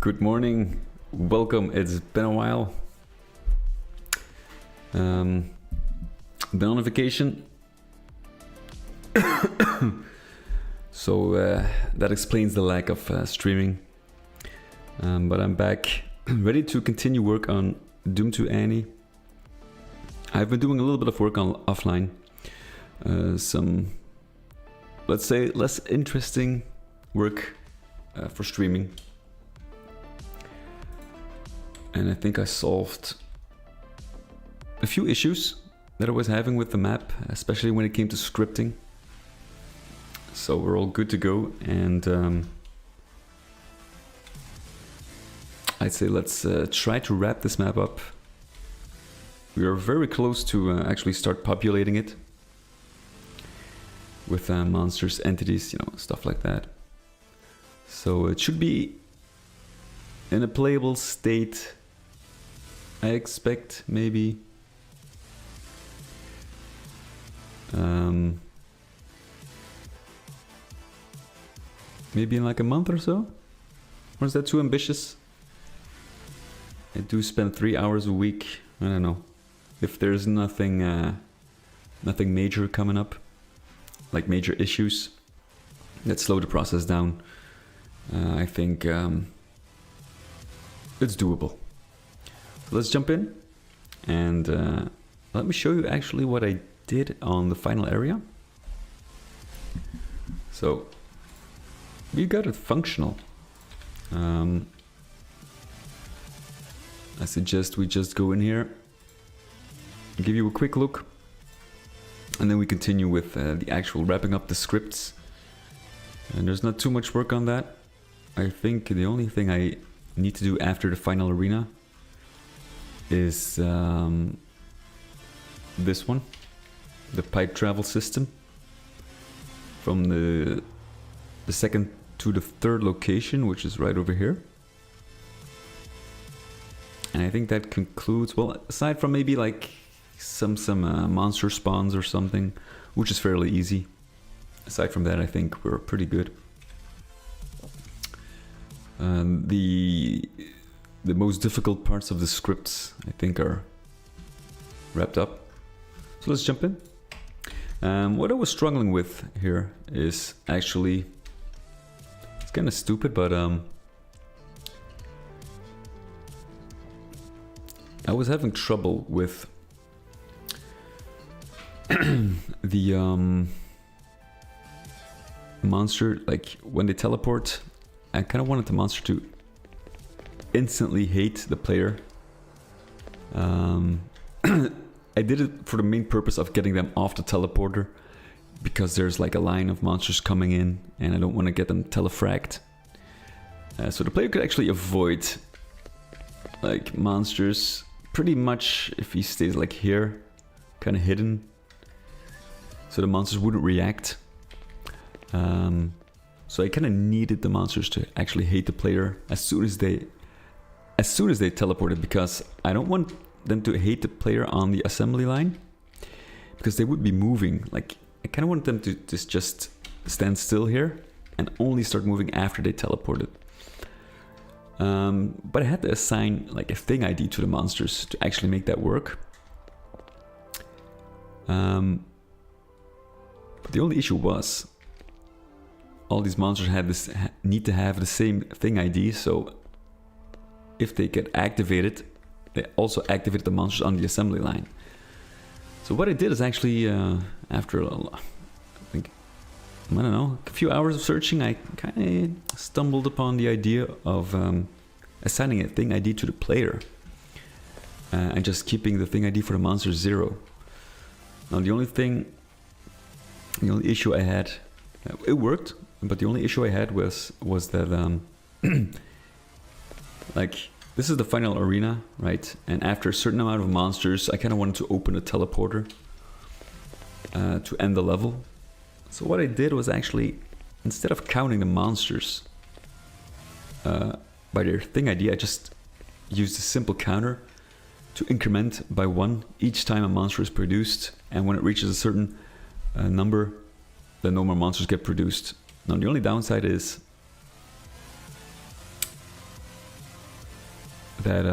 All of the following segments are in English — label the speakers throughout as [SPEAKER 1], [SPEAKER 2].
[SPEAKER 1] Good morning, welcome. It's been a while. Been on a vacation. So that explains the lack of streaming. But I'm back, ready to continue work on Doom 2 Annie. I've been doing a little bit of work on offline. Some, let's say, less interesting work for streaming. And I think I solved a few issues that I was having with the map, especially when it came to scripting. So we're all good to go, and I'd say let's try to wrap this map up. We are very close to actually start populating it with monsters, entities, you know, stuff like that. So it should be in a playable state, I expect, maybe. Maybe in like a month or so? Or is that too ambitious? I do spend 3 hours a week. I don't know. If there's nothing nothing major coming up, like major issues that slow the process down, I think it's doable. So let's jump in, and let me show you actually what I did on the final area. So we got it functional. I suggest we just go in here, give you a quick look, and then we continue with the actual wrapping up the scripts. And there's not too much work on that. I think the only thing I need to do after the final arena is this one, the pipe travel system from the second to the third location, which is right over here. And I think that concludes, well, aside from maybe like some monster spawns or something, which is fairly easy. Aside from that, I think we're pretty good. The most difficult parts of the scripts, I think, are wrapped up. So let's jump in. What I was struggling with here is actually, it's kind of stupid, but I was having trouble with the monster, like when they teleport. I kind of wanted the monster to instantly hate the player. I did it for the main purpose of getting them off the teleporter, because there's like a line of monsters coming in and I don't want to get them telefragged. So the player could actually avoid like monsters pretty much if he stays like here, kind of hidden, so the monsters wouldn't react. So I kind of needed the monsters to actually hate the player as soon as they teleported, because I don't want them to hate the player on the assembly line, because they would be moving. Like, I kind of want them to just stand still here and only start moving after they teleported. But I had to assign like a thing ID to the monsters to actually make that work. But the only issue was all these monsters need to have the same thing ID, so if they get activated, they also activate the monsters on the assembly line. So what I did is actually, after I think, I don't know, a few hours of searching, I kind of stumbled upon the idea of assigning a thing ID to the player and just keeping the thing ID for the monster 0. Now the only issue I had, it worked, but the only issue I had was that like, this is the final arena, right? And after a certain amount of monsters, I kind of wanted to open a teleporter to end the level. So what I did was actually, instead of counting the monsters by their thing ID, I just used a simple counter to increment by 1 each time a monster is produced. And when it reaches a certain number, then no more monsters get produced. Now the only downside is that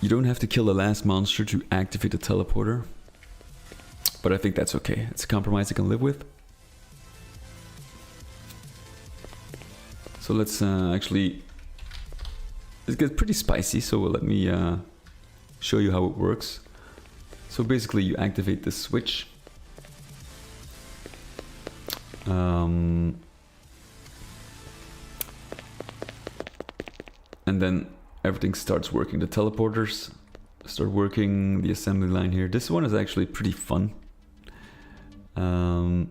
[SPEAKER 1] you don't have to kill the last monster to activate the teleporter, but I think that's okay. It's a compromise I can live with. So let's actually, it gets pretty spicy, so let me show you how it works. So basically you activate this switch. And then everything starts working. The teleporters start working, the assembly line here. This one is actually pretty fun. Let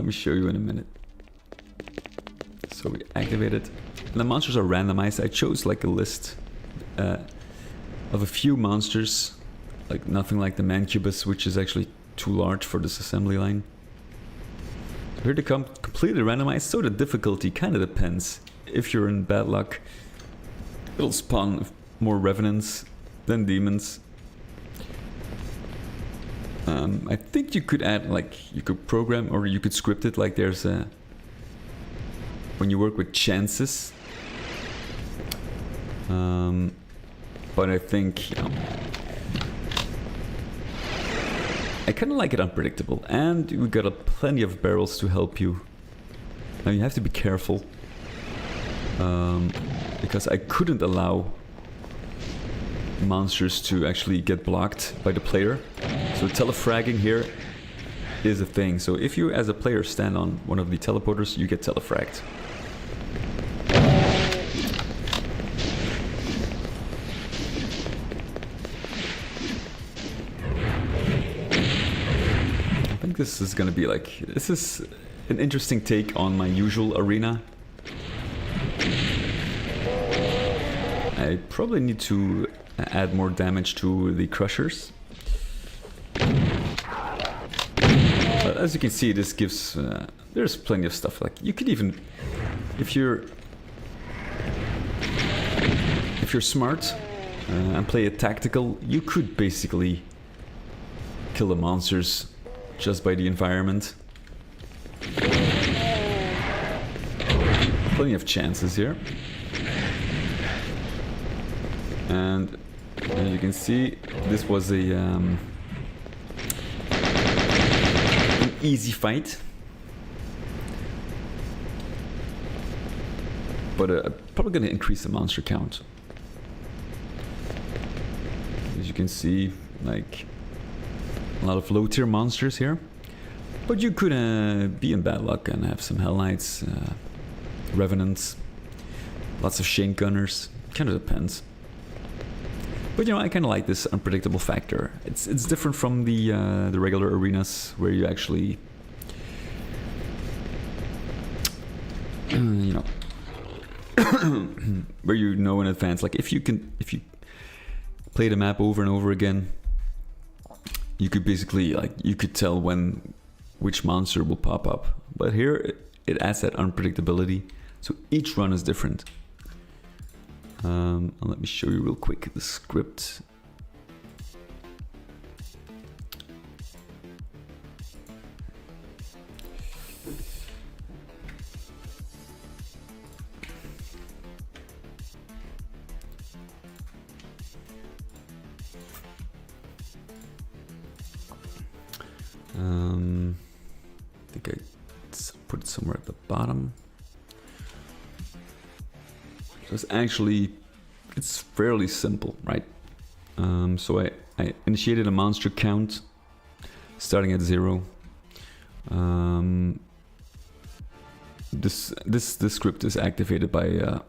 [SPEAKER 1] me show you in a minute. So we activate it. And the monsters are randomized. I chose like a list of a few monsters, like nothing like the Mancubus, which is actually too large for this assembly line. Here they come completely randomized, so the difficulty kind of depends. If you're in bad luck, it'll spawn more revenants than demons. I think you could add, like, you could program or you could script it like there's a... when you work with chances. But I think, you know, I kind of like it unpredictable, and we got plenty of barrels to help you. Now you have to be careful, because I couldn't allow monsters to actually get blocked by the player. So telefragging here is a thing. So if you as a player stand on one of the teleporters, you get telefragged. I think this is gonna be like, this is an interesting take on my usual arena. I probably need to add more damage to the crushers. But as you can see, this gives, there's plenty of stuff. Like you could even, if you're smart and play it tactical, you could basically kill the monsters just by the environment. Plenty of chances here. And as you can see, this was a an easy fight, but probably going to increase the monster count. As you can see, like a lot of low tier monsters here, but you could be in bad luck and have some Hell Knights, Revenants, lots of Shank Gunners. Kind of depends. But you know, I kind of like this unpredictable factor. It's different from the regular arenas where you actually, you know, where you know in advance. Like if you play the map over and over again, you could basically, like, you could tell which monster will pop up. But here it adds that unpredictability. So each run is different. Let me show you real quick the script. I think I put it somewhere at the bottom. It's actually, it's fairly simple, right? So I initiated a monster count starting at 0. This script is activated by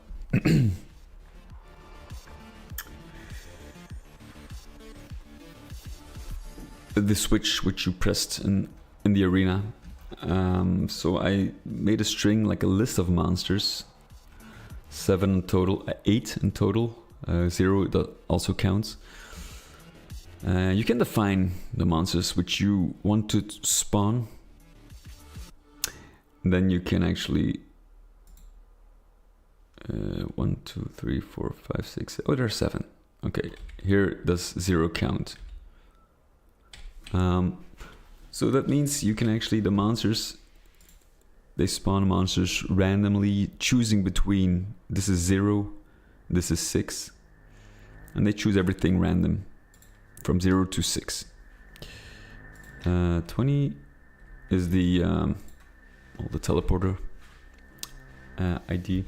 [SPEAKER 1] the switch which you pressed in the arena. So I made a string, like a list of monsters. 7 in total, 8 in total, 0 that also counts. You can define the monsters which you want to spawn. Then you can actually 1, 2, 3, 4, 5, 6. Oh, there are 7. Okay, here does 0 count. So that means you can actually, the monsters they spawn monsters randomly, choosing between, this is 0, this is 6, and they choose everything random from 0 to 6. 20 is the teleporter ID.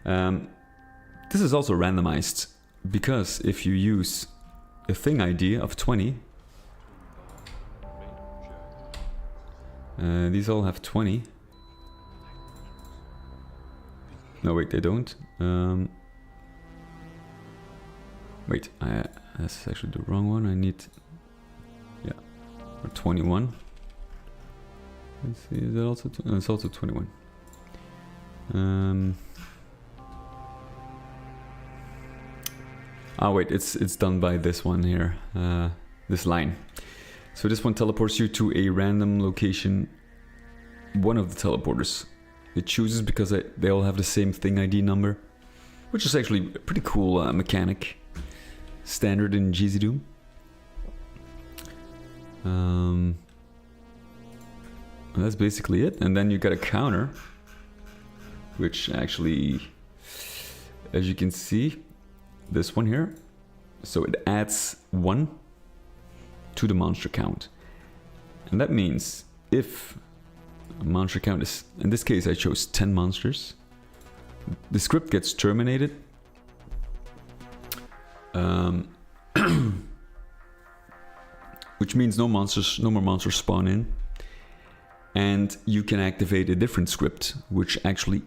[SPEAKER 1] This is also randomized because if you use a thing ID of 20, these all have 20. No, wait, they don't. Wait, that's actually the wrong one. I need, yeah, or 21. Let's see, is that also? No, it's also 21. Ah, wait, it's done by this one here, this line. So this one teleports you to a random location. One of the teleporters it chooses because they all have the same thing ID number, which is actually a pretty cool mechanic, standard in GZdoom. That's basically it, and then you got a counter, which actually, as you can see, this one here, so it adds 1 to the monster count, and that means if a monster count is, in this case I chose 10 monsters, the script gets terminated, which means no more monsters spawn in, and you can activate a different script which actually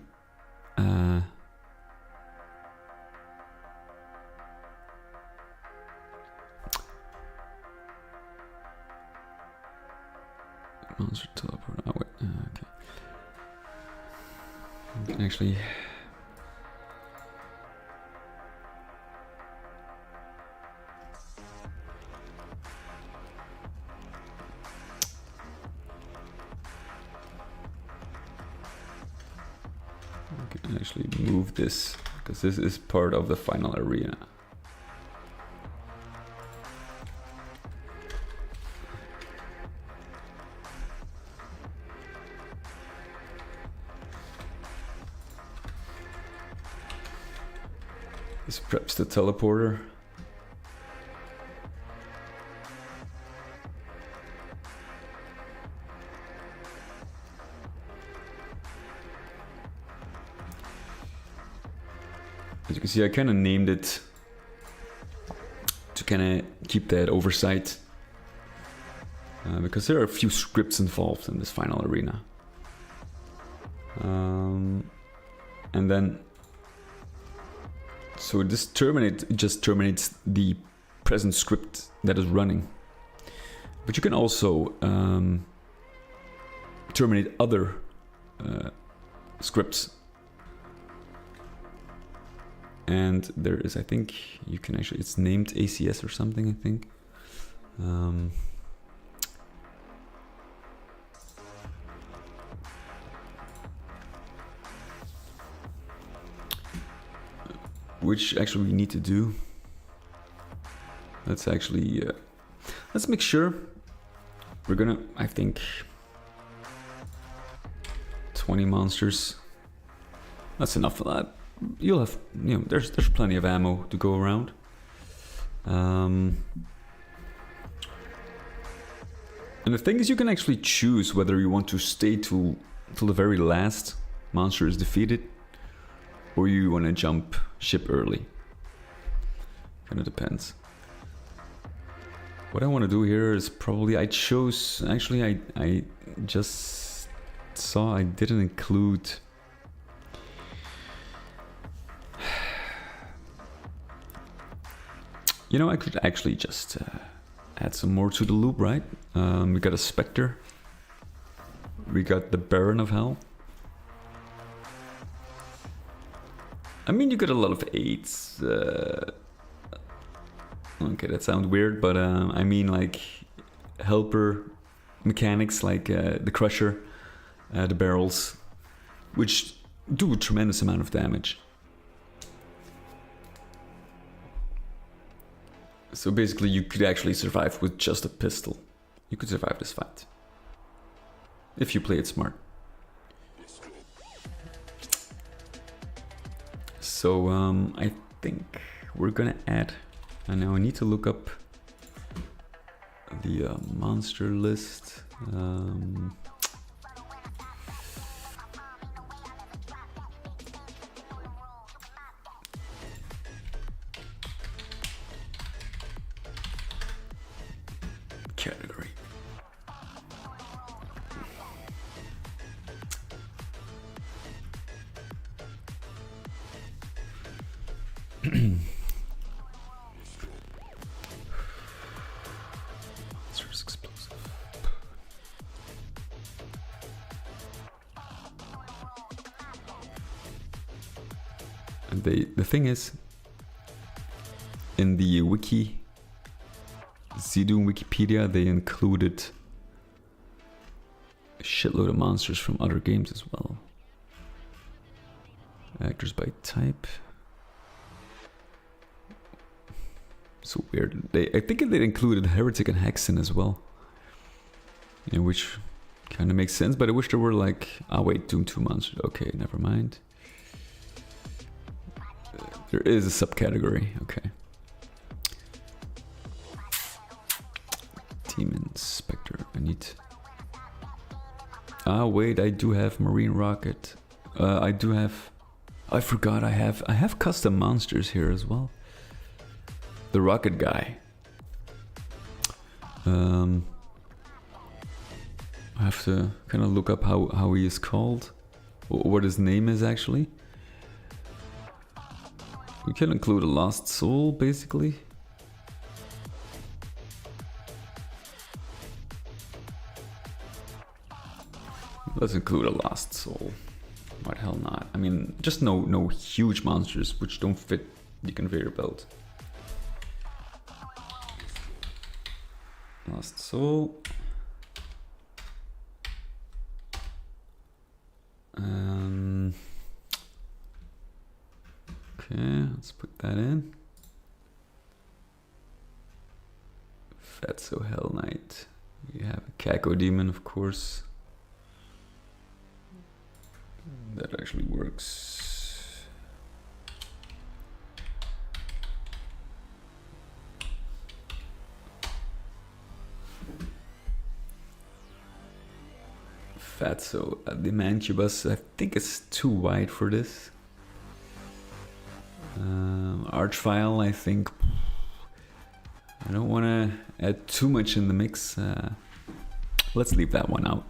[SPEAKER 1] monster teleport. Oh wait, okay. You can actually move this because this is part of the final arena. This preps the teleporter. As you can see, I kind of named it to kind of keep that oversight, because there are a few scripts involved in this final arena. And then, so this just terminates the present script that is running. But you can also terminate other scripts. And there is, I think, you can actually, it's named ACS or something, I think. Which actually we need to do. Let's actually, let's make sure. We're gonna, I think, 20 monsters. That's enough for that. You'll have, you know, there's plenty of ammo to go around. And the thing is, you can actually choose whether you want to stay till the very last monster is defeated, or you want to jump ship early. Kind of depends. What I want to do here is probably, I chose, actually I just saw I didn't include you know, I could actually just add some more to the loop, right? We got a Spectre. We got the Baron of Hell. I mean, you got a lot of 8s. Okay, that sounds weird, but I mean like helper mechanics like the Crusher, the barrels, which do a tremendous amount of damage. So basically you could actually survive with just a pistol. You could survive this fight. If you play it smart. So I think we're gonna add, and now I need to look up the monster list. Category. Monsters explosive. And the thing is, in the wiki, GZdoom Wikipedia, they included a shitload of monsters from other games as well. Actors by type. So weird. I think they included Heretic and Hexen as well. Yeah, which kind of makes sense, but I wish there were like... Oh wait, Doom 2 monsters. Okay, never mind. There is a subcategory, okay. Team Inspector, I need... Ah wait, I do have Marine Rocket. I do have... I forgot I have custom monsters here as well. The Rocket guy. I have to kind of look up how he is called. What his name is actually. We can include a Lost Soul basically. Let's include a Lost Soul. Why the hell not? I mean, just no huge monsters which don't fit the conveyor belt. Lost Soul. Okay, let's put that in. Fatso Hell Knight. We have a Caco Demon, of course. That actually works. Fatso, the Mancubus, I think it's too wide for this. Archvile, I think I don't want to add too much in the mix. Let's leave that one out.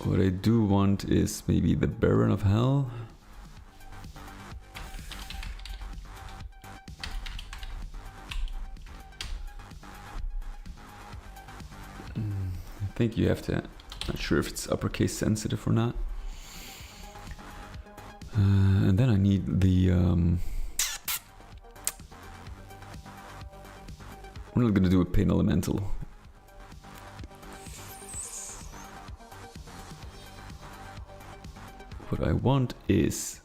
[SPEAKER 1] What I do want is maybe the Baron of Hell. I think you have to, not sure if it's uppercase sensitive or not. And then I need the, we're not gonna do a Pain Elemental. What I want is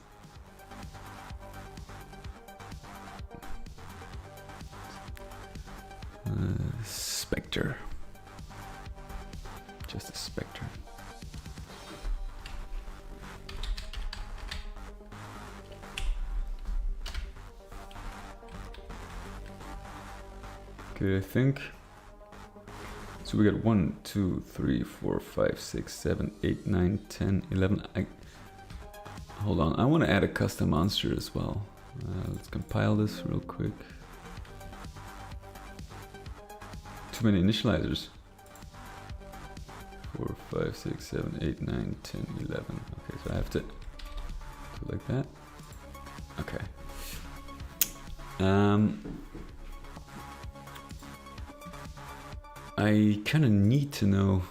[SPEAKER 1] Spectre. Just a Spectre. Okay, I think so. We got 1, 2, 3, 4, 5, 6, 7, 8, 9, 10, 11. Hold on, I want to add a custom monster as well. Let's compile this real quick. Too many initializers. 4, 5, 6, 7, 8, 9, 10, 11. Okay, so I have to do it like that. Okay. I kind of need to know.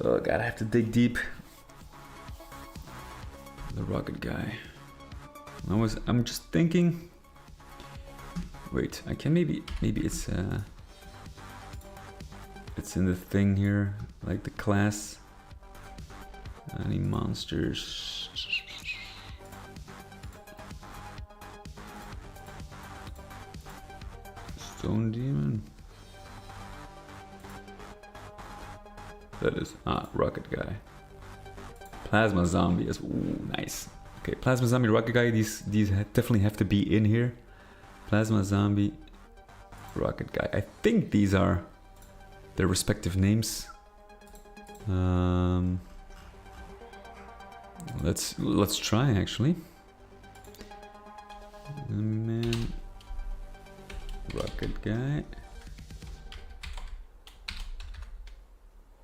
[SPEAKER 1] Oh god, I have to dig deep. The Rocket guy. I'm just thinking. Wait, I can maybe it's in the thing here, like the class. Any monsters? Stone Demon. That is Rocket Guy. Plasma Zombie is nice. Okay, Plasma Zombie, Rocket Guy. These definitely have to be in here. Plasma Zombie, Rocket Guy. I think these are their respective names. Let's try actually. Man, Rocket Guy.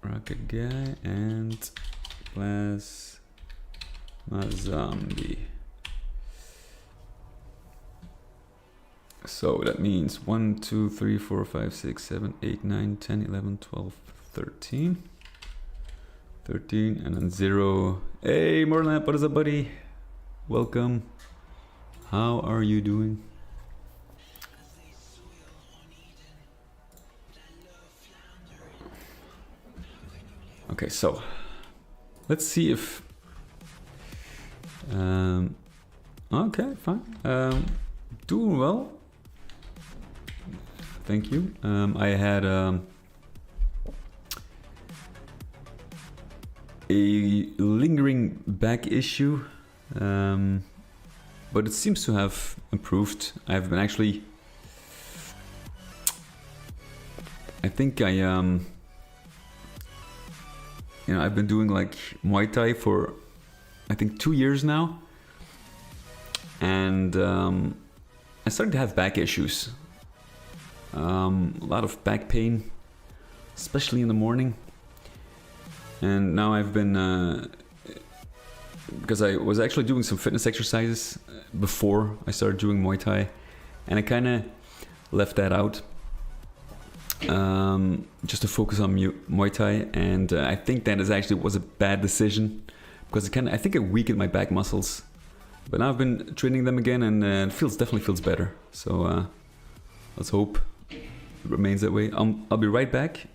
[SPEAKER 1] Rocket Guy and Plasma Zombie. So that means 1, 2, 3, 4, 5, 6, 7, 8, 9, 10, 11, 12, 13. 13 and then 0. Hey Morlamp, what is up, buddy? Welcome. How are you doing? Okay, so let's see if okay, fine. Doing well. Thank you. I had a lingering back issue, but it seems to have improved. I've been actually, I think you know, I've been doing like Muay Thai for I think 2 years now, and I started to have back issues. A lot of back pain, especially in the morning. And now I've been, because I was actually doing some fitness exercises before I started doing Muay Thai, and I kind of left that out just to focus on Muay Thai, and I think that was a bad decision because I think it weakened my back muscles. But now I've been training them again, and it definitely feels better. So let's hope it remains that way. I'll be right back.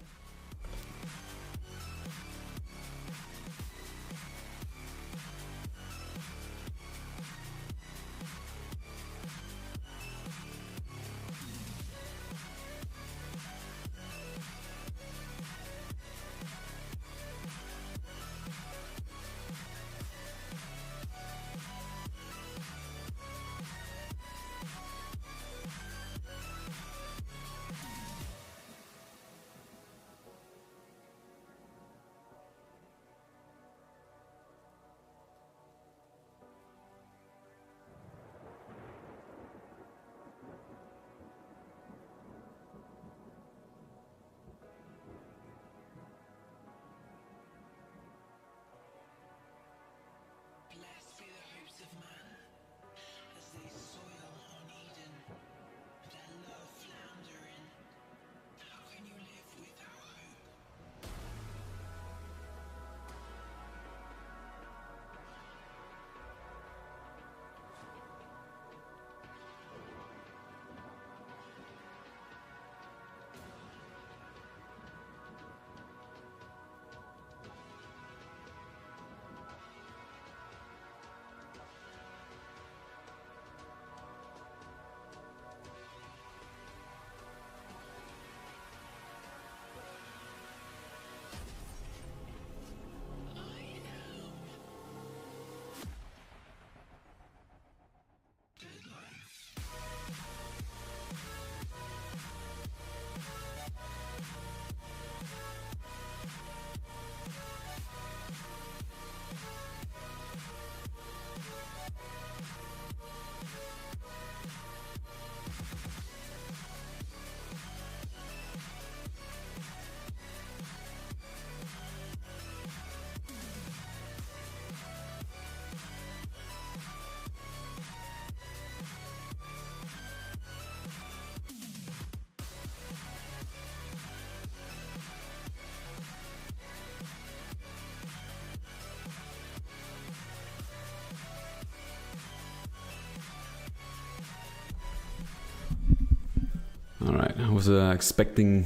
[SPEAKER 1] All right, I was expecting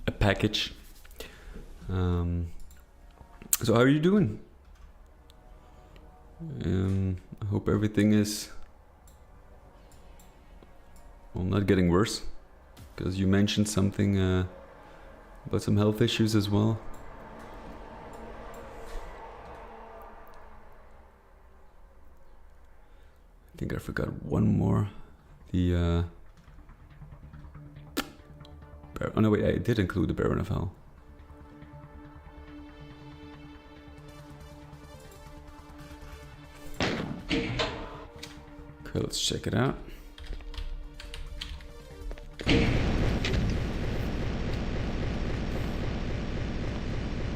[SPEAKER 1] a package. So how are you doing? I hope everything is, well, not getting worse. Because you mentioned something about some health issues as well. I think I forgot one more. The oh no, wait, I did include the Baron of Hell. Okay, let's check it out.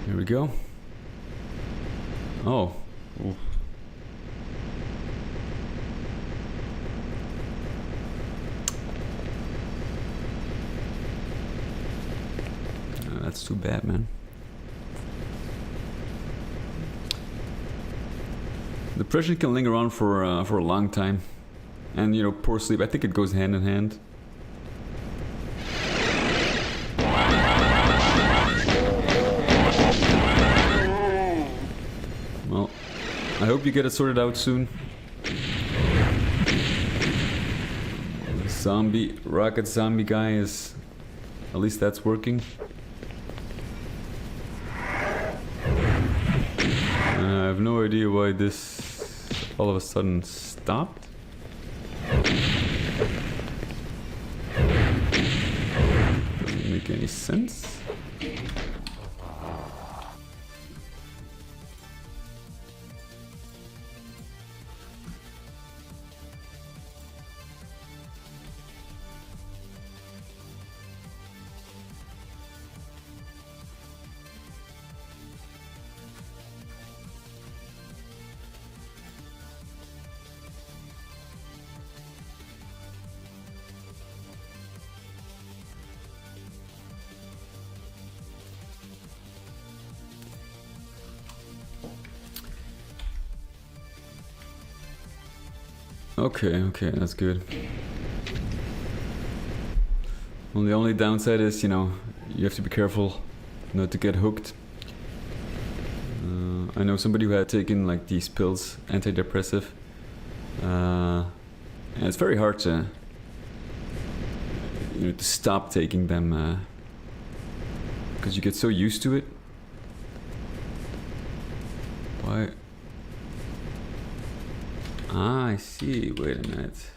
[SPEAKER 1] Here we go. Oh. Ooh. That's too bad, man. Depression can linger on for a long time, and you know, poor sleep. I think it goes hand in hand. Well, I hope you get it sorted out soon. The rocket zombie guy is, at least that's working. I have no idea why this all of a sudden stopped. Doesn't make any sense. Okay, that's good. Well, the only downside is, you know, you have to be careful not to get hooked. I know somebody who had taken like these pills, antidepressive, and it's very hard to, you know, to stop taking them because you get so used to it. Why? Ah, I see. Wait a minute.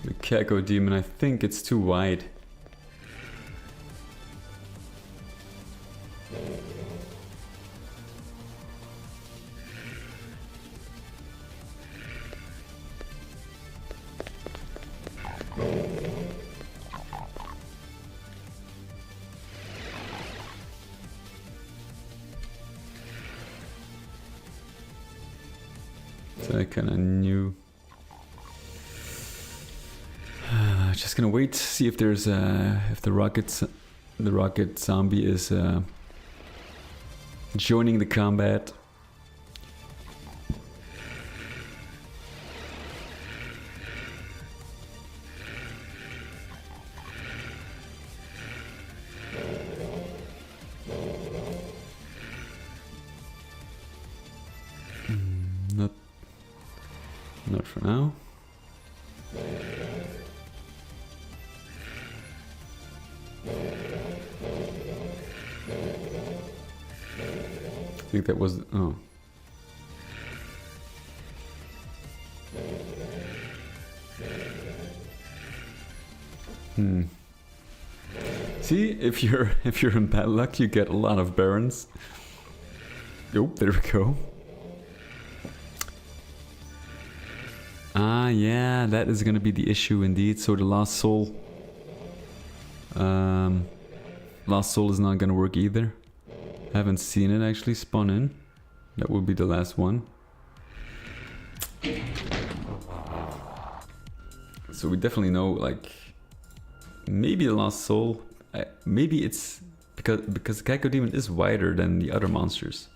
[SPEAKER 1] The Kako Demon, I think it's too wide. So I kind of knew. Just gonna wait, see if there's if the rocket zombie is joining the combat. Not for now. I think that was, oh. See, if you're in bad luck, you get a lot of barons. Oh, there we go. Ah, yeah, that is gonna be the issue indeed. So the Lost Soul, Lost Soul is not gonna work either. Haven't seen it actually spawn in. That would be the last one. So we definitely know, like, maybe the Lost Soul. Maybe it's because the Kako Demon is wider than the other monsters.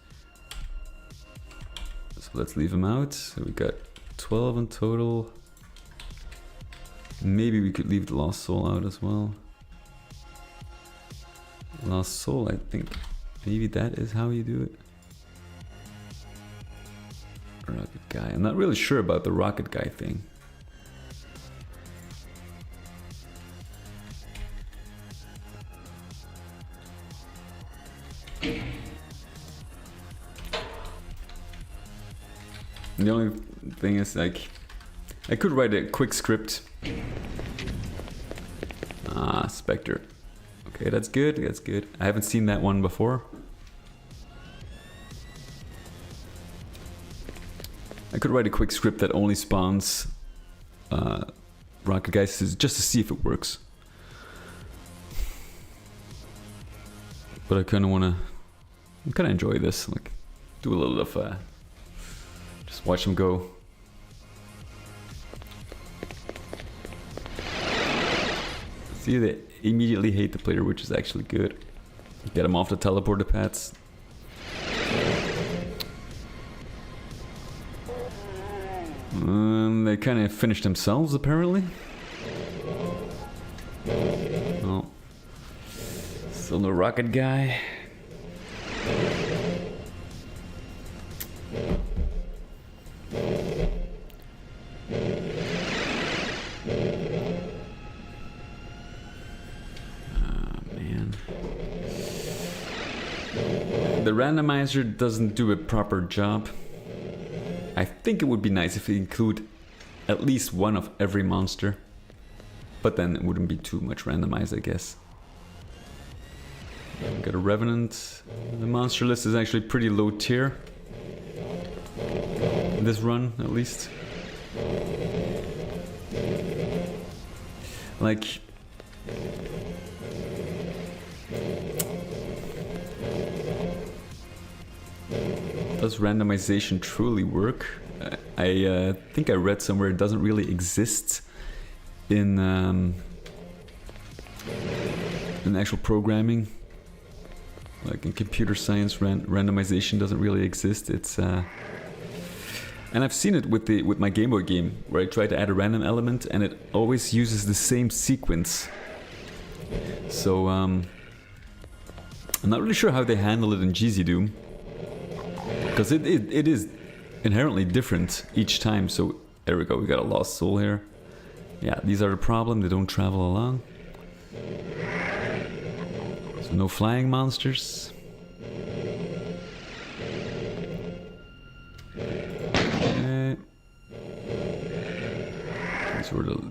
[SPEAKER 1] So let's leave him out. So we got 12 in total. Maybe we could leave the Lost Soul out as well. Lost Soul, I think. Maybe that is how you do it. Rocket Guy. I'm not really sure about the Rocket Guy thing. The only thing is, like, I could write a quick script. Ah, Spectre. Okay, that's good, that's good. I haven't seen that one before. I could write a quick script that only spawns Rocket Guys just to see if it works. But I kind of want to... I kind of enjoy this, like, do a little of... just watch them go. See, they immediately hate the player, which is actually good. Get them off the teleporter pads. They kind of finished themselves, apparently. Oh. Still no Rocket Guy. The randomizer doesn't do a proper job. I think it would be nice if it include at least one of every monster. But then it wouldn't be too much randomized, I guess. We got a Revenant. The monster list is actually pretty low tier. In this run, at least. Like... Does randomization truly work? I think I read somewhere it doesn't really exist in actual programming. Like in computer science, randomization doesn't really exist. It's and I've seen it with my Game Boy game, where I try to add a random element and it always uses the same sequence. So I'm not really sure how they handle it in GZdoom. Because it is inherently different each time. So there we go, we got a Lost Soul here. Yeah, these are the problem, they don't travel along. So no flying monsters. Okay. These were the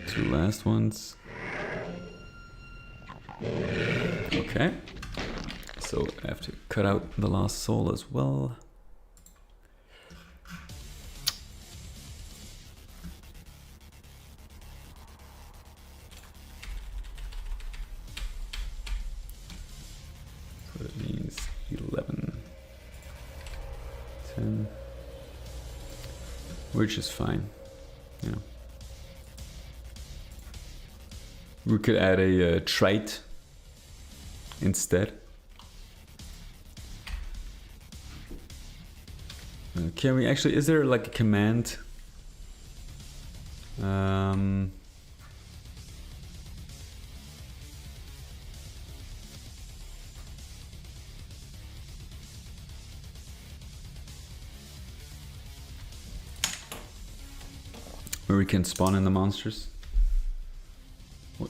[SPEAKER 1] two last ones. Okay. So I have to cut out the Lost Soul as well. So that means 11, 10, which is fine. Yeah. We could add a trite instead. Can we actually, is there like a command where we can spawn in the monsters?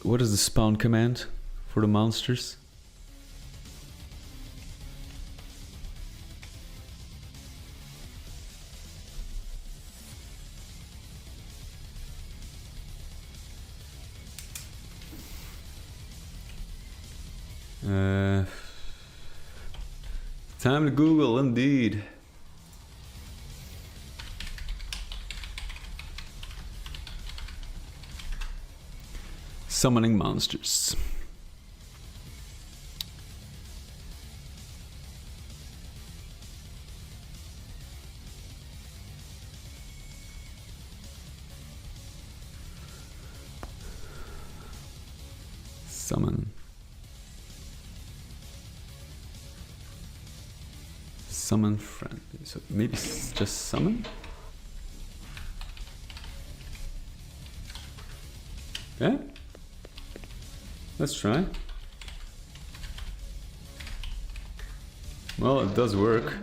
[SPEAKER 1] What is the spawn command for the monsters? Time to Google, indeed. Summoning monsters. Summon. Summon friend. So maybe just summon? Yeah? Let's try. Well, it does work.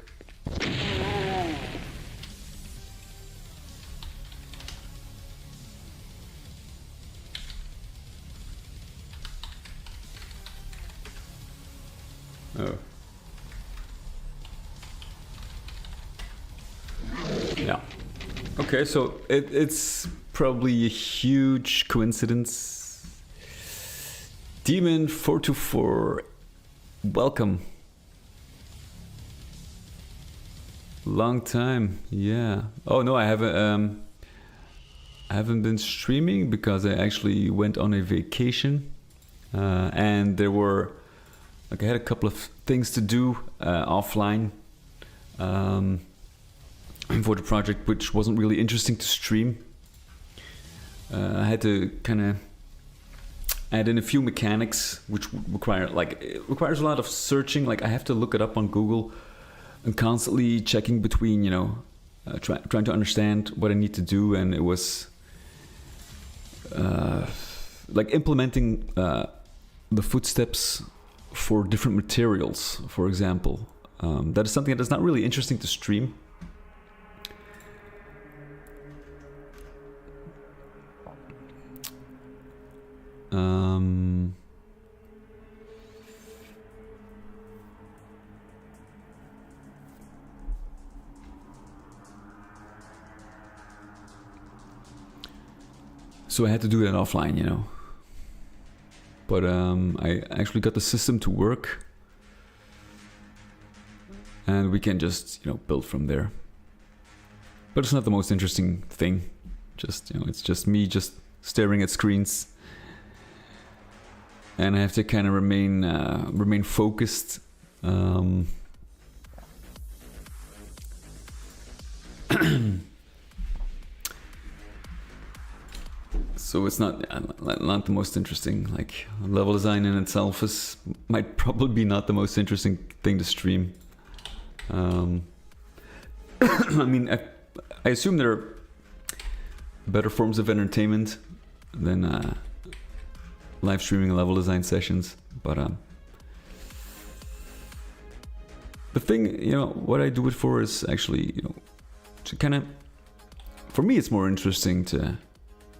[SPEAKER 1] Oh. Yeah. Okay, so it's probably a huge coincidence. Demon 424, welcome. Long time, yeah. Oh no, I haven't been streaming because I actually went on a vacation, and there were I had a couple of things to do offline for the project, which wasn't really interesting to stream. I had to kind of add in a few mechanics, which it requires a lot of searching. Like I have to look it up on Google and constantly checking between, trying to understand what I need to do, and it was like implementing the footsteps for different materials, for example. That is something that is not really interesting to stream. So I had to do that offline, But I actually got the system to work, and we can just build from there. But it's not the most interesting thing. Just it's just me just staring at screens, and I have to kind of remain focused. So it's not the most interesting. Like level design in itself might probably be not the most interesting thing to stream. I mean, I assume there are better forms of entertainment than live streaming level design sessions. But the thing, what I do it for is actually, to kind of, for me, it's more interesting to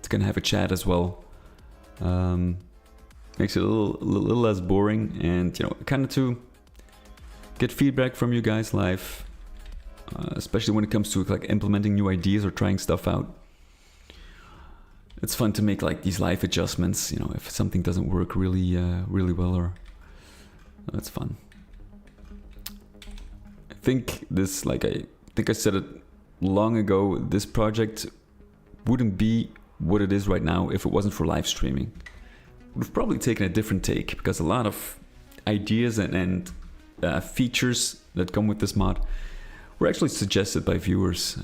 [SPEAKER 1] kind of have a chat as well. Makes it a little less boring, and kind of to get feedback from you guys live, especially when it comes to like implementing new ideas or trying stuff out. It's fun to make like these live adjustments, if something doesn't work really well, or that's fun. I think I said it long ago, this project wouldn't be what it is right now if it wasn't for live streaming. We've probably taken a different take, because a lot of ideas and features that come with this mod were actually suggested by viewers,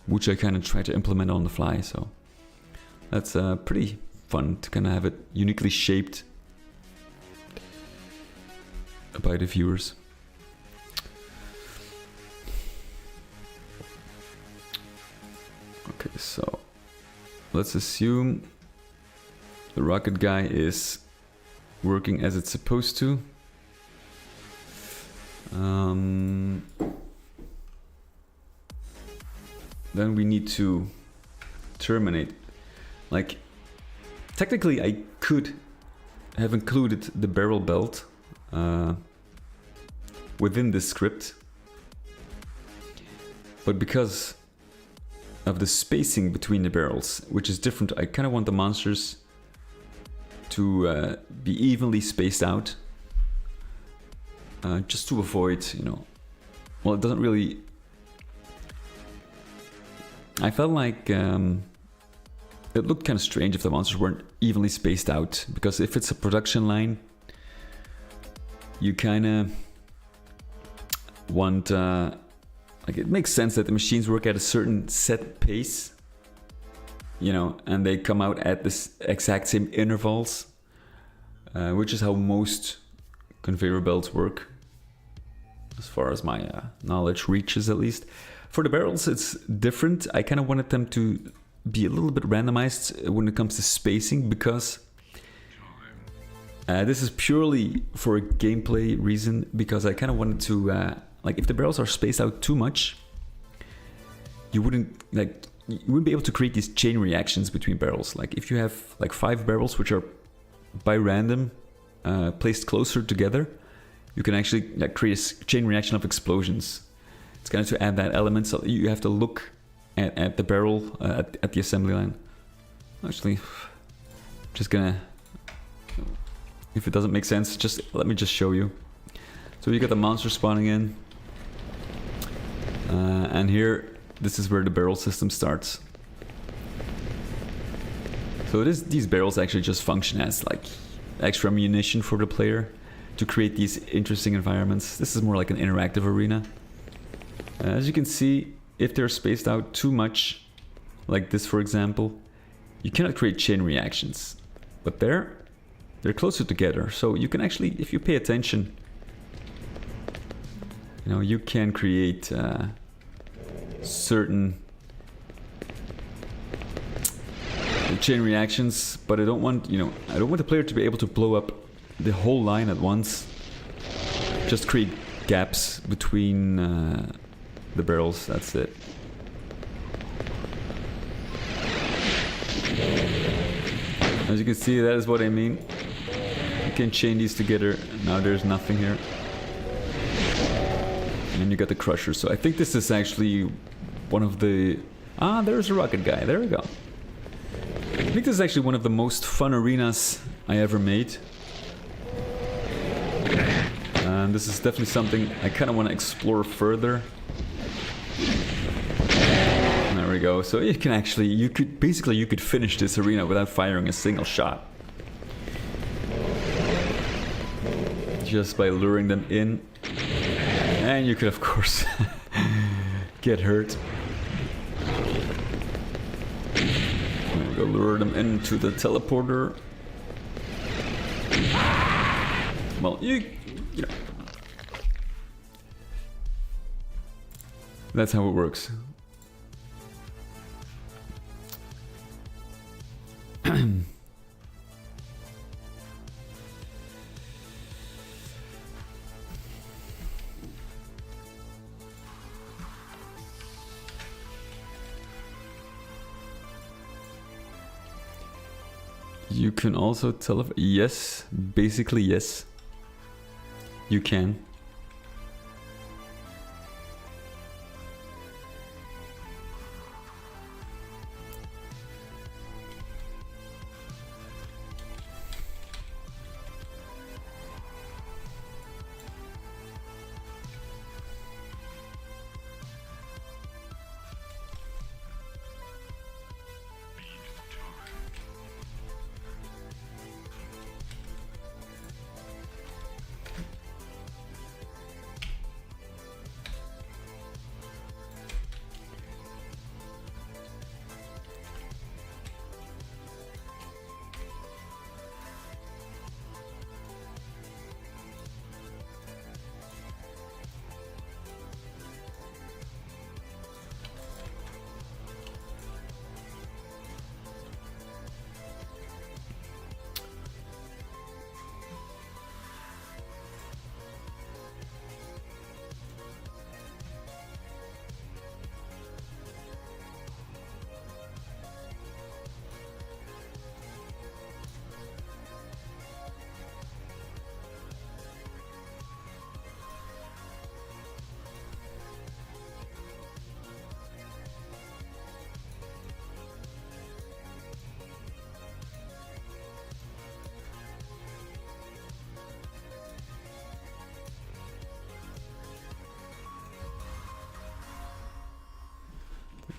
[SPEAKER 1] which I kind of try to implement on the fly. So that's pretty fun to kind of have it uniquely shaped by the viewers. Okay, so let's assume the rocket guy is working as it's supposed to. Then we need to terminate. Like, technically I could have included the barrel belt within this script, but because of the spacing between the barrels, which is different, I kind of want the monsters to be evenly spaced out, just to avoid, well, it doesn't really, I felt like it looked kind of strange if the monsters weren't evenly spaced out, because if it's a production line, you kind of want, like, it makes sense that the machines work at a certain set pace, and they come out at this exact same intervals, which is how most conveyor belts work, as far as my knowledge reaches, at least. For the barrels, it's different. I kind of wanted them to be a little bit randomized when it comes to spacing, because this is purely for a gameplay reason, because I kind of wanted to like, if the barrels are spaced out too much, you wouldn't be able to create these chain reactions between barrels. Like if you have like 5 barrels which are by random placed closer together, you can actually create a chain reaction of explosions. It's kind of to add that element, so you have to look at the barrel at the assembly line. Actually, just gonna, if it doesn't make sense, just let me just show you. So you got the monster spawning in, and here, this is where the barrel system starts. So these barrels actually just function as like extra ammunition for the player to create these interesting environments. This is more like an interactive arena. As you can see, if they're spaced out too much, like this for example, you cannot create chain reactions. But they're closer together, so you can actually, if you pay attention, you know, you can create certain chain reactions. But I don't want, you know, I don't want the player to be able to blow up the whole line at once. Just create gaps between the barrels, that's it. As you can see, that is what I mean. You can chain these together. Now there's nothing here. And then you got the crusher. So I think this is actually one of the... Ah, there's a rocket guy. There we go. I think this is actually one of the most fun arenas I ever made. And this is definitely something I kind of want to explore further. There we go. So you can actually, you could finish this arena without firing a single shot. Just by luring them in. And you could, of course, get hurt. There we go, lure them into the teleporter. Well, you know. That's how it works. You can also yes, basically yes. You can.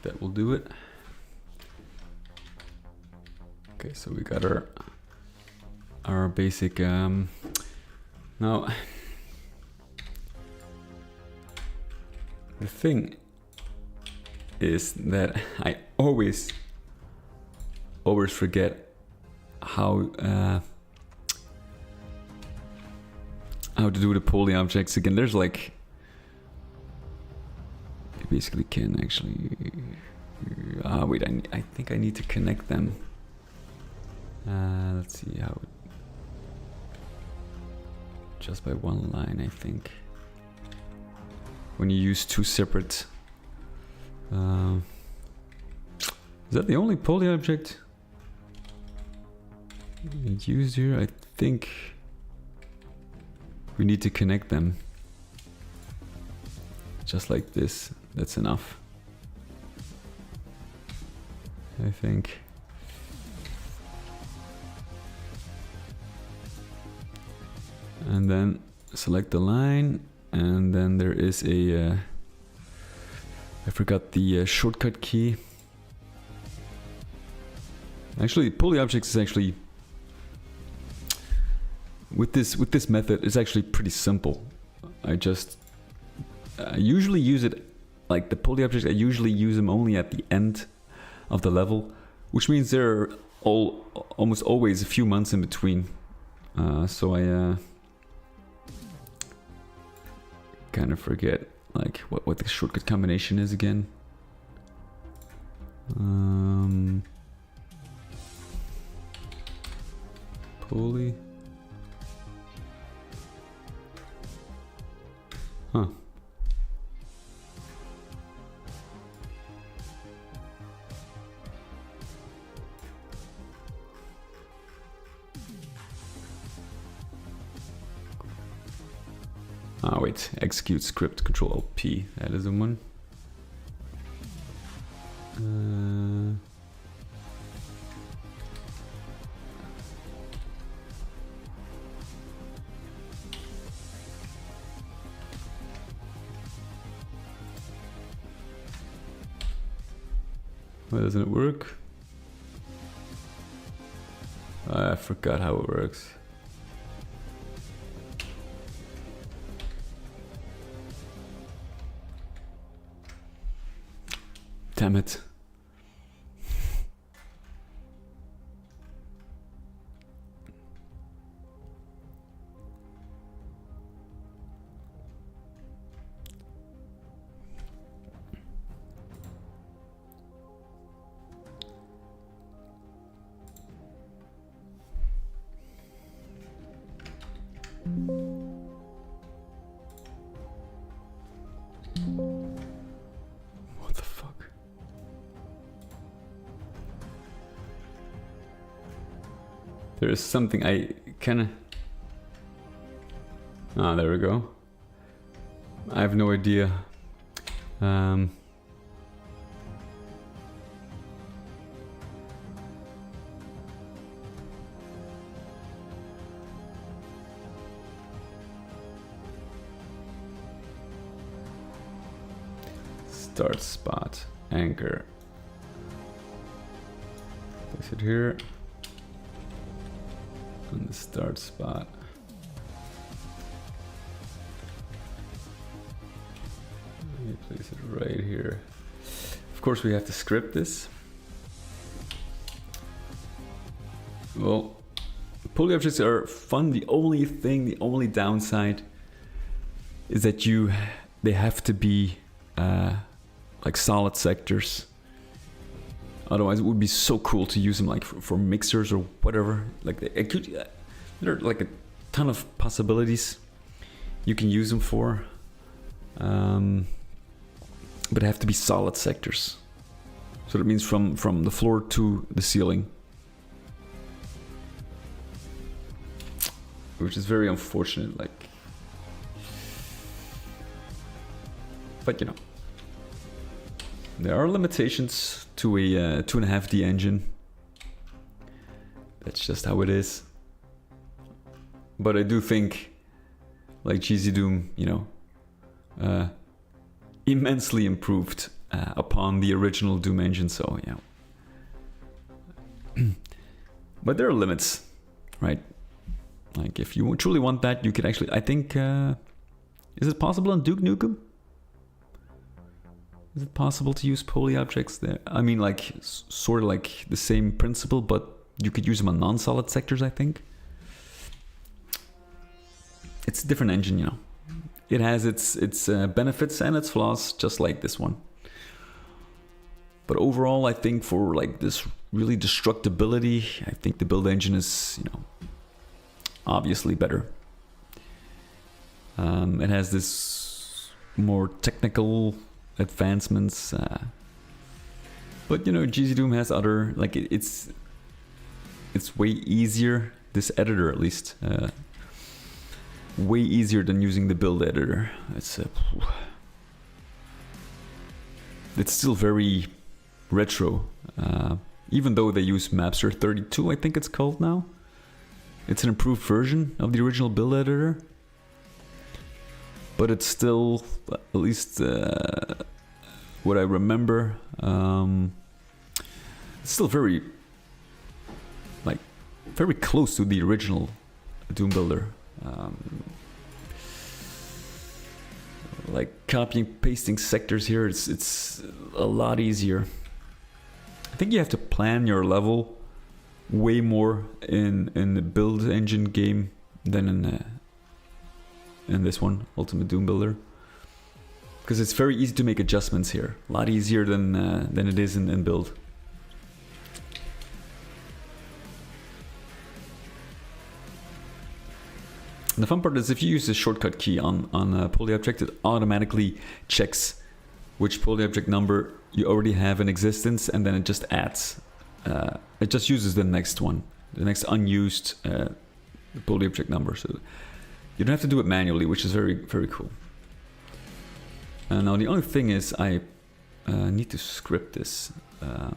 [SPEAKER 1] That will do it. Okay, so we got our basic now the thing is that I always forget how to do the poly objects again. There's like, you basically can actually Wait, I think I need to connect them. Let's see how. Just by one line, I think. When you use two separate. Is that the only poly object used here? I think we need to connect them. Just like this. That's enough. I think. And then select the line, and then there is a I forgot the shortcut key. Actually, poly objects is actually with this method is actually pretty simple. I usually use it like the poly objects. I usually use them only at the end of the level, which means there are almost always a few months in between. So I kind of forget like what the shortcut combination is again. Poly. Huh. Ah, wait, execute script, Control-Alt-P, that is the one. Why doesn't it work? I forgot how it works. Damn it. What the fuck? There is something I kinda... Ah, there we go. I have no idea. Start spot, anchor. Place it here. On the start spot. Let me place it right here. Of course we have to script this. Well, poly objects are fun. The only downside is that they have to be like solid sectors. Otherwise, it would be so cool to use them like for mixers or whatever. Like there are like a ton of possibilities you can use them for, but they have to be solid sectors. So that means from the floor to the ceiling, which is very unfortunate. Like, but you know. There are limitations to a 2.5D engine. That's just how it is. But I do think, like GZdoom, you know, immensely improved upon the original Doom engine. So yeah. But there are limits, right? Like if you truly want that, you could actually. I think, is it possible on Duke Nukem? Is it possible to use poly objects there? I mean, like, sort of like the same principle, but you could use them on non-solid sectors, I think. It's a different engine, you know. It has its benefits and its flaws, just like this one. But overall, I think for like this really destructibility, I think the build engine is, you know, obviously better. It has this more technical advancements, but you know, GZdoom has other, like it's way easier. This editor, at least, way easier than using the build editor. It's still very retro, even though they use Mapster 32, I think it's called now. It's an improved version of the original build editor, but it's still, at least what I remember, it's still very, like, very close to the original Doom Builder. Like copying, pasting sectors here, it's a lot easier. I think you have to plan your level way more in the build engine game than in this one, Ultimate Doom Builder, because it's very easy to make adjustments here. A lot easier than it is in build. And the fun part is if you use the shortcut key on a poly object, it automatically checks which poly object number you already have in existence, and then it just adds. It just uses the next one, the next unused poly object number. So you don't have to do it manually, which is very, very cool. Now the only thing is I need to script this,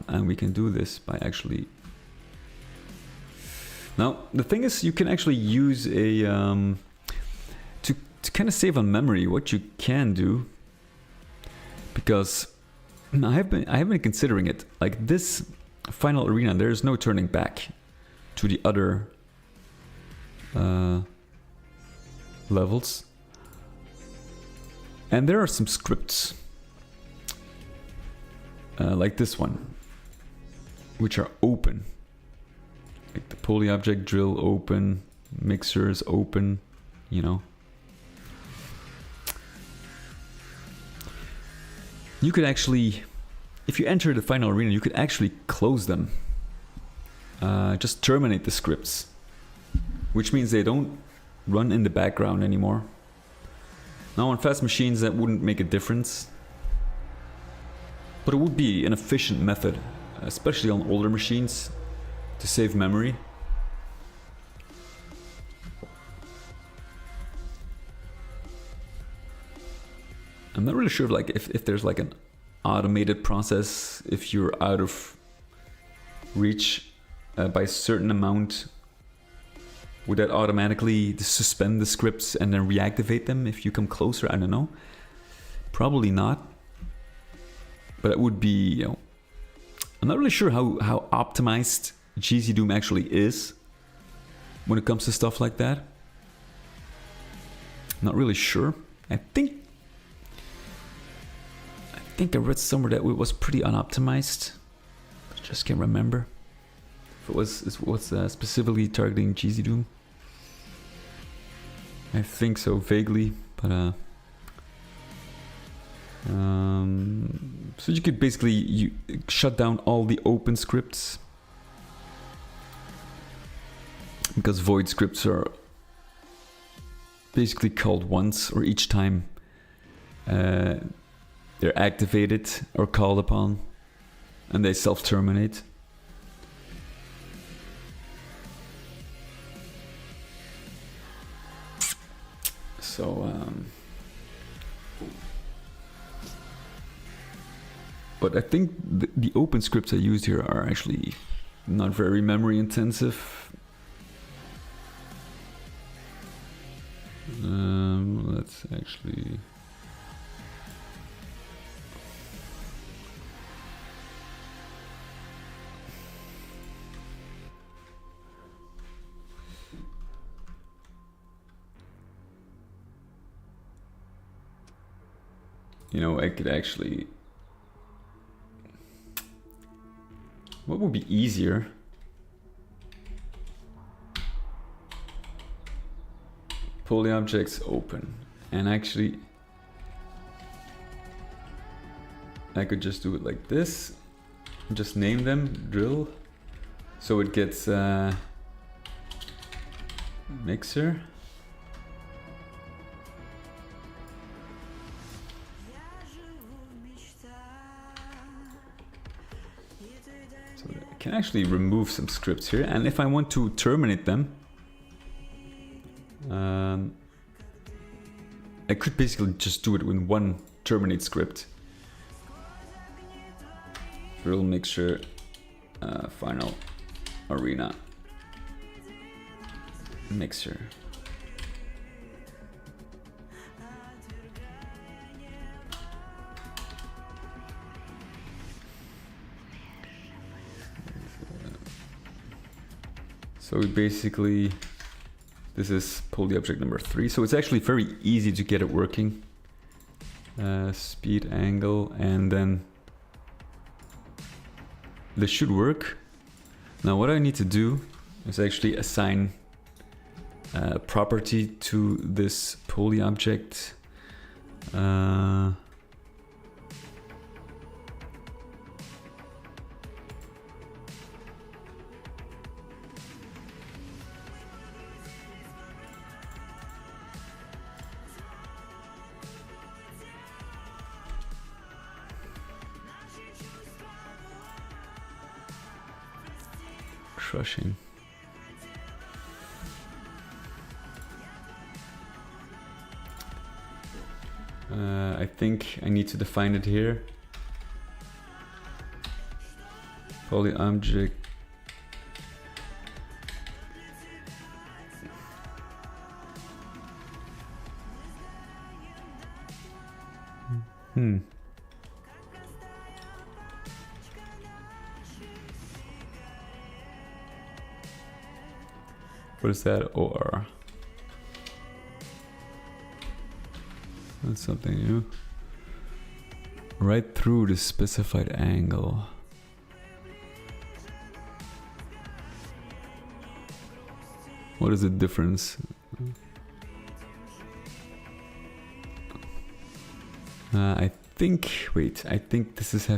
[SPEAKER 1] and we can do this by actually... Now, the thing is, you can actually use a... to kind of save on memory, what you can do, because I have been considering it, like this final arena, there's no turning back to the other levels. And there are some scripts, like this one, which are open. Like the poly object drill open, mixers open, you know. You could actually, if you enter the final arena, you could actually close them. Just terminate the scripts, which means they don't run in the background anymore. Now on fast machines that wouldn't make a difference, but it would be an efficient method, especially on older machines, to save memory. I'm not really sure if there's like an automated process, if you're out of reach by a certain amount, would that automatically suspend the scripts and then reactivate them if you come closer? I don't know. Probably not. But it would be, you know, I'm not really sure how optimized GZdoom actually is when it comes to stuff like that. Not really sure. I think I read somewhere that it was pretty unoptimized. I just can't remember if it was specifically targeting GZdoom. I think so, vaguely, but so you could basically shut down all the open scripts, because void scripts are basically called once, or each time they're activated or called upon, and they self-terminate. So, but I think the open scripts I used here are actually not very memory intensive. Let's actually... You know, I could actually... What would be easier? Pull the objects open, and actually I could just do it like this, just name them drill, so it gets mixer. So I can actually remove some scripts here, and if I want to terminate them, I could basically just do it with one terminate script. Drill mixture, final arena mixer. So we basically, this is poly object number 3. So it's actually very easy to get it working. Speed, angle, and then this should work. Now what I need to do is actually assign a property to this poly object. Crushing. I think I need to define it here. Poly object. What is that? OR. That's something new. Right through the specified angle. What is the difference? I think, wait, I think this is I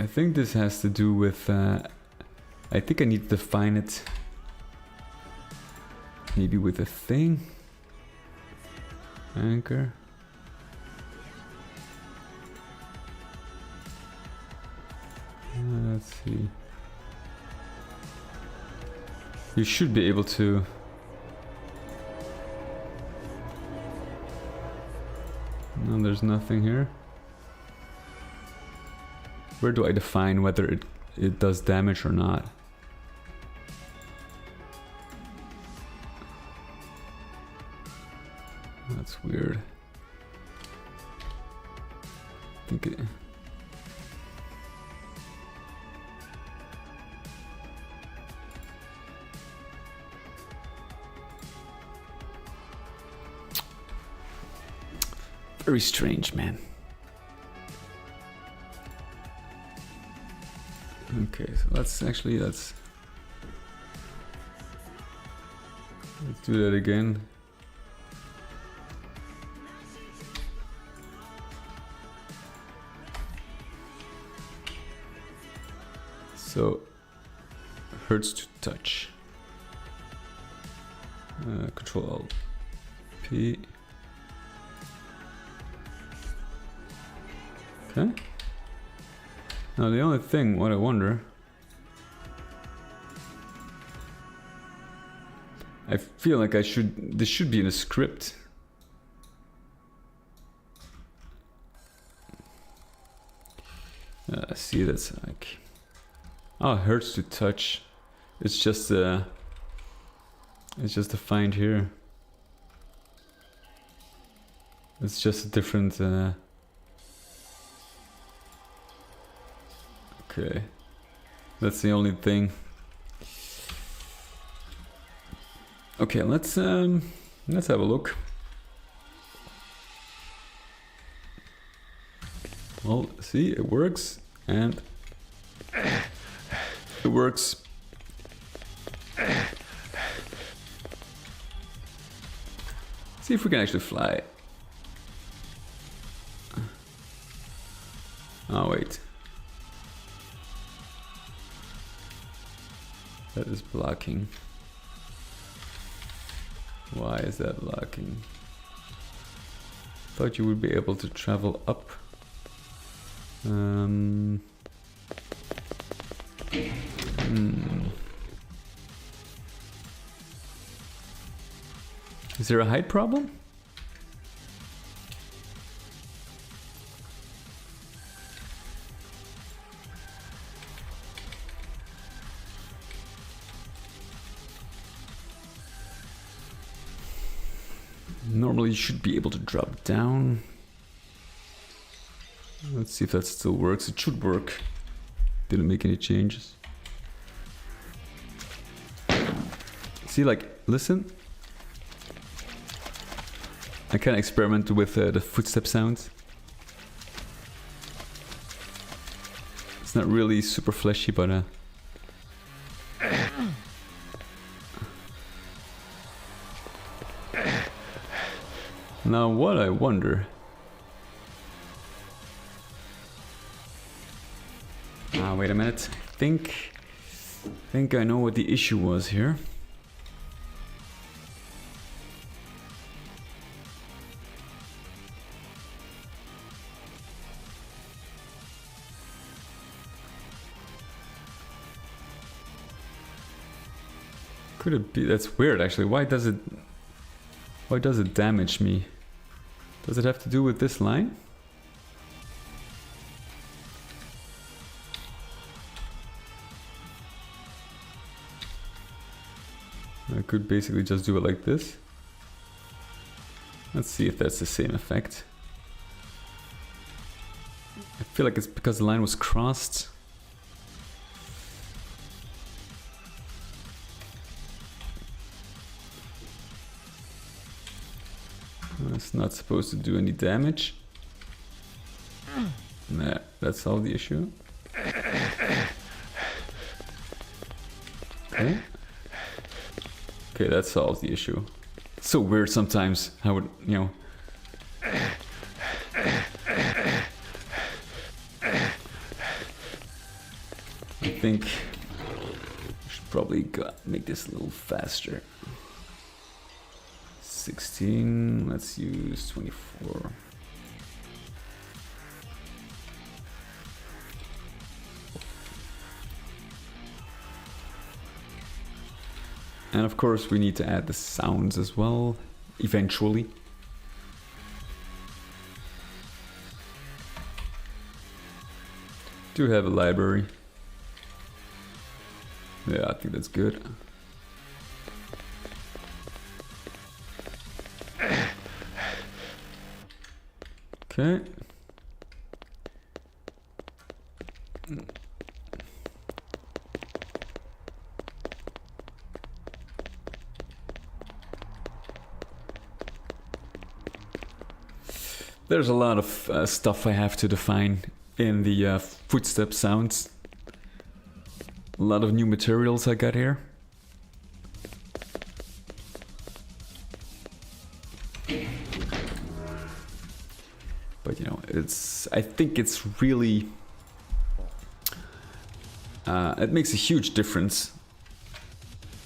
[SPEAKER 1] think this has to do with, I think I need to define it maybe with a thing. Anchor. Let's see. You should be able to. No, there's nothing here. Where do I define whether it does damage or not? That's weird. I think it... Very strange, man. Okay, so let's do that again. So hurts to touch. Control Alt P. Okay. Now the only thing, what I wonder, I feel like this should be in a script. See, that's like, oh, it hurts to touch. It's just defined here. It's just a different, okay, that's the only thing. Okay, let's have a look. Well, see, it works, and it works. See if we can actually fly. That is blocking. Why is that blocking? Thought you would be able to travel up. Is there a height problem? Normally you should be able to drop down. Let's see if that still works. It should work. Didn't make any changes. See, like, listen. I can experiment with the footstep sounds. It's not really super fleshy, but now what I wonder... wait a minute. I think I know what the issue was here. Could it be? That's weird actually. Why does it damage me? Does it have to do with this line? I could basically just do it like this. Let's see if that's the same effect. I feel like it's because the line was crossed. It's not supposed to do any damage. Nah, that solved the issue. Okay. Okay, that solves the issue. It's so weird sometimes how it, you know. I think I should probably make this a little faster. 16, let's use 24. And of course we need to add the sounds as well, eventually. Do have a library. Yeah, I think that's good. Okay. There's a lot of stuff I have to define in the footstep sounds. A lot of new materials I got here. But you know, I think it's really, it makes a huge difference,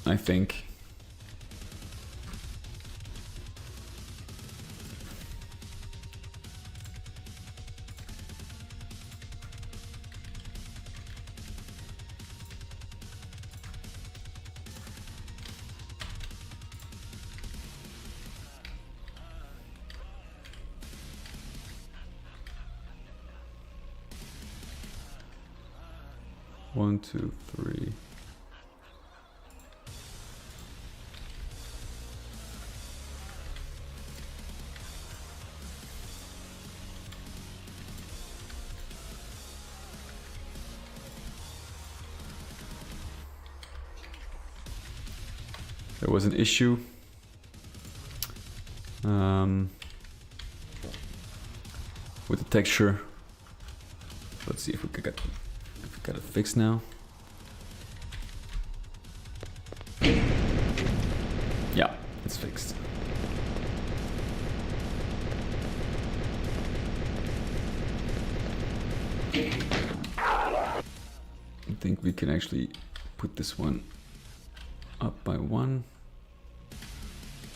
[SPEAKER 1] I think. One, two, three. There was an issue. With the texture. Let's see if we could get it fixed now. Yeah, it's fixed. I think we can actually put this one Up by 1.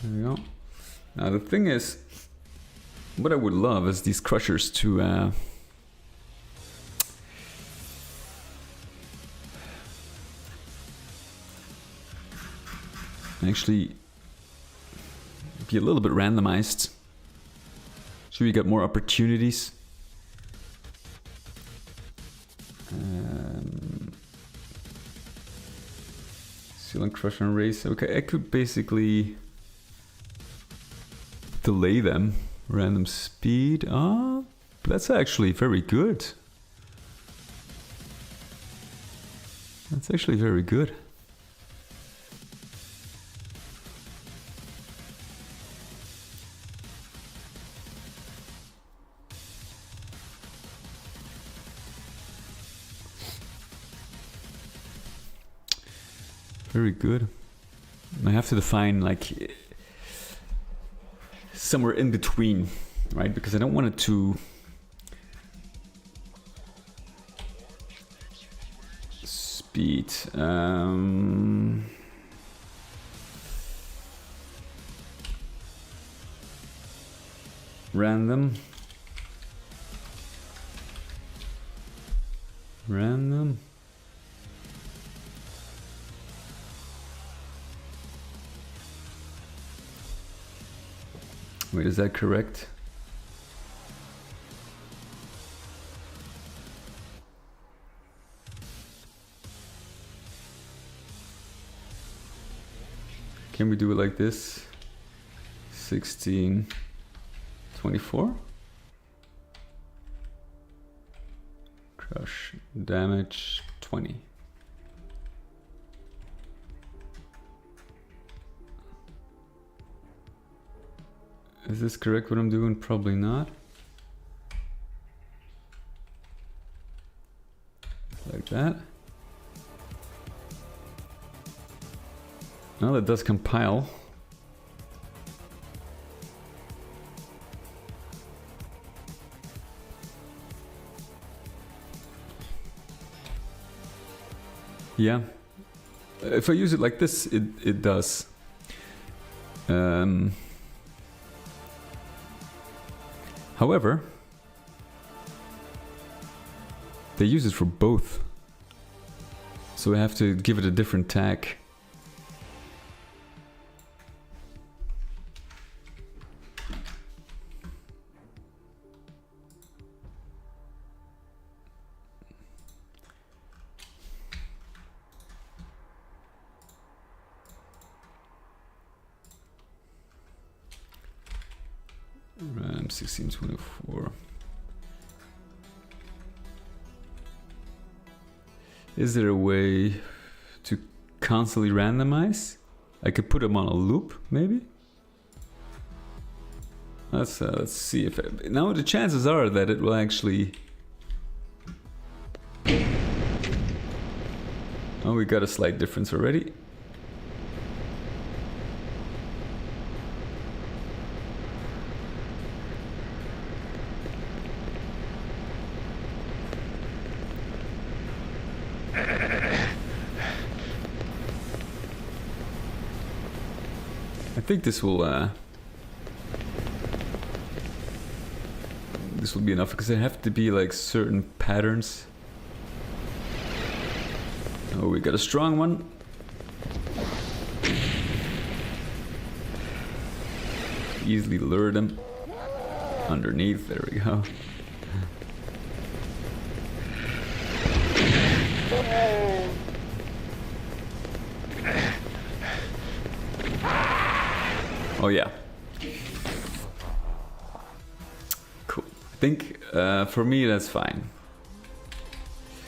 [SPEAKER 1] There we go. Now the thing is, what I would love is these crushers to actually be a little bit randomized, so we get more opportunities. Ceiling crusher and race. Okay, I could basically delay them. Random speed. Ah, that's actually very good. That's actually very good. Very good. I have to define like somewhere in between, right? Because I don't want it to speed. Random. Random. Wait, is that correct? Can we do it like this? 16, 24? Crush, damage, 20. Is this correct what I'm doing? Probably not. Like that. Well, it does compile. Yeah. If I use it like this, it does. However, they use it for both, so I have to give it a different tag. RAM 1624. Is there a way to constantly randomize? I could put them on a loop, maybe. Let's see if now the chances are that it will actually. Oh, we got a slight difference already. I think this will be enough because there have to be like certain patterns. Oh, we got a strong one. Easily lure them underneath. There we go. Oh yeah. Cool. I think for me that's fine.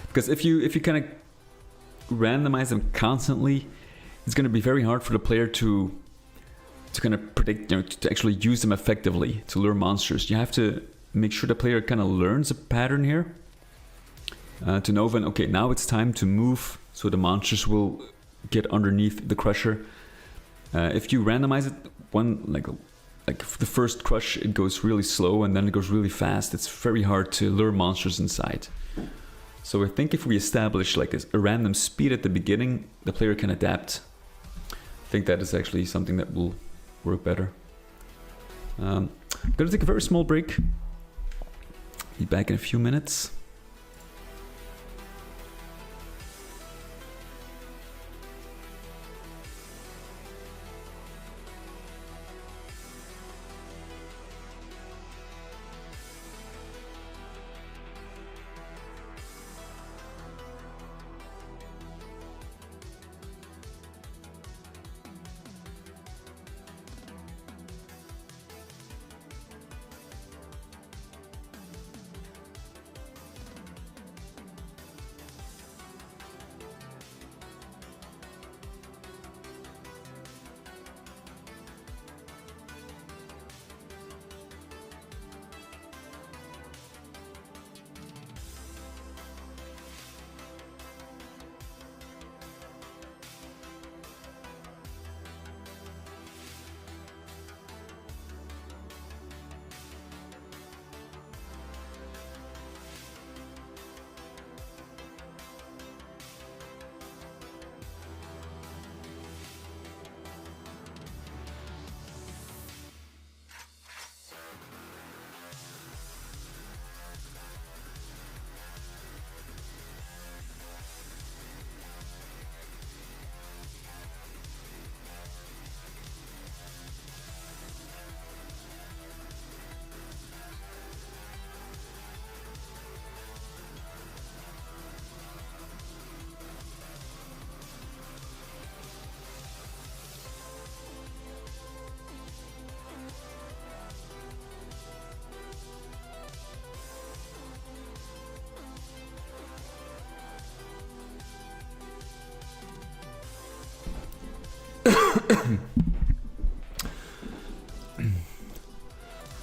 [SPEAKER 1] Because if you kind of randomize them constantly, it's going to be very hard for the player to kind of predict, to actually use them effectively to lure monsters. You have to make sure the player kind of learns a pattern here to know when, okay, now it's time to move, so the monsters will get underneath the crusher. If you randomize it, like the first crush, it goes really slow and then it goes really fast. It's very hard to lure monsters inside. So I think if we establish like a random speed at the beginning, the player can adapt. think that is actually something that will work better. I'm gonna take a very small break. Be back in a few minutes.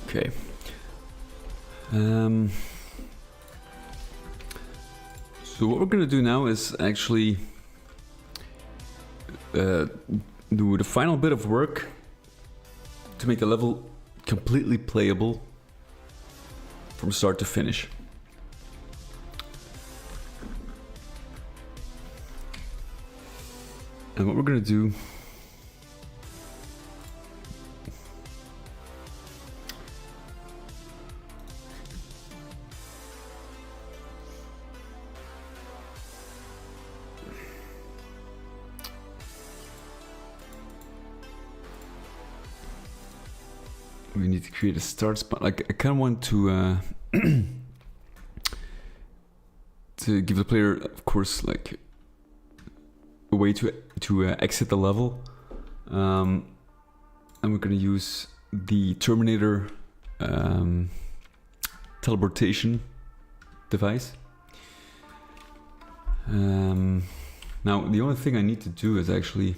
[SPEAKER 1] Okay. So what we're gonna do now is actually do the final bit of work to make the level completely playable from start to finish. And what we're gonna do we need to create a start spot. Like I kind of want to to give the player, of course, like a way to exit the level, and we're gonna use the Terminator teleportation device. Now the only thing I need to do is actually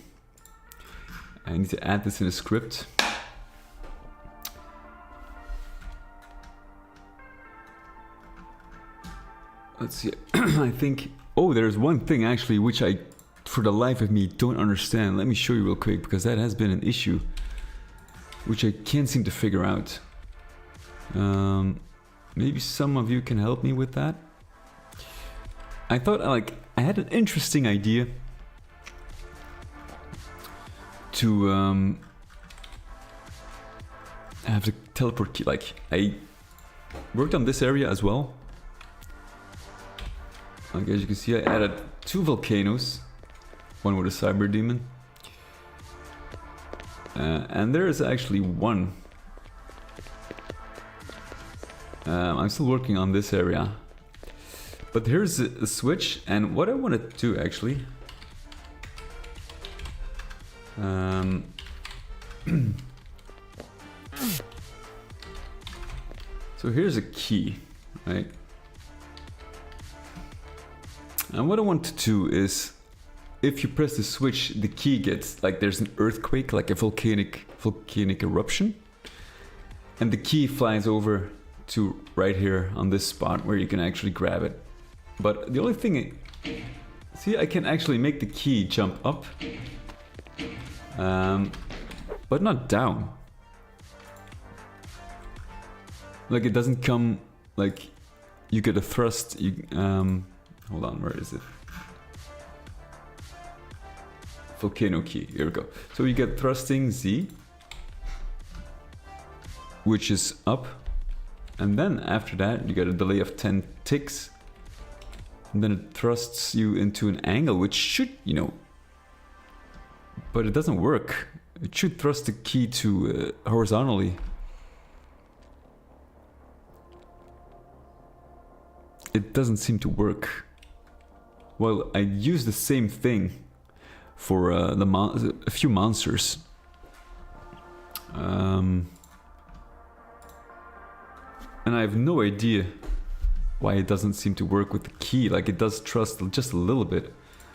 [SPEAKER 1] I need to add this in a script. Let's see. I think, oh, there's one thing actually which I, for the life of me, don't understand. Let me show you real quick, because that has been an issue which I can't seem to figure out. Maybe some of you can help me with that. I thought I had an interesting idea to have the teleport key. Like I worked on this area as well. Like as you can see, I added 2 volcanoes, one with a cyber demon, and there is actually one. I'm still working on this area, but here's a switch, and what I want to do actually, so here's a key, right? And what I want to do is, if you press the switch, the key gets, like there's an earthquake, like a volcanic eruption. And the key flies over to right here on this spot where you can actually grab it. But the only thing, see, I can actually make the key jump up, but not down. Like it doesn't come, like you get a thrust, hold on, where is it? volcano key. Here we go. So you get thrusting Z, which is up, and then after that you get a delay of 10 ticks, and then it thrusts you into an angle, which should, you know, but it doesn't work. It should thrust the key to horizontally. It doesn't seem to work. Well, I used the same thing for a few monsters. And I have no idea why it doesn't seem to work with the key. Like, it does thrust just a little bit,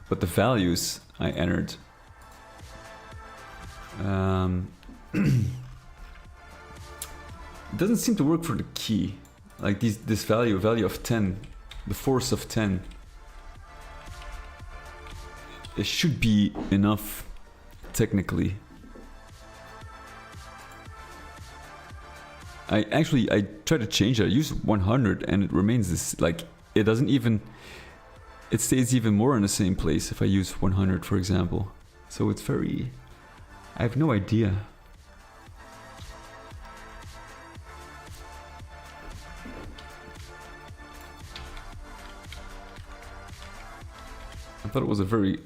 [SPEAKER 1] but the values I entered it doesn't seem to work for the key. Like this value of 10, the force of 10. It should be enough, technically. I tried to change it. I used 100 and it remains this, like, it doesn't even, it stays even more in the same place if I use 100, for example. So it's very, I have no idea. I thought it was a very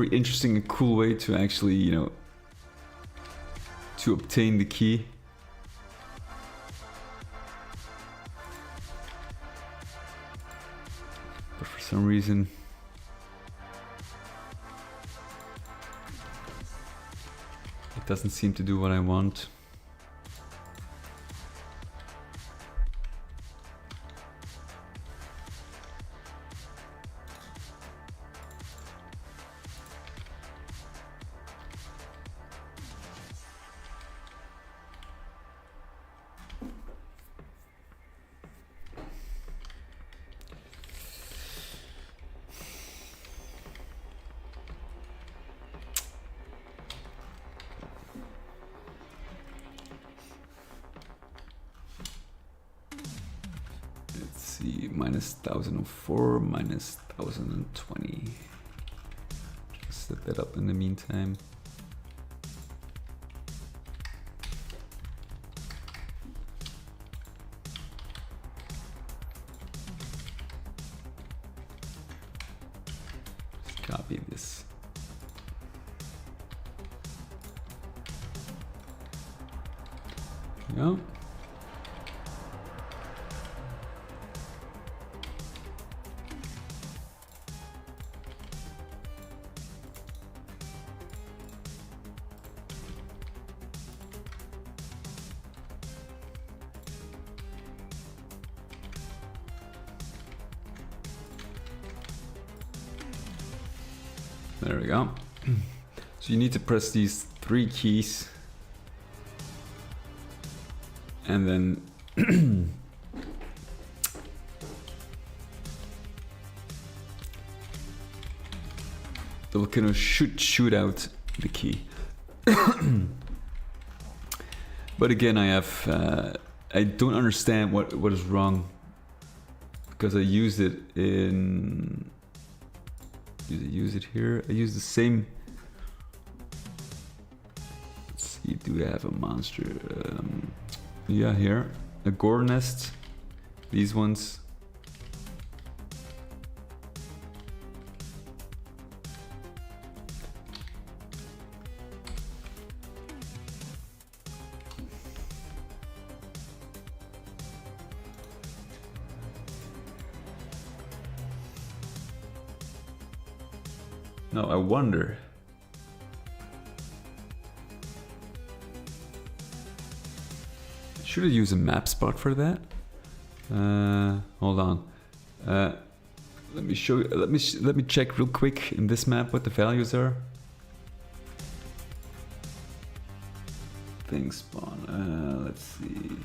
[SPEAKER 1] interesting and cool way to actually, you know, to obtain the key. But for some reason, it doesn't seem to do what I want. Minus 1004, minus 1020. Just set that up in the meantime. Just copy this. There we go. There we go. So you need to press these 3 keys and then the volcano should shoot out the key. But again, I don't understand what is wrong, because I used it in, use it here. I use the same. Let's see, do we have a monster? Yeah, here, a gore nest. These ones. Now I wonder. Should I use a map spot for that? Hold on. Let me show you. Let me check real quick in this map what the values are. Thing spawn. Let's see.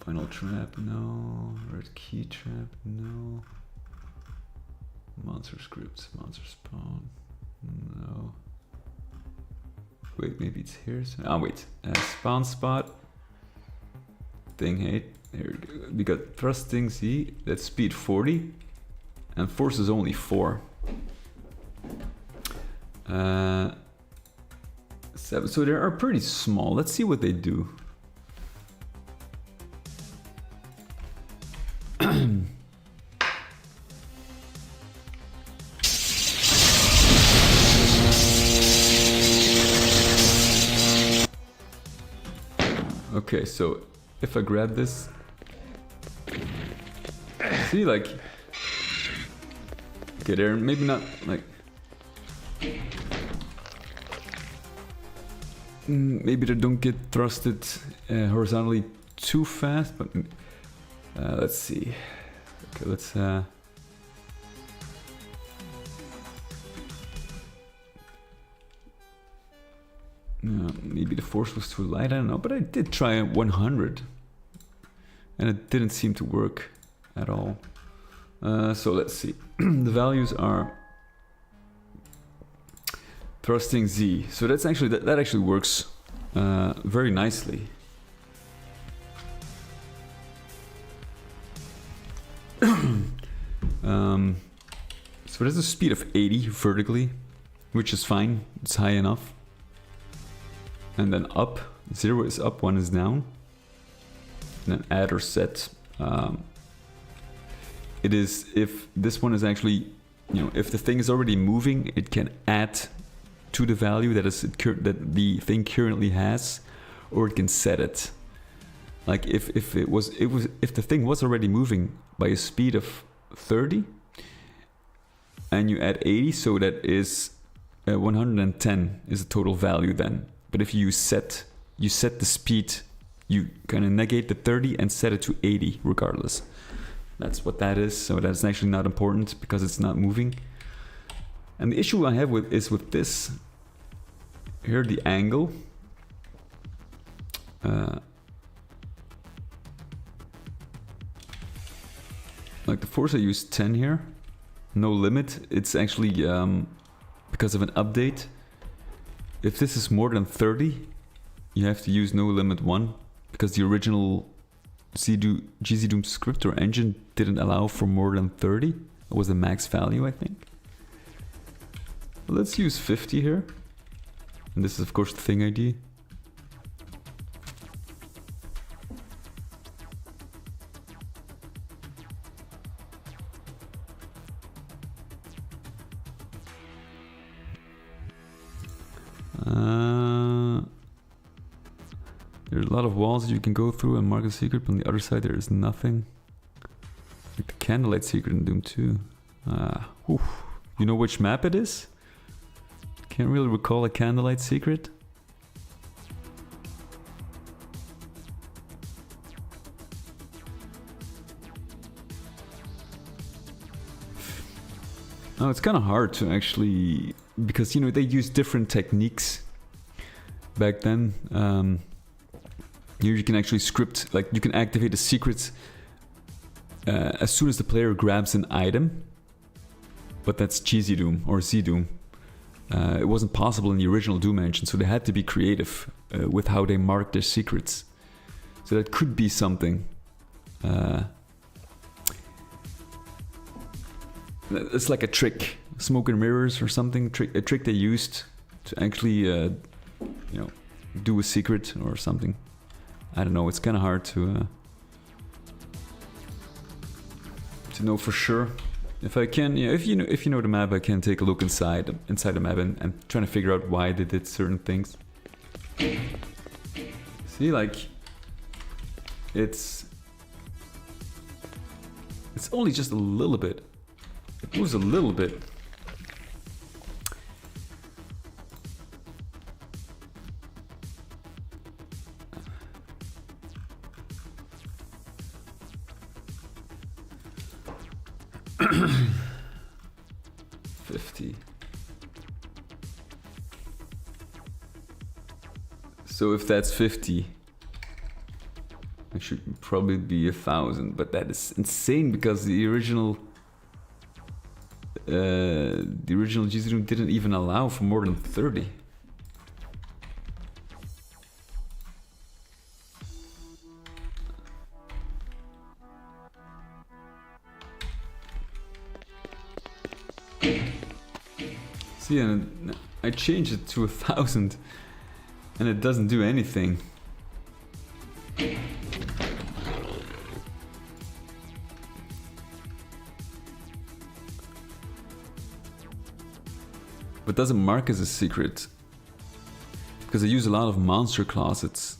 [SPEAKER 1] Final trap, no. Red key trap, no. Monster scripts, monster spawn, no. Wait, maybe it's here. Ah, wait. Spawn spot. Thing height. Here we got thrusting Z. That's speed 40, and force is only 4. 7. So they are pretty small. Let's see what they do. Okay, so if I grab this, see, like, okay, they're maybe not like, maybe they don't get thrusted horizontally too fast, but let's see. Okay, let's maybe the force was too light, I don't know, but I did try 100 and it didn't seem to work at all. So let's see. The values are thrusting Z. So that's actually that actually works very nicely. So there's a speed of 80 vertically, which is fine. It's high enough. And then up, 0 is up, 1 is down. And then add or set. It is if this one is actually, you know, if the thing is already moving, it can add to the value that that the thing currently has, or it can set it. Like if the thing was already moving by a speed of 30, and you add 80, so that is 110 is the total value then. But if you set the speed, you kind of negate the 30 and set it to 80 regardless. That's what that is. So that's actually not important because it's not moving. And the issue I have with this. Here the angle. Like the force I use 10 here. No limit. It's actually because of an update. If this is more than 30, you have to use no limit 1 because the original GZdoom script or engine didn't allow for more than 30. It was the max value, I think. Let's use 50 here. And this is of course the thing ID. There's a lot of walls that you can go through and mark a secret, but on the other side there is nothing. Like the candlelight secret in Doom 2. You know which map it is? Can't really recall a candlelight secret. Oh, it's kind of hard to actually, because you know they use different techniques back then. Here you can actually script, like you can activate the secrets as soon as the player grabs an item. But that's GZdoom or ZDoom. It wasn't possible in the original Doom engine, so they had to be creative with how they marked their secrets. So that could be something. It's like a trick, smoke and mirrors or something. A trick they used to actually, you know, do a secret or something. I don't know. It's kind of hard to know for sure. If I can, yeah, if you know the map, I can take a look inside the map and trying to figure out why they did certain things. See, like it's only just a little bit. It moves a little bit. So if that's 50, it should probably be 1,000, but that is insane because the original GZdoom didn't even allow for more than 30. See, See, and I changed it to 1000 and it doesn't do anything. But doesn't mark as a secret. Because I use a lot of monster closets.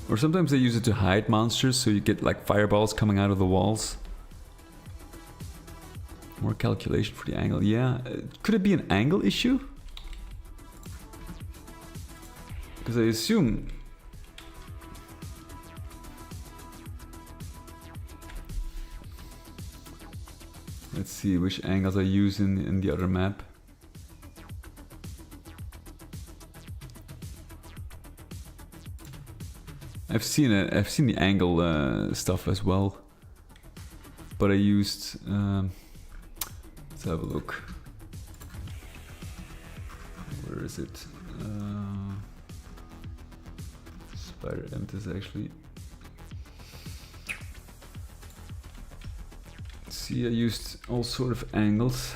[SPEAKER 1] Or sometimes I use it to hide monsters, so you get like fireballs coming out of the walls. More calculation for the angle. Yeah, could it be an angle issue? Because I assume... Let's see which angles I use in the other map. I've seen the angle stuff as well, but I used. Let's have a look. Where is it? Spider Emptis actually. See, I used all sort of angles.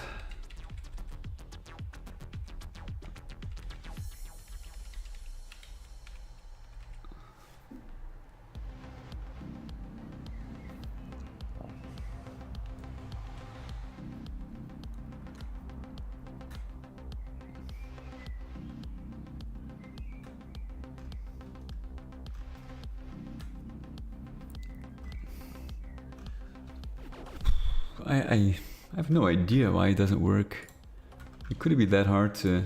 [SPEAKER 1] I have no idea why it doesn't work. It couldn't be that hard to...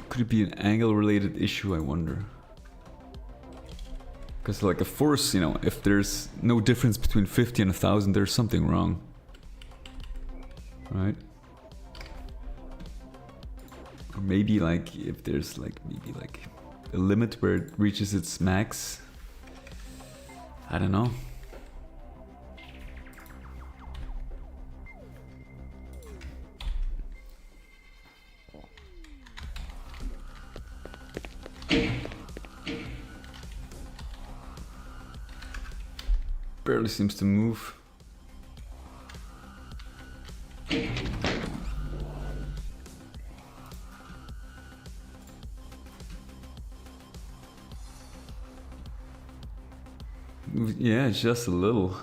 [SPEAKER 1] Could it be an angle related issue, I wonder? Because like a force, you know, if there's no difference between 50 and 1000, there's something wrong. Right? Or maybe like if there's like maybe like a limit where it reaches its max. I don't know. Barely seems to move. Yeah, just a little.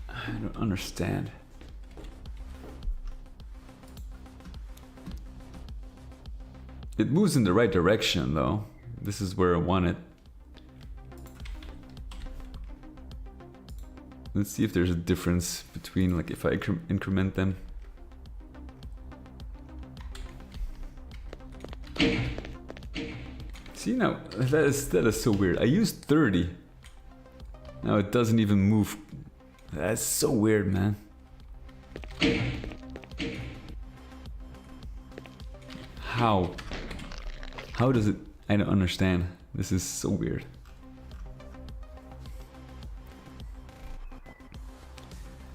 [SPEAKER 1] I don't understand. It moves in the right direction though. This is where I want it. Let's see if there's a difference between like if I increment them. See now, that is so weird. I used 30. Now it doesn't even move. That's so weird, man. How? How does it? I don't understand. This is so weird.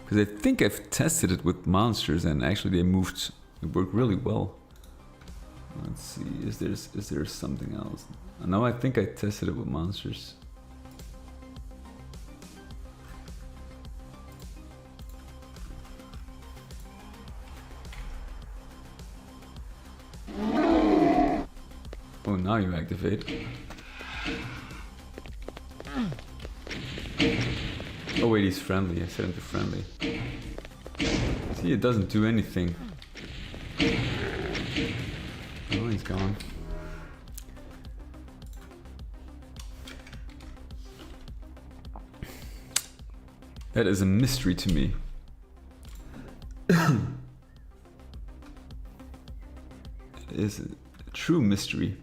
[SPEAKER 1] Because I think I've tested it with monsters and actually they moved. It worked really well. Let's see. Is there something else? No, I think I tested it with monsters. Oh, now you activate. Oh wait, he's friendly. I set him to friendly. See, it doesn't do anything. Oh, he's gone. That is a mystery to me. It is a true mystery.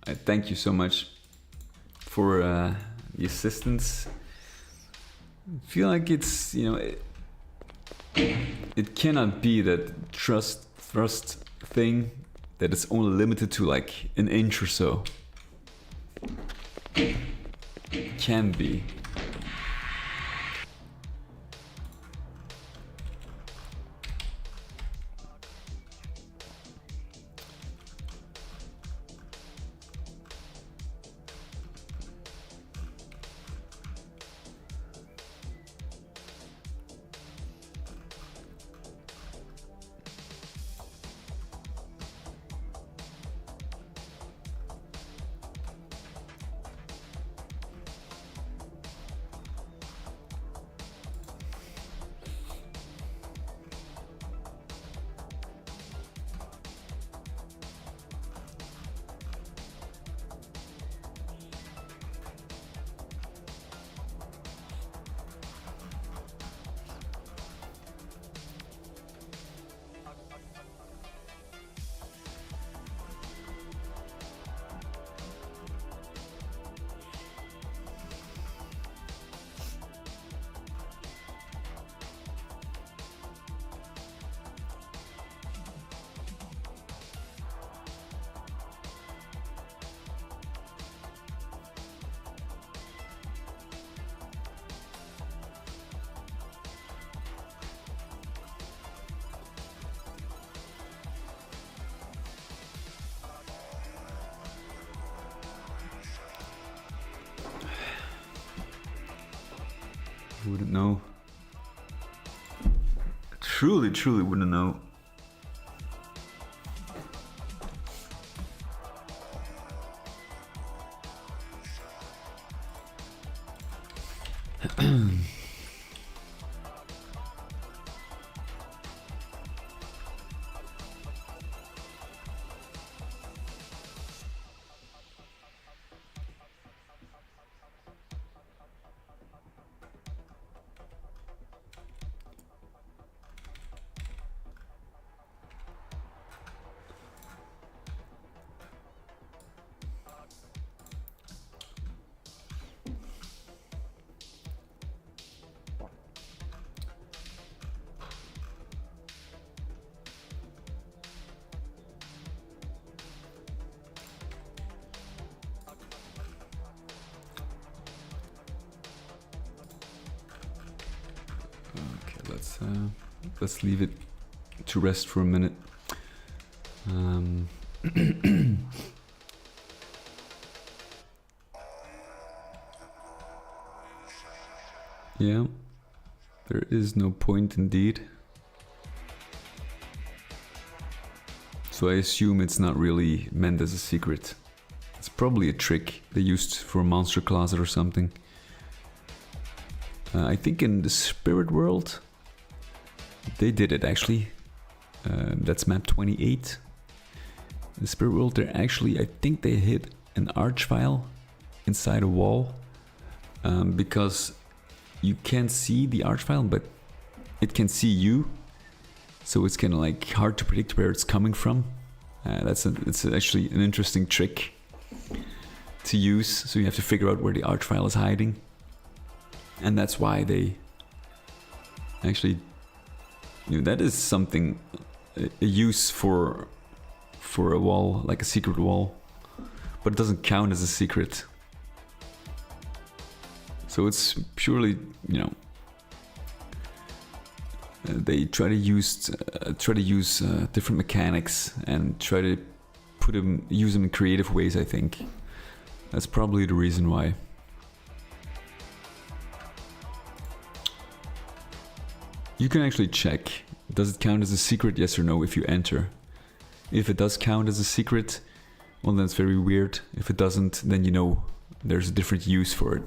[SPEAKER 1] I thank you so much for the assistance. I feel like it's, you know, it cannot be that thrust thing that is only limited to like an inch or so. Can be. Wouldn't know. Truly wouldn't know. Let's leave it to rest for a minute. Yeah, there is no point indeed. So I assume it's not really meant as a secret. It's probably a trick they used for a monster closet or something. I think in the spirit world, they did it actually. That's map 28. In the spirit world, they're actually, I think they hid an arch file inside a wall because you can't see the arch file, but it can see you. So it's kind of like hard to predict where it's coming from. It's actually an interesting trick to use. So you have to figure out where the arch file is hiding. And that's why they actually, that is something, a use for a wall, like a secret wall, but it doesn't count as a secret. So it's purely, they try to use different mechanics and try to use them in creative ways. I think that's probably the reason why. You can actually check, does it count as a secret, yes or no, if you enter. If it does count as a secret, well, then it's very weird. If it doesn't, then there's a different use for it.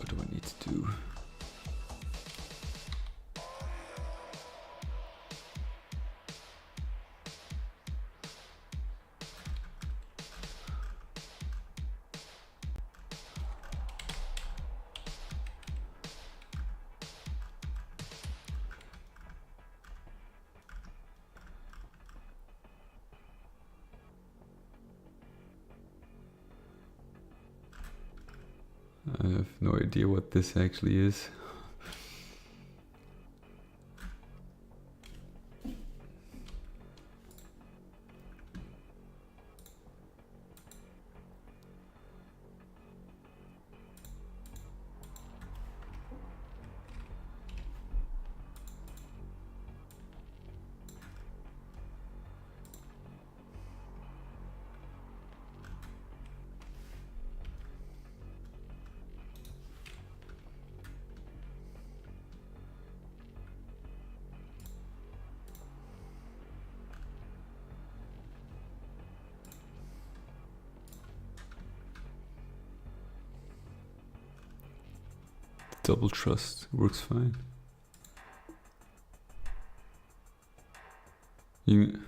[SPEAKER 1] What do I need to do? I have no idea what this actually is. Double trust works fine. You...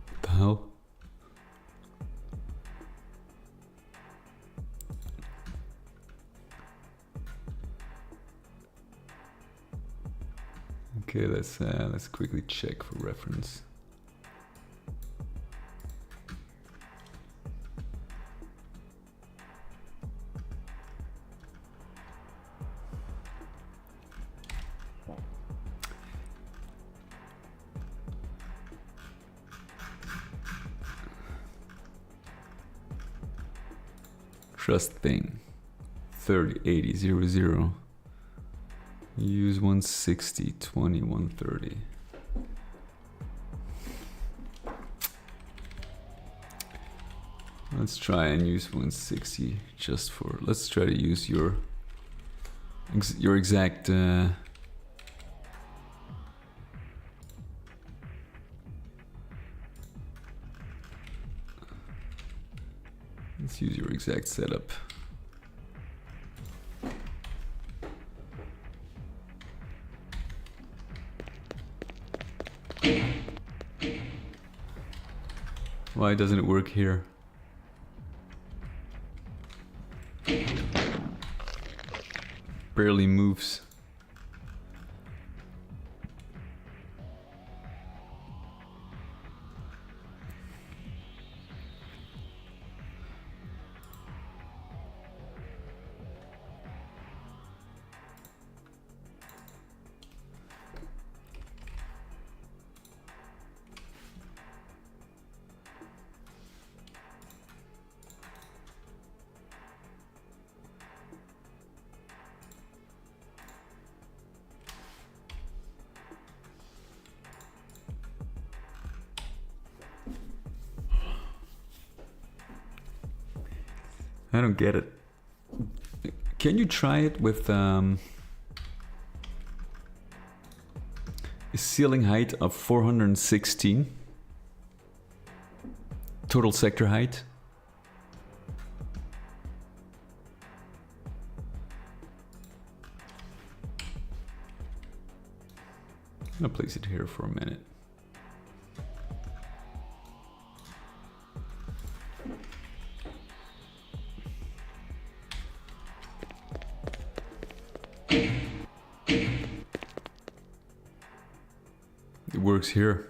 [SPEAKER 1] What the hell? Okay, let's quickly check for reference. Trust thing 308000. Use 160 20 130. Let's try and use 160 just for. Let's try to use your exact. Let's use your exact setup. Why doesn't it work here? Barely moves. I don't get it. Can you try it with a ceiling height of 416? Total sector height? I'm gonna place it here for a minute. It works here.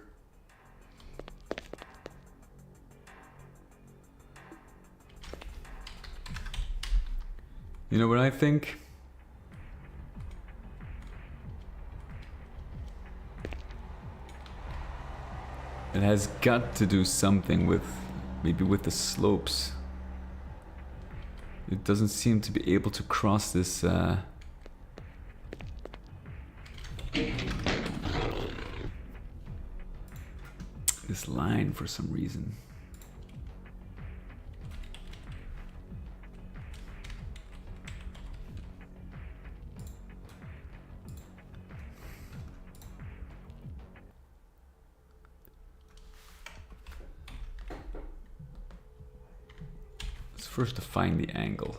[SPEAKER 1] You know what I think? It has got to do something with, maybe with the slopes. It doesn't seem to be able to cross this this line for some reason. first define the angle.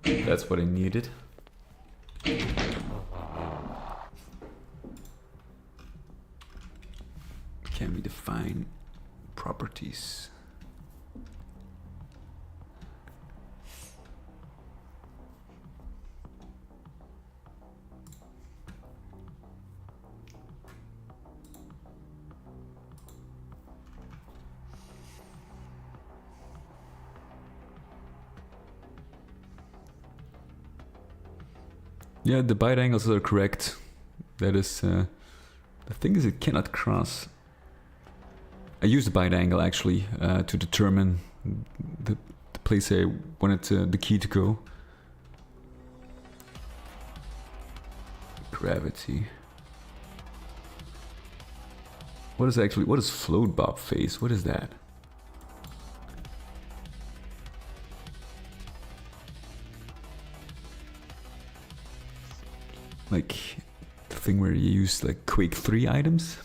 [SPEAKER 1] That's what I needed. Can we define properties? Yeah, the bite angles are correct. That is, the thing is it cannot cross. I used the bite angle actually to determine the place I wanted the key to go. Gravity. What is float bob phase? What is that? Like the thing where you use like Quake 3 items?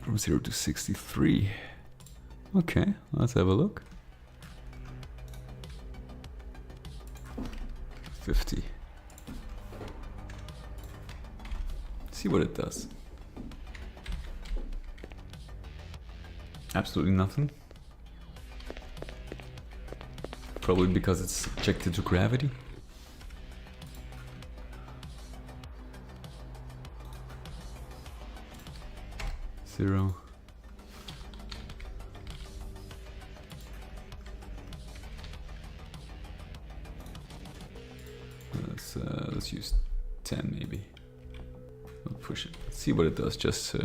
[SPEAKER 1] From 0 to 63. Okay, let's have a look. 50. See what it does. Absolutely nothing. Probably because it's subjected to gravity. Zero. Let's use 10 maybe. We'll push it. Let's see what it does. Just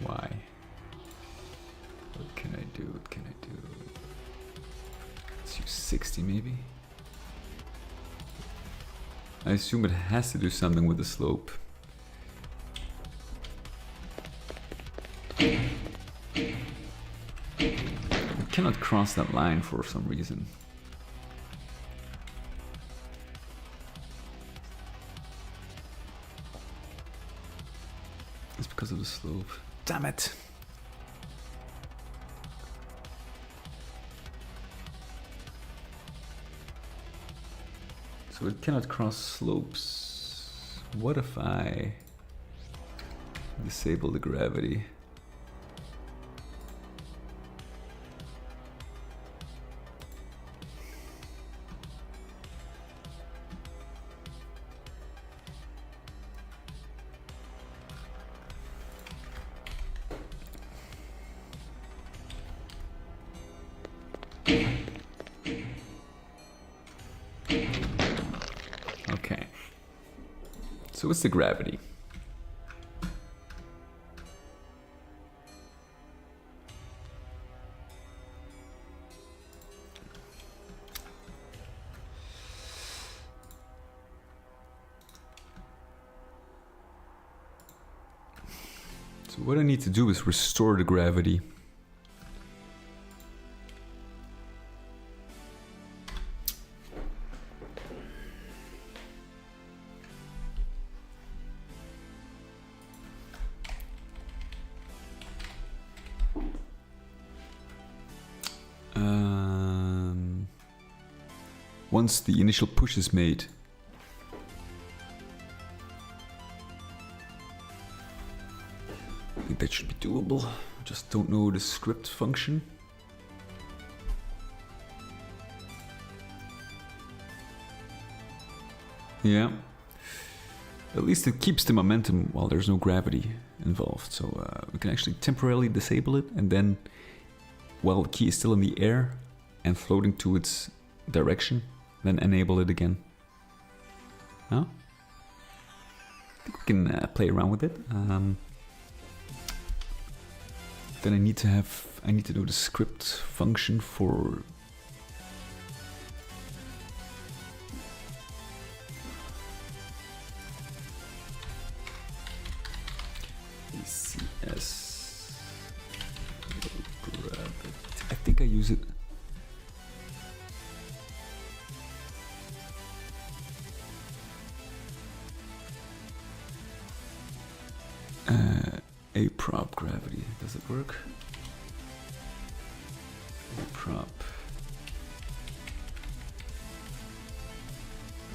[SPEAKER 1] why? What can I do? What can I do? Let's use 60 maybe. I assume it has to do something with the slope. I cannot cross that line for some reason. It's because of the slope. Damn it! So it cannot cross slopes. What if I disable the gravity? Okay. So what's the gravity? So what I need to do is restore the gravity. Once the initial push is made, I think that should be doable. Just don't know the script function. Yeah. At least it keeps the momentum while there's no gravity involved. So we can actually temporarily disable it, and then while the key is still in the air and floating to its direction, then enable it again. No? I think we can play around with it. Then I need to do the script function for ECS. Grab it. I think I use it. A prop gravity. Does it work? A prop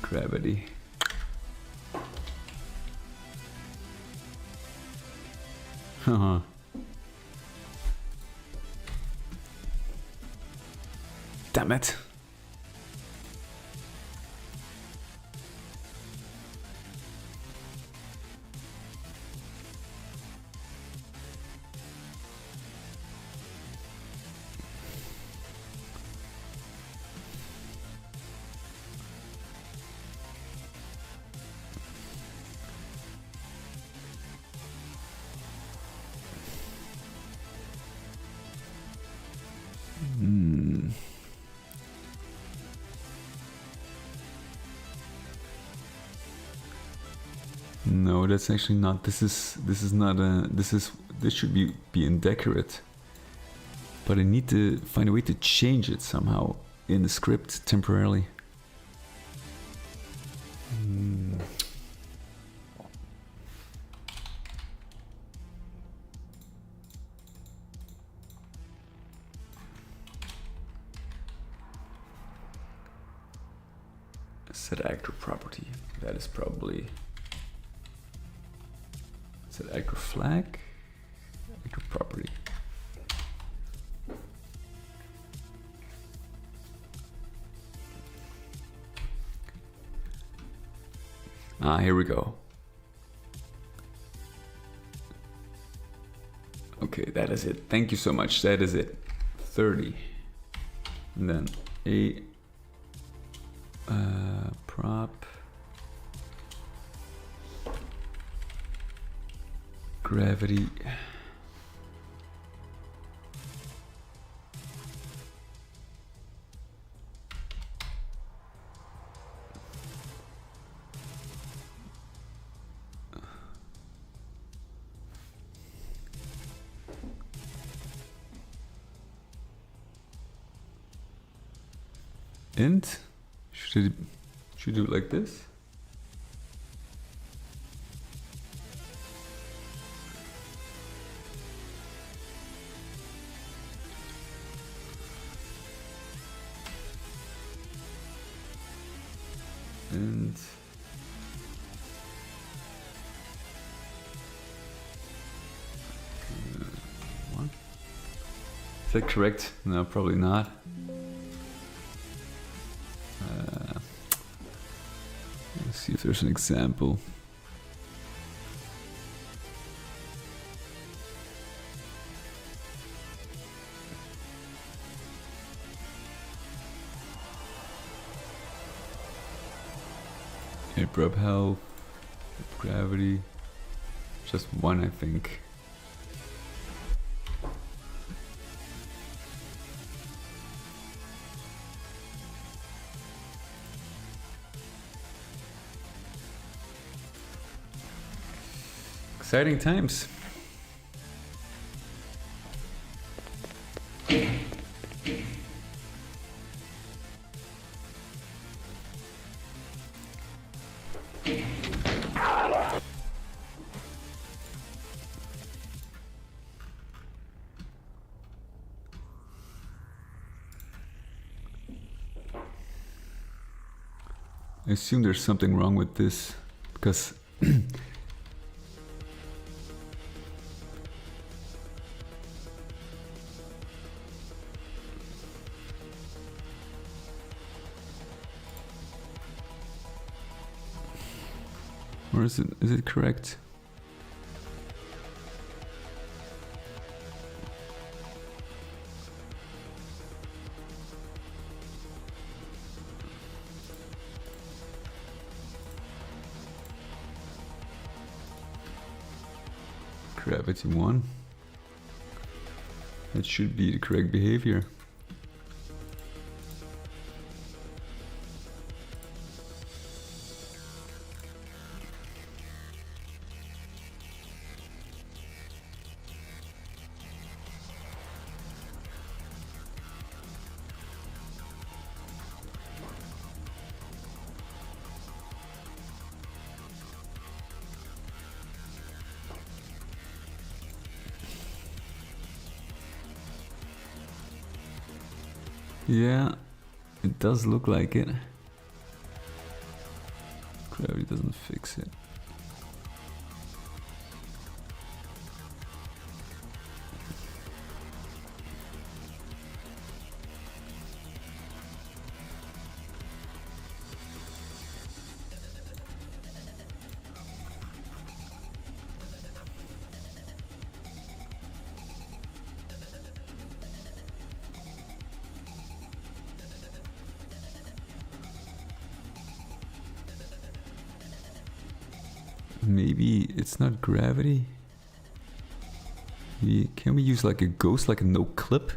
[SPEAKER 1] gravity. Haha. Damn it. No, that's actually not. This should be indecorate. But I need to find a way to change it somehow in the script temporarily. Set actor property. That is probably set actor flag. Actor property. Ah, here we go. Okay, that is it. Thank you so much. That is it. 30. And then a prop gravity. And should do it like this? And one. Is that correct? No, probably not. Let's see if there's an example. Prop health, gravity, just one I think. Exciting times. I assume there's something wrong with this because or is it correct? Gravity 1. That should be the correct behavior. Yeah, it does look like it. Gravity doesn't fix it. Maybe it's not gravity. Can we use like a ghost, like a no clip?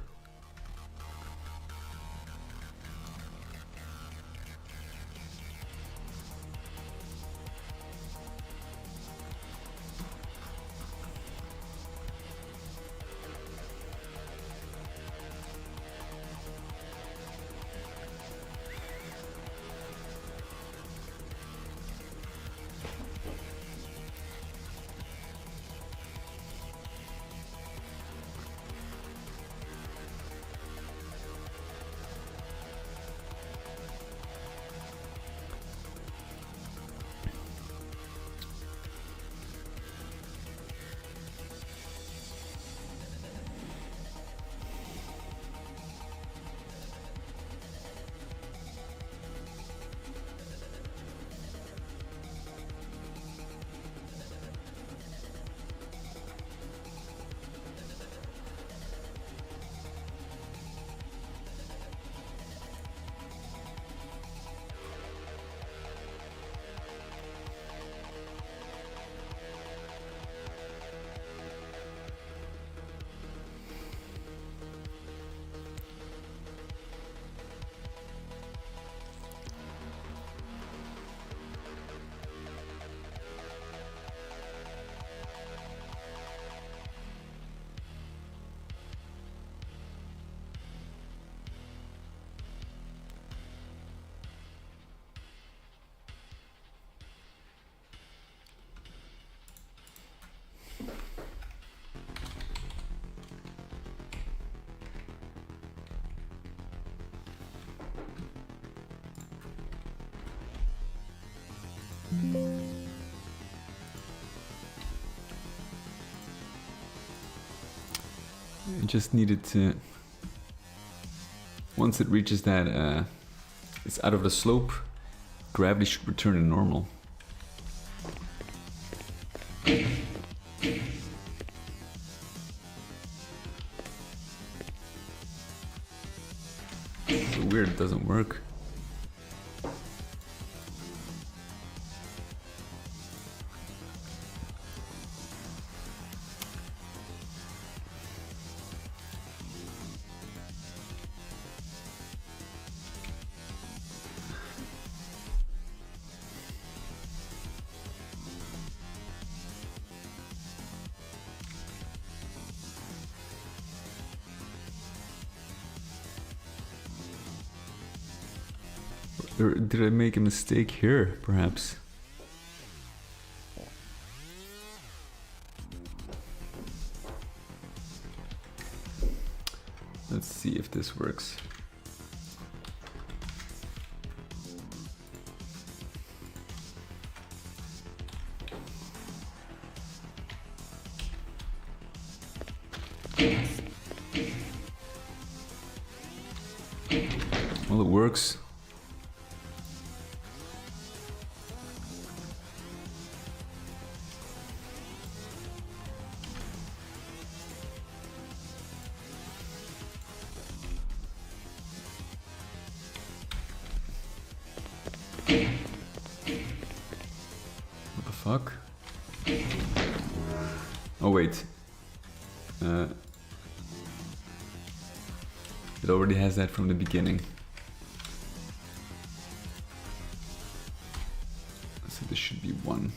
[SPEAKER 1] It just needed to, once it reaches that, it's out of the slope, gravity should return to normal. It's so weird, it doesn't work. Or did I make a mistake here, perhaps? Let's see if this works. Well, it works. What the fuck? Oh wait. It already has that from the beginning. So this should be 1.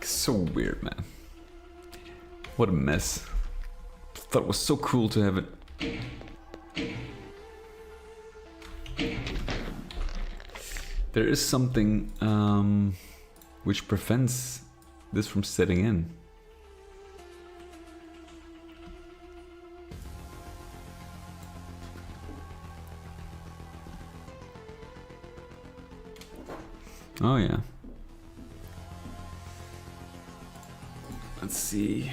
[SPEAKER 1] So weird, man. What a mess. Thought it was so cool to have it. There is something which prevents this from setting in. Oh yeah. Let's see.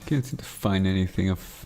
[SPEAKER 1] Can't seem to find anything of...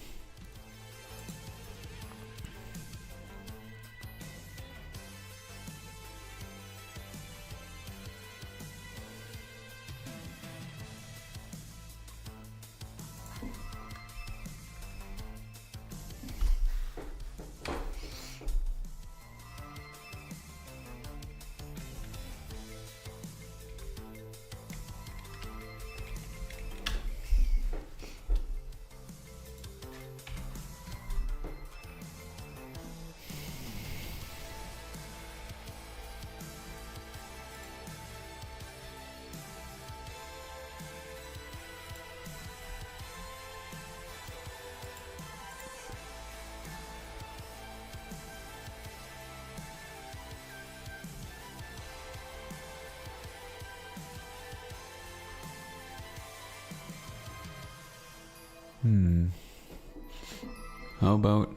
[SPEAKER 1] How about...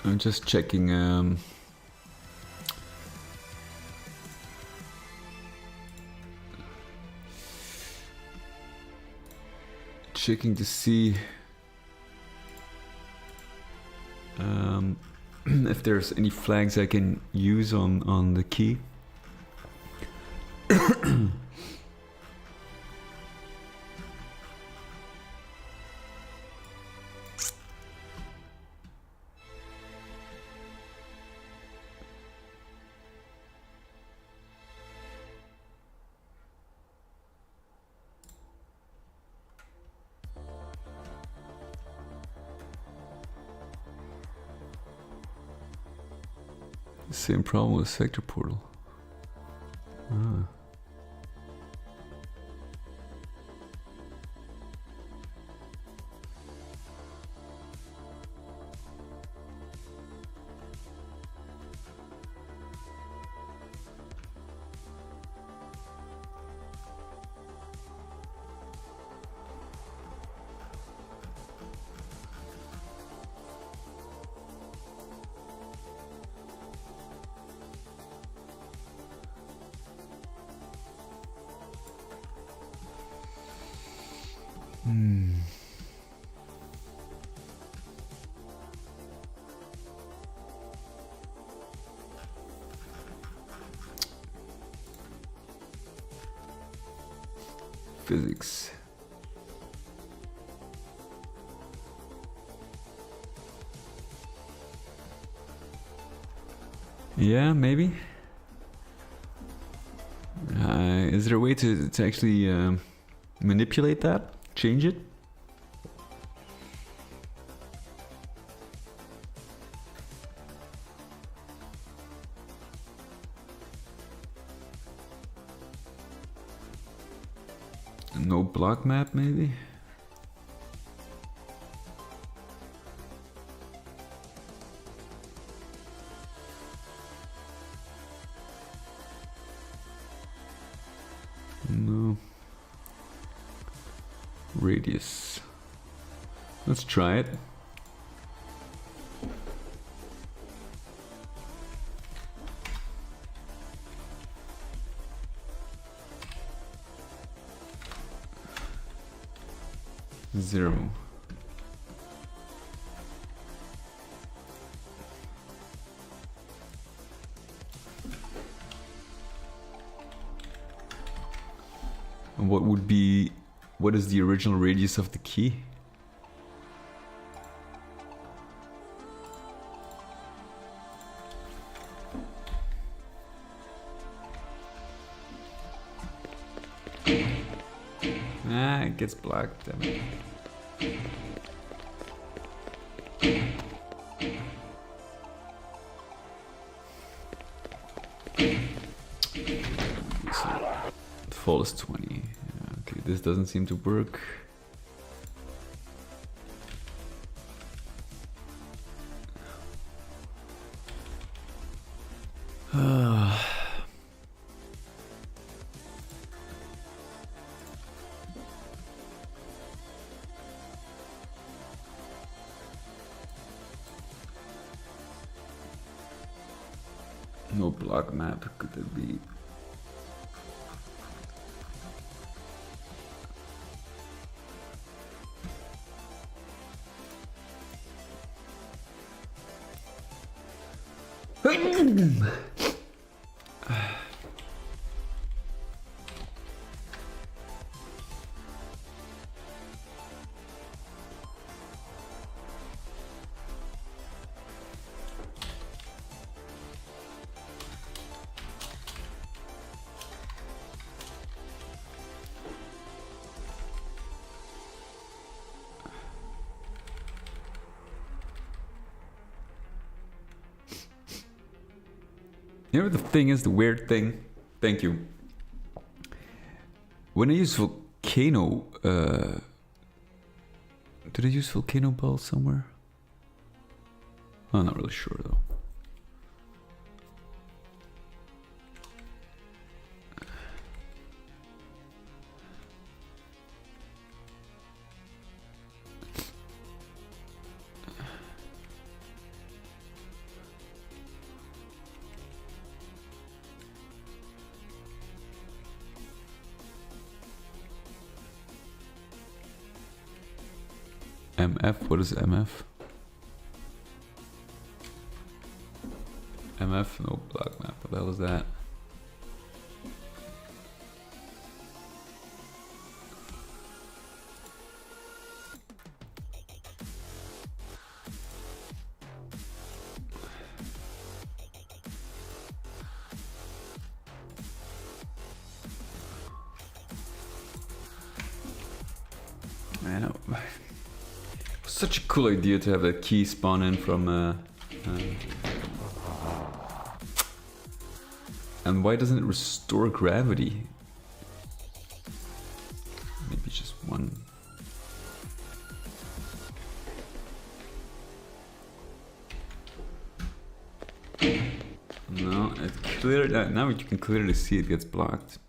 [SPEAKER 1] I'm just checking. Checking to see if there's any flags I can use on the key. Same problem with sector portal. Ah. Physics. Yeah, maybe. Is there a way to actually manipulate that? Change it? No block map, maybe? No. Radius. Let's try it. Zero. And what is the original radius of the key? Ah, it gets blocked, damn it. Default is 20. Yeah, okay, this doesn't seem to work. No block map, could that be? You know what the thing is, the weird thing? Thank you. When I use volcano, did I use volcano ball somewhere? I'm not really sure though. MF, what is MF? MF, no block map, what the hell is that? I know. Such a cool idea to have that key spawn in from and why doesn't it restore gravity? Maybe just one. No, it's clear. Now you can clearly see it gets blocked.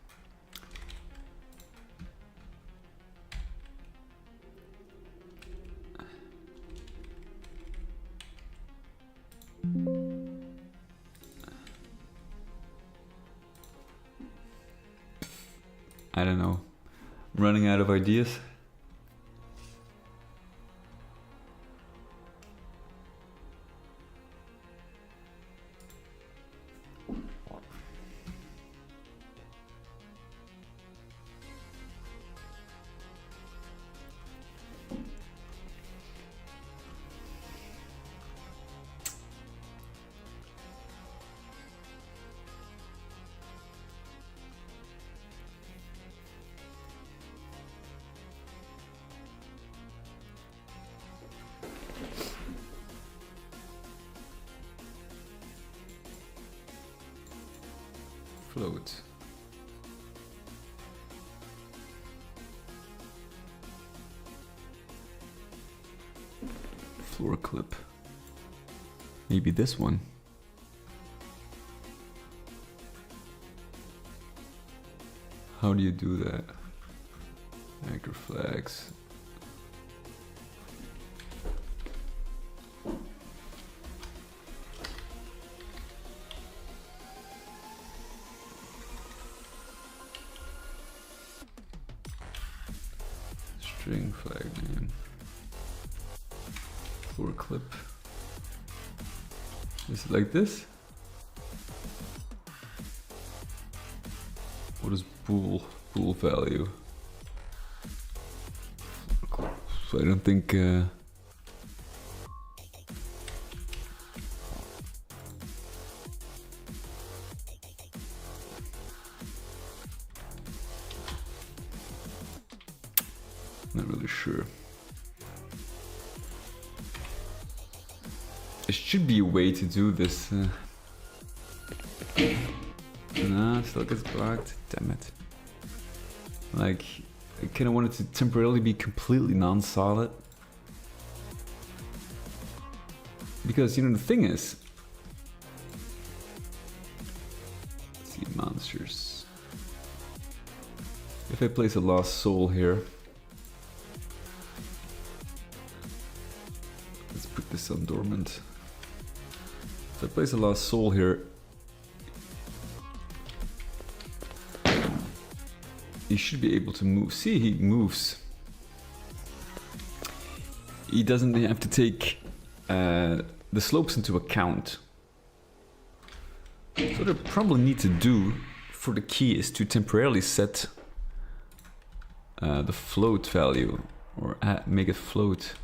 [SPEAKER 1] I don't know. I'm running out of ideas. Float. Floor clip. Maybe this one. How do you do that? Actor flags. String flag name. Floor clip. Is it like this? What is bool value? So I don't think not really sure. There should be a way to do this. No, it still gets blocked. Damn it. Like, I kind of wanted to temporarily be completely non-solid. Because, you know, the thing is... Let's see, monsters. If I place a lost soul here... Let's put this on dormant. If I place a lost soul here... He should be able to move. See, he moves. He doesn't have to take the slopes into account. So what I probably need to do for the key is to temporarily set the float value, or make it float.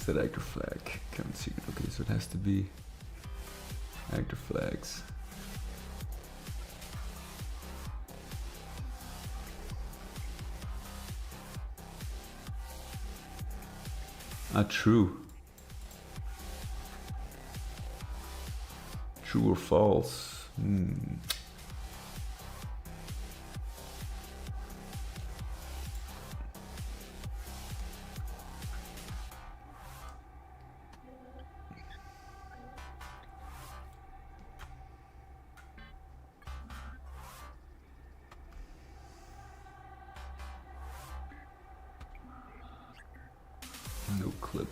[SPEAKER 1] Set actor flag. Can't see it. Okay, so it has to be actor flags. True. True or false? No clip.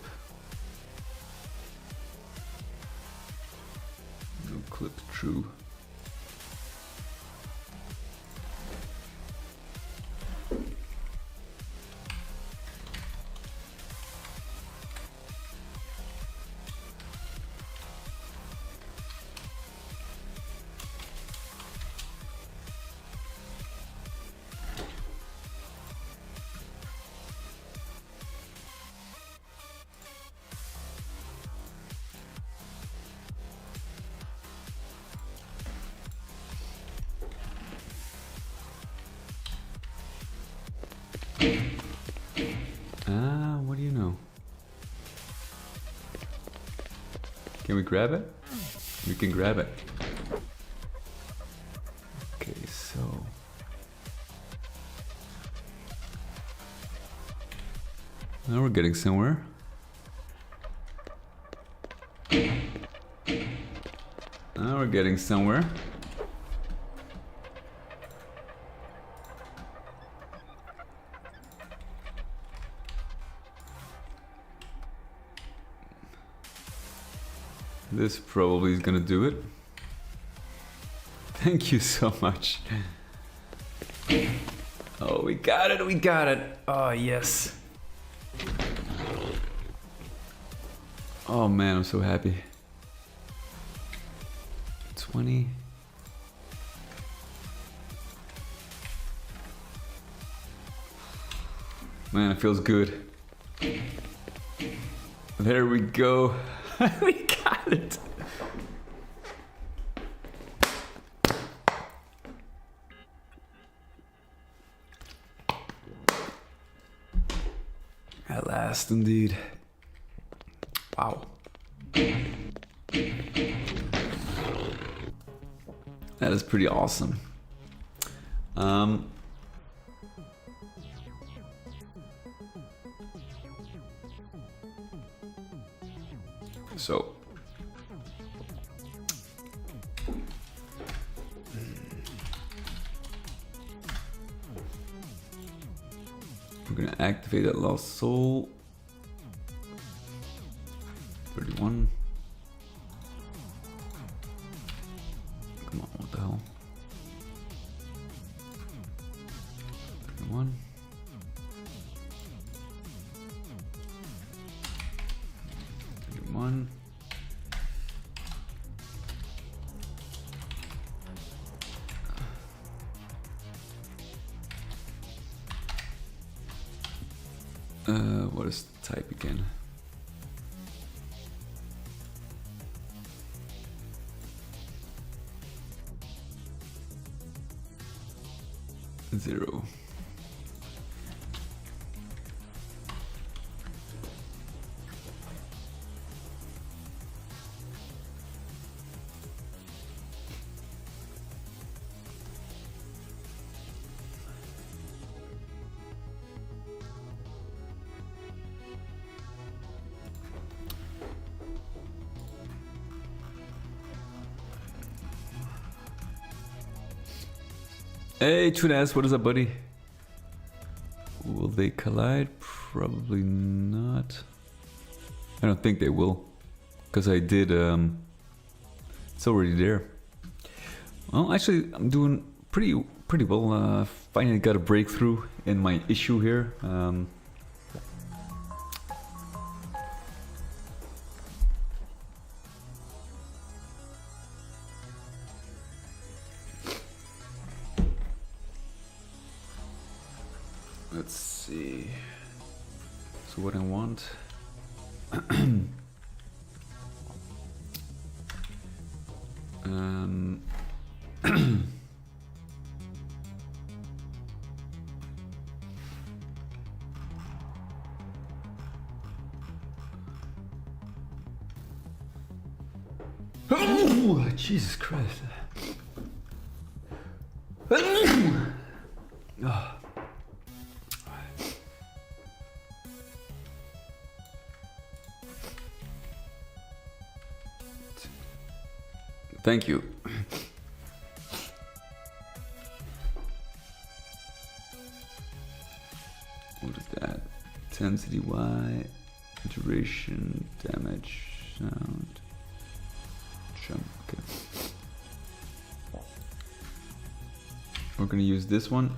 [SPEAKER 1] No clip, true. What do you know? Can we grab it? We can grab it. Okay, so... now we're getting somewhere. Now we're getting somewhere. This probably is gonna do it. Thank you so much. Oh, we got it, we got it. Oh, yes. Oh man, I'm so happy. 20. Man, it feels good. There we go. We got it. At last, indeed. Wow. That is pretty awesome. So we're gonna activate that lost soul. 31. Come on, what the hell? 31. 31. What is the type again? Zero. Hey, Tunas, what is up, buddy? Will they collide? Probably not. I don't think they will, because I did. It's already there. Well, actually, I'm doing pretty well. Finally got a breakthrough in my issue here. Let's see. So what I want. Oh, Jesus Christ. Oh. Thank you. What is that? Intensity Y, duration, damage, sound, jump. Okay. We're gonna use this one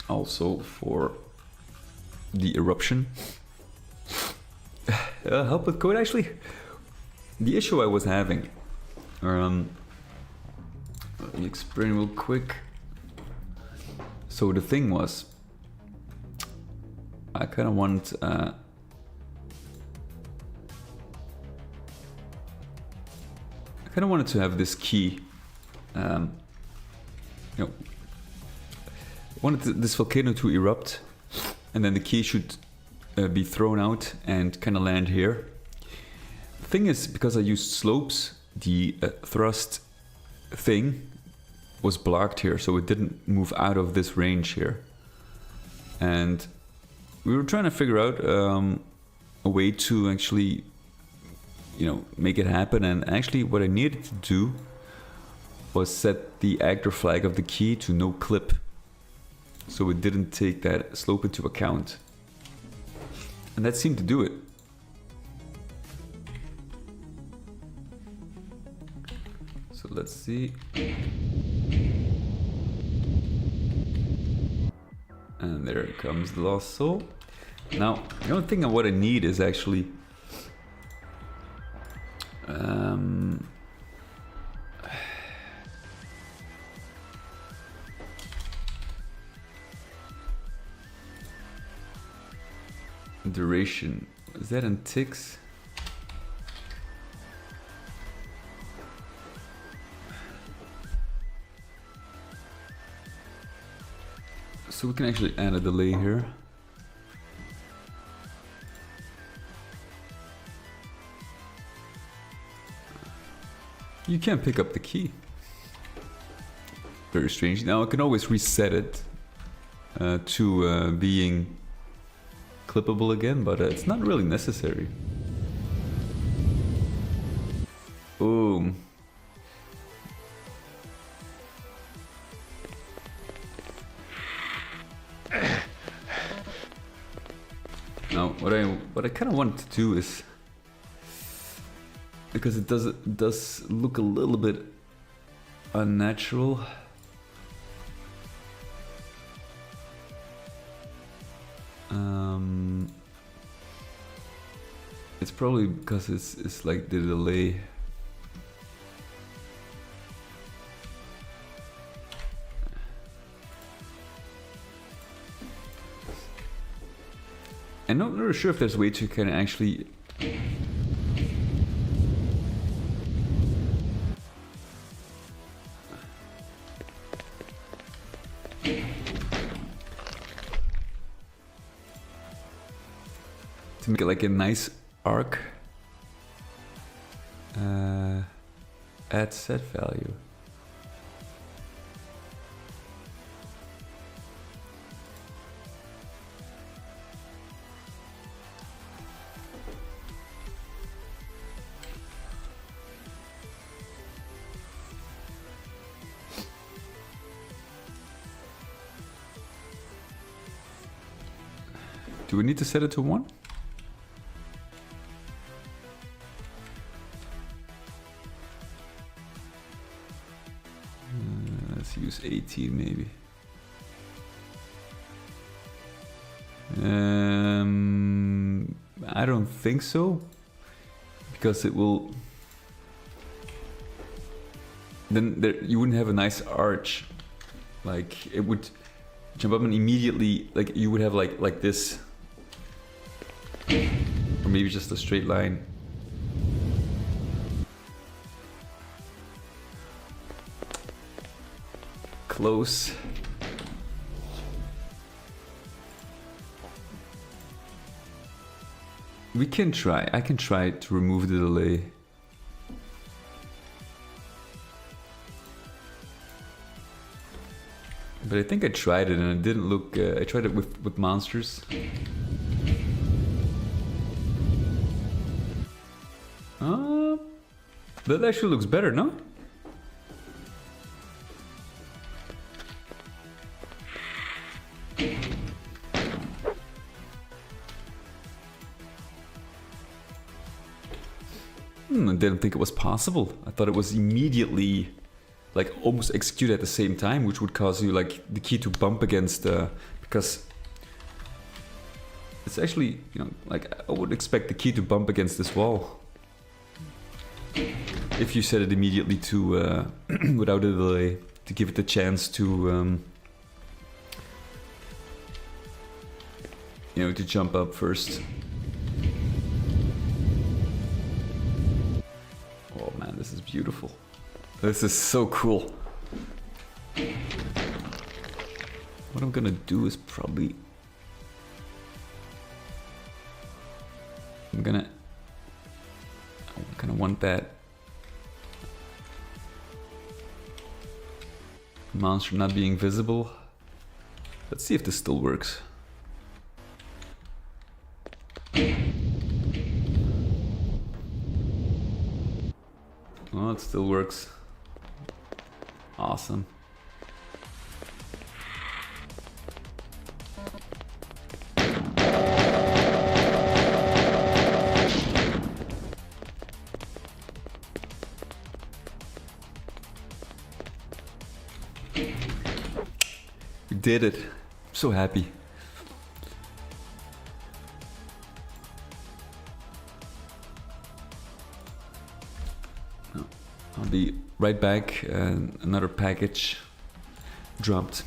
[SPEAKER 1] also for the eruption. Help with code actually. The issue I was having. Let me explain real quick. So the thing was, I kind of want I kind of wanted to have this key. You know, wanted this volcano to erupt, and then the key should be thrown out and kind of land here. The thing is, because I used slopes, the thrust thing was blocked here, so it didn't move out of this range here. And we were trying to figure out a way to actually, you know, make it happen. And actually what I needed to do was set the actor flag of the key to no clip, so it didn't take that slope into account. And that seemed to do it. So let's see. And there comes the lost soul. Now, the only thing what I need is actually duration. Is that in ticks? So we can actually add a delay here. You can't pick up the key. Very strange. Now I can always reset it to being clippable again, but it's not really necessary. Boom. Now, what I kind of want to do is, because it does look a little bit unnatural. It's probably because it's like the delay. I'm not really sure if there's a way to kind of actually to make it like a nice arc. Add set value. Do we need to set it to 1? Let's use 18 maybe. I don't think so, because it will. Then you wouldn't have a nice arch. Like it would jump up and immediately, like you would have like this. Or maybe just a straight line. Close. We can try. I can try to remove the delay. But I think I tried it and it didn't look... I tried it with monsters. That actually looks better, no? I didn't think it was possible. I thought it was immediately, like, almost executed at the same time, which would cause you, like, the key to bump against, because it's actually, you know, like, I would expect the key to bump against this wall. If you set it immediately to, without a delay, to give it the chance to, you know, to jump up first. Oh man, this is beautiful. This is so cool. What I'm gonna do is probably... I'm gonna want that monster not being visible. Let's see if this still works. Oh, it still works. Awesome. We did it. I'm so happy. I'll be right back, and another package dropped.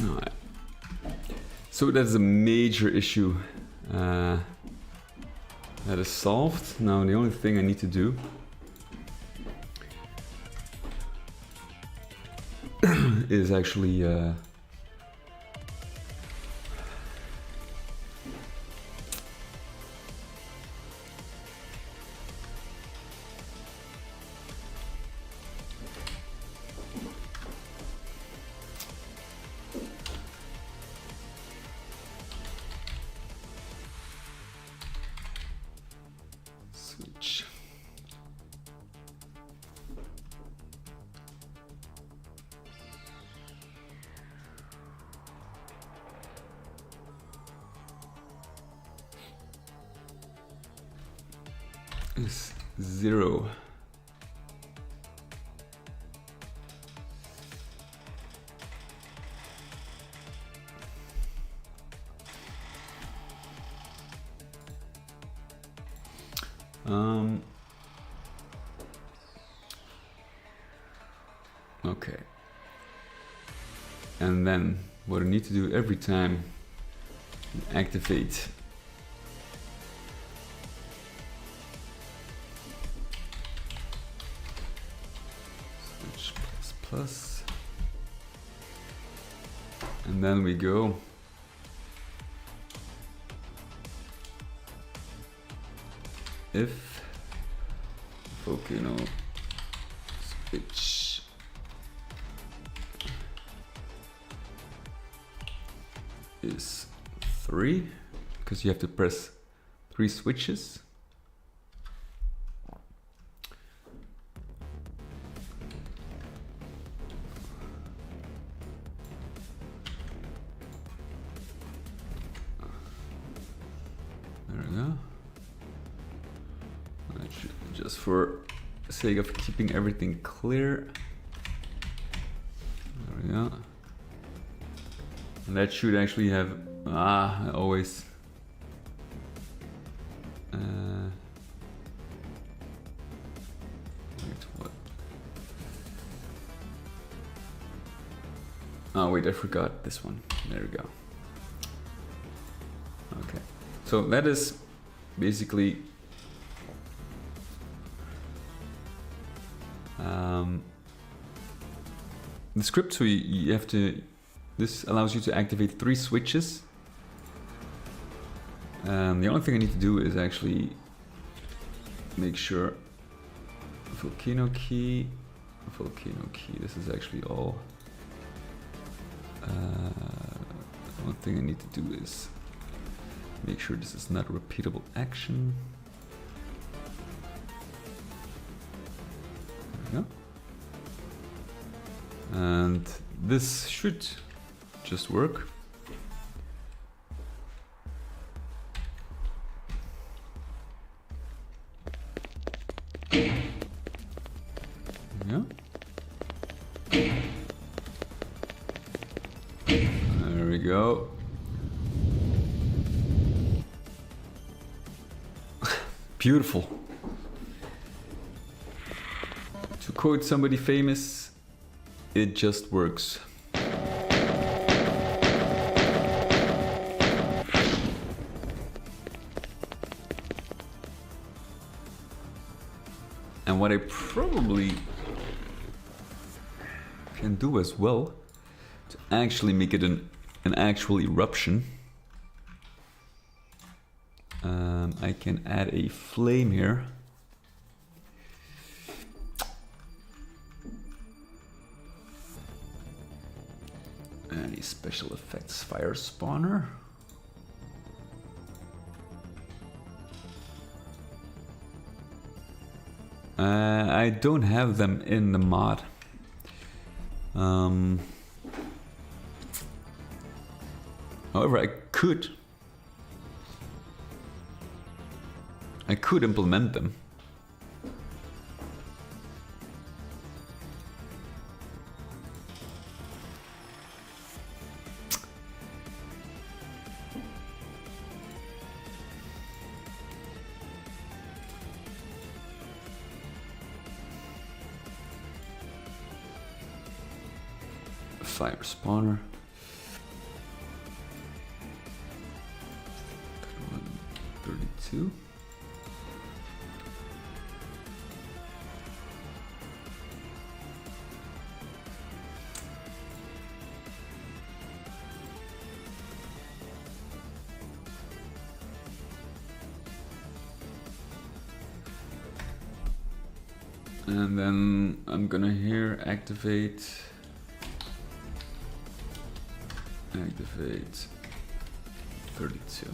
[SPEAKER 1] Alright. So that's a major issue that is solved. Now the only thing I need to do is actually switch. Is 0. Okay. And then what I need to do every time activate switch plus, and then we go if volcano switch is 3, because you have to press 3 switches. just for the sake of keeping everything clear. There we go. And that should actually have, I always, wait, what? Oh wait, I forgot this one. There we go. Okay, so that is basically the script. So you have to, this allows you to activate 3 switches. The only thing I need to do is actually make sure volcano key, this is actually all. One thing I need to do is make sure this is not a repeatable action. There we go. And this should just work. Yeah. There we go. Beautiful. To quote somebody famous, it just works. And what I probably can do as well to actually make it an actual eruption, I can add a flame here. And a special effects fire spawner. I don't have them in the mod. However, I could implement them. Fire spawner. 32. And then I'm gonna here activate 32.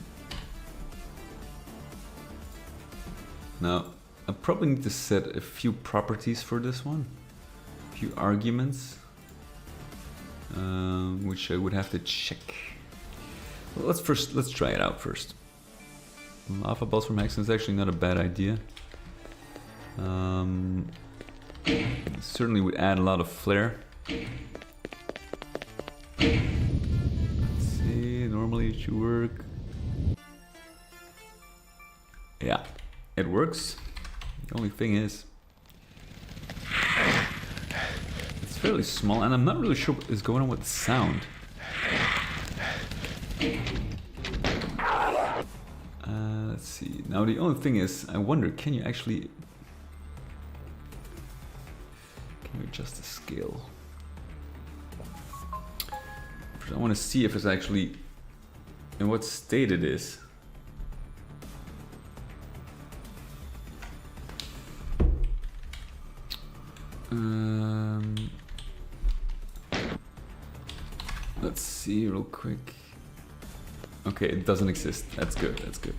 [SPEAKER 1] Now I probably need to set a few properties for this one, a few arguments, which I would have to check. Well, let's try it out first. Lava balls from Hexen is actually not a bad idea. Certainly would add a lot of flair. Let's see, normally it should work. Yeah, it works. The only thing is, it's fairly small and I'm not really sure what is going on with the sound. Let's see, now the only thing is, I wonder, can you adjust the scale? I want to see if it's actually in what state it is. Let's see real quick. Okay, it doesn't exist. That's good. That's good.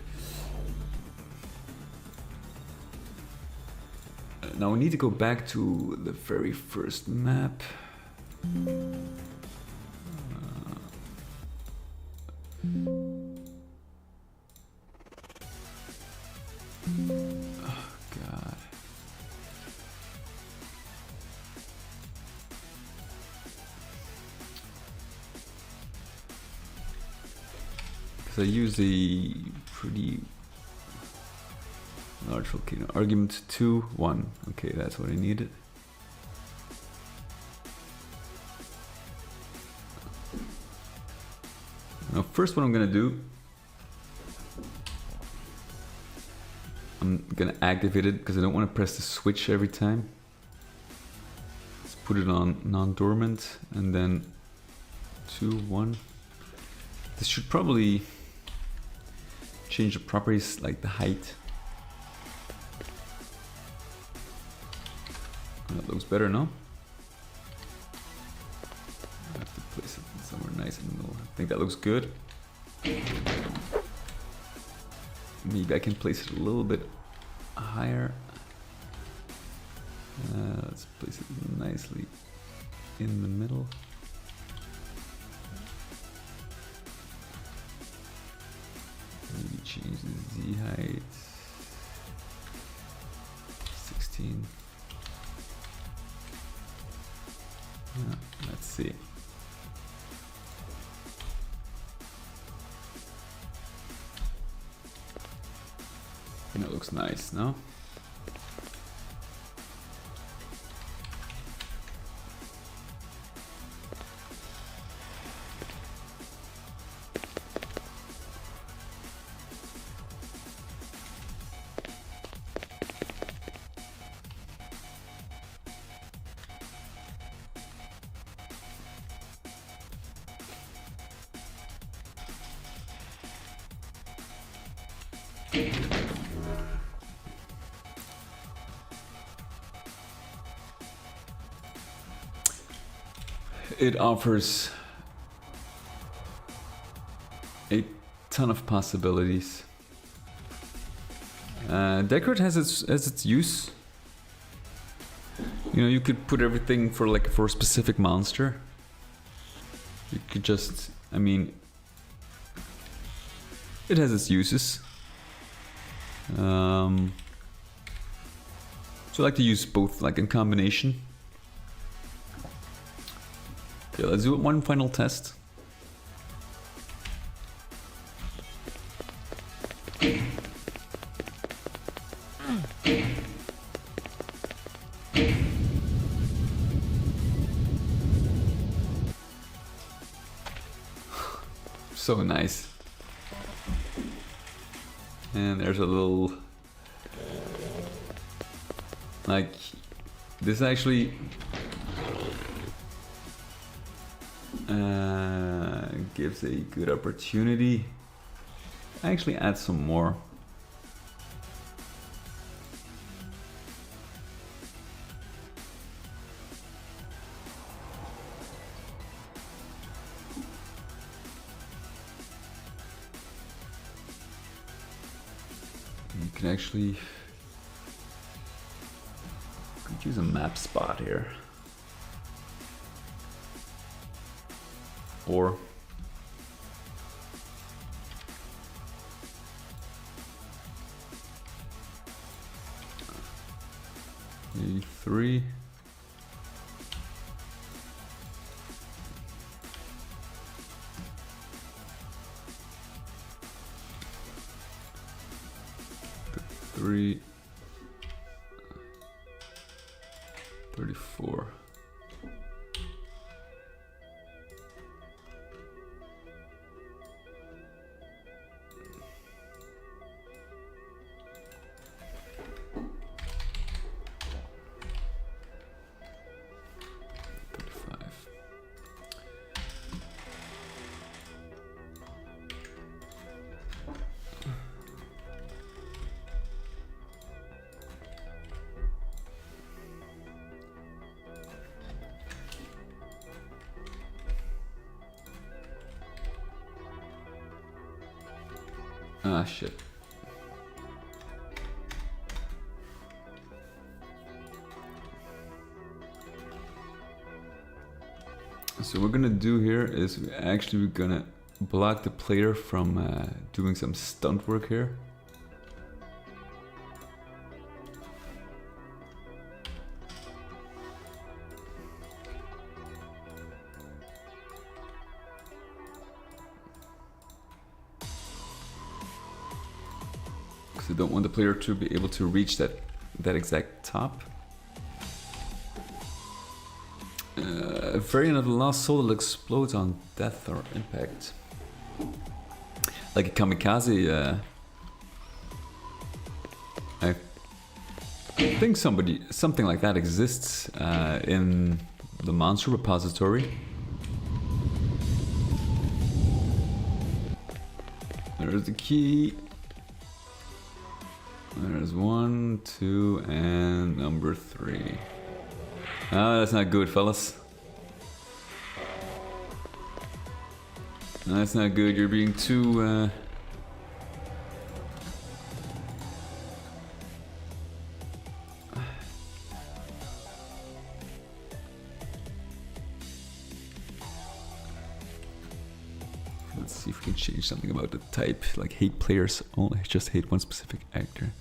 [SPEAKER 1] Now we need to go back to the very first map. Oh God. because I use a pretty large volcano. Argument 2, 1. Okay, that's what I needed. Now, first, what I'm gonna do, I'm gonna activate it because I don't want to press the switch every time. Let's put it on non-dormant and then 2, 1. This should probably change the properties like the height. That looks better, no? I have to place it somewhere nice in the middle. I think that looks good. Maybe I can place it a little bit higher. Let's place it nicely in the middle. Maybe change the Z height. 16. Let's see. And it looks nice, no? It offers a ton of possibilities. Decorate has its use. You know, you could put everything for a specific monster. You could just, I mean, it has its uses. So I like to use both, like in combination. Okay, let's do one final test. So nice. And there's a little, like, this actually gives a good opportunity. Actually add some more. You can actually could use a map spot here. Or maybe 3. Three. 34. Ah, shit. So what we're gonna do here is we're gonna block the player from doing some stunt work here. So don't want the player to be able to reach that exact top. A variant of the last soul that explodes on death or impact. Like a kamikaze. I think something like that exists in the monster repository. There's the key. There's 1, 2, and number 3. Ah, that's not good, fellas. That's not good. You're being too. Let's see if we can change something about the type. Like hate players only just hate one specific actor.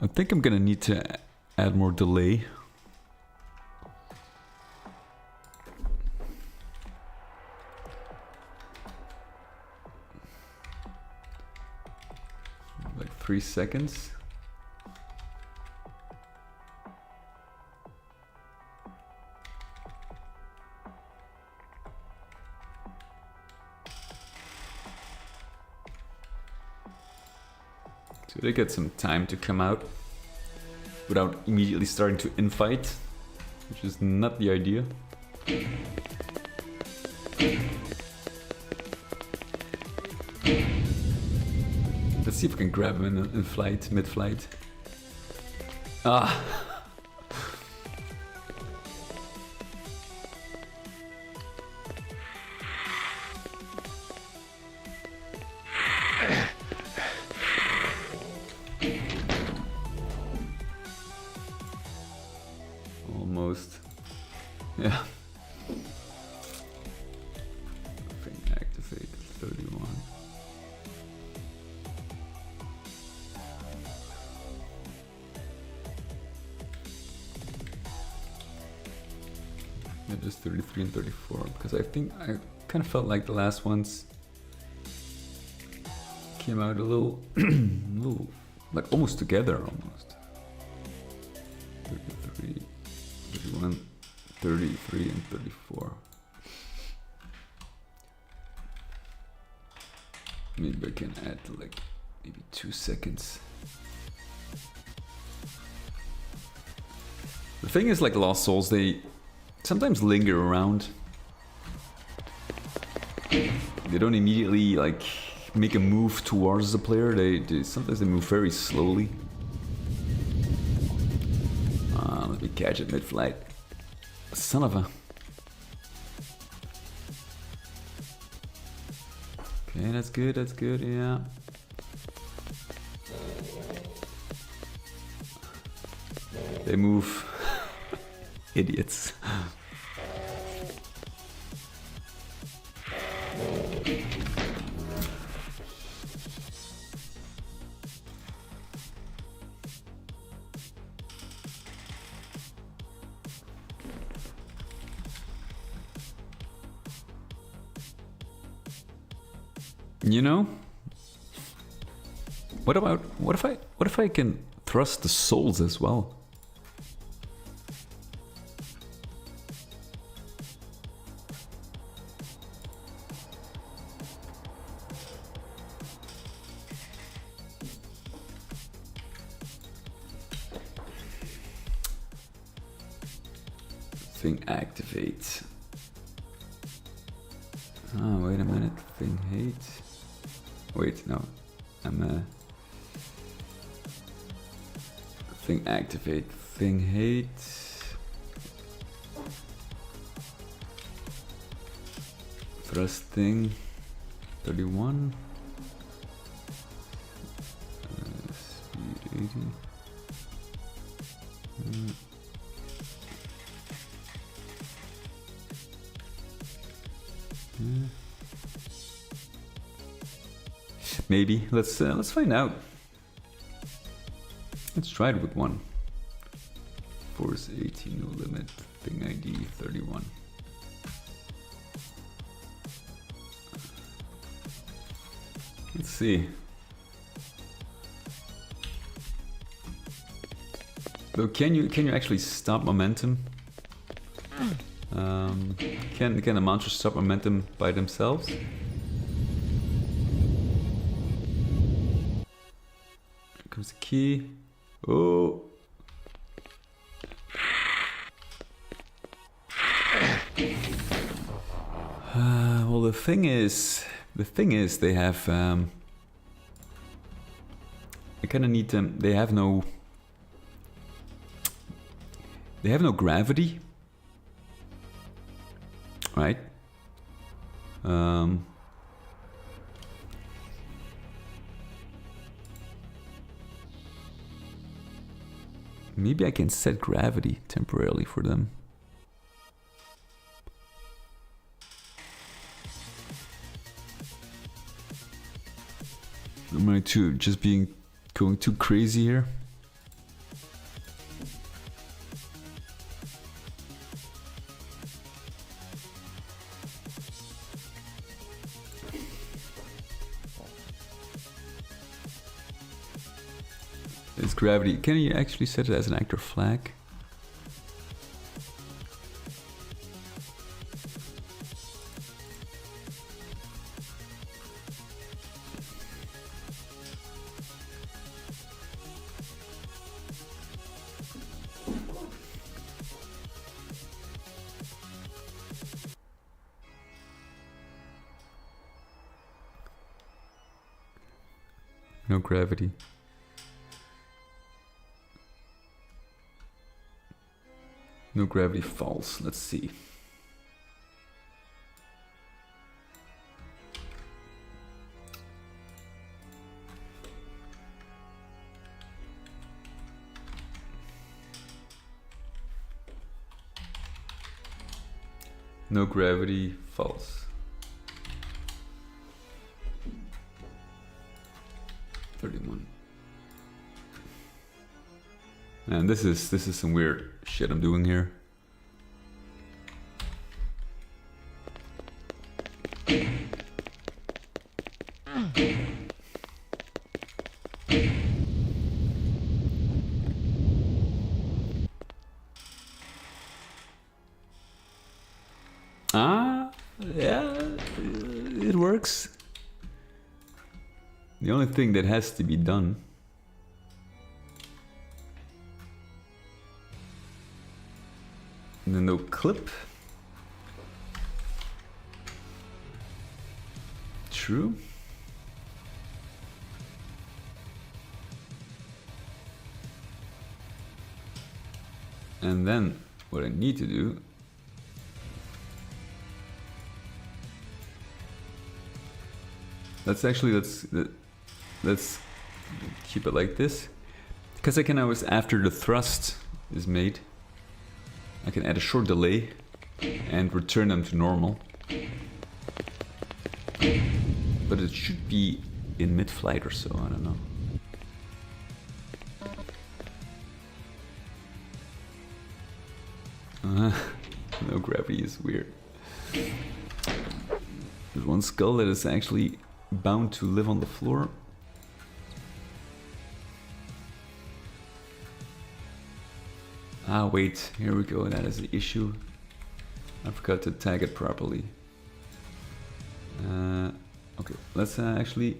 [SPEAKER 1] I think I'm gonna need to add more delay. Like 3 seconds. So they get some time to come out without immediately starting to infight, which is not the idea. Let's see if we can grab him in flight, mid-flight. Ah! Almost. Yeah. Thing activate 31. Yeah, just 33 and 34, because I think I kind of felt like the last ones came out a little, like almost together almost. 33, 31, 33 and 34. Maybe I can add like maybe 2 seconds. The thing is, like Lost Souls, they sometimes linger around. They don't immediately like make a move towards the player. They sometimes they move very slowly. Let me catch it mid-flight. Son of a. Okay, that's good, yeah. They move. Idiots. You know, what if I can thrust the souls as well? Thing activate. Oh, wait a minute. Thing hate. Wait, no. I'm thing activate. Thing hate. Thrust thing. 31. Speed 80. Maybe. Let's find out. Let's try it with one. Force 18, no limit. Thing ID 31. Let's see. Though, can you actually stop momentum? Can the monsters stop momentum by themselves? Here comes the key. Oh. Well, the thing is, they have. I kind of need them. They have no gravity, right? Maybe I can set gravity temporarily for them. Am I going too crazy here? It's gravity. Can you actually set it as an actor flag? No gravity. No gravity false. Let's see. No gravity false. 31. Man, this is some weird shit I'm doing here. Yeah, it works. The only thing that has to be done and then no clip. True. And then what I need to do let's keep it like this, because I can always, after the thrust is made, I can add a short delay and return them to normal. But it should be in mid-flight or so, I don't know. No gravity is weird. There's one skull that is actually bound to live on the floor. Ah, wait, here we go, that is the issue. I forgot to tag it properly. Okay, let's actually...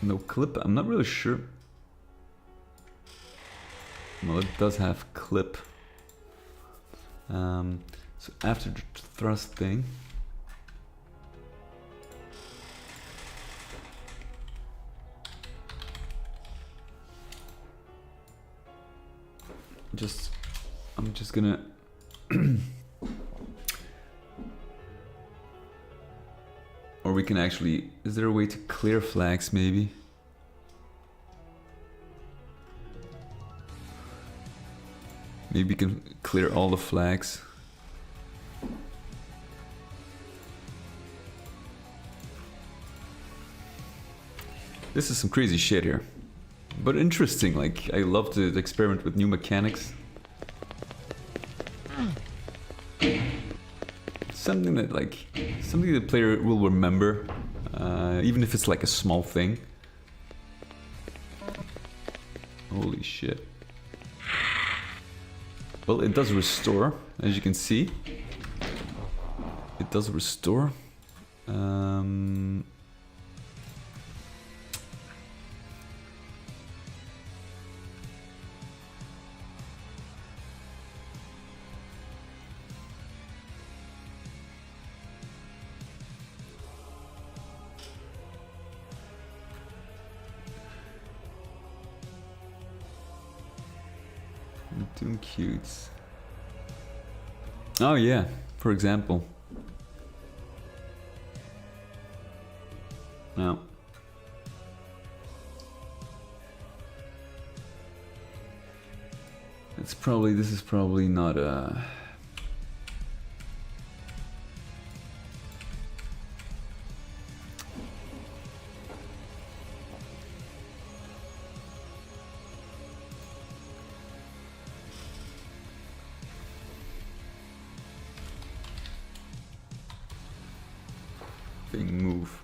[SPEAKER 1] No clip, I'm not really sure. Well, it does have clip. So after the thrust thing, I'm just gonna or we can actually, is there a way to clear flags maybe? Maybe we can clear all the flags. This is some crazy shit here. But interesting, like, I love to experiment with new mechanics. Something that, like, something the player will remember, even if it's like a small thing. Holy shit. Well, it does restore, as you can see. It does restore. Doom cutes. Oh yeah, for example. Now. This is probably not a... thing move.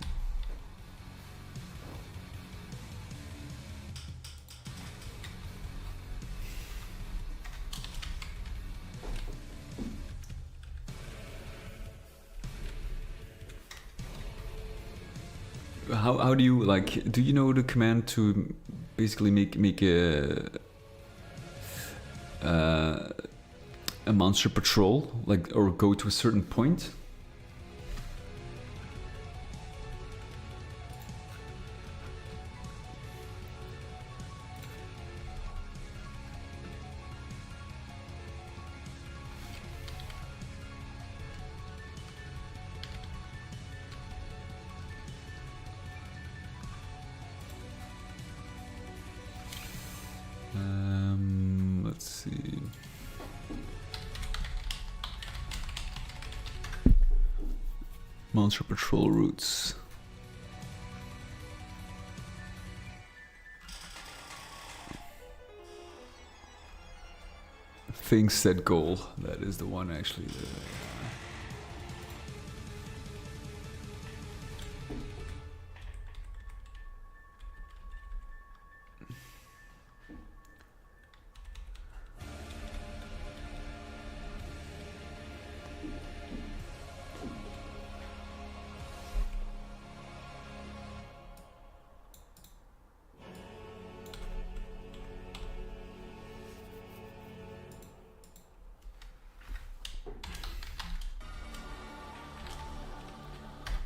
[SPEAKER 1] How do you, like, do you know the command to basically make a monster patrol, like, or go to a certain point? Let's see. Monster patrol routes. Thing set goal. That is the one actually.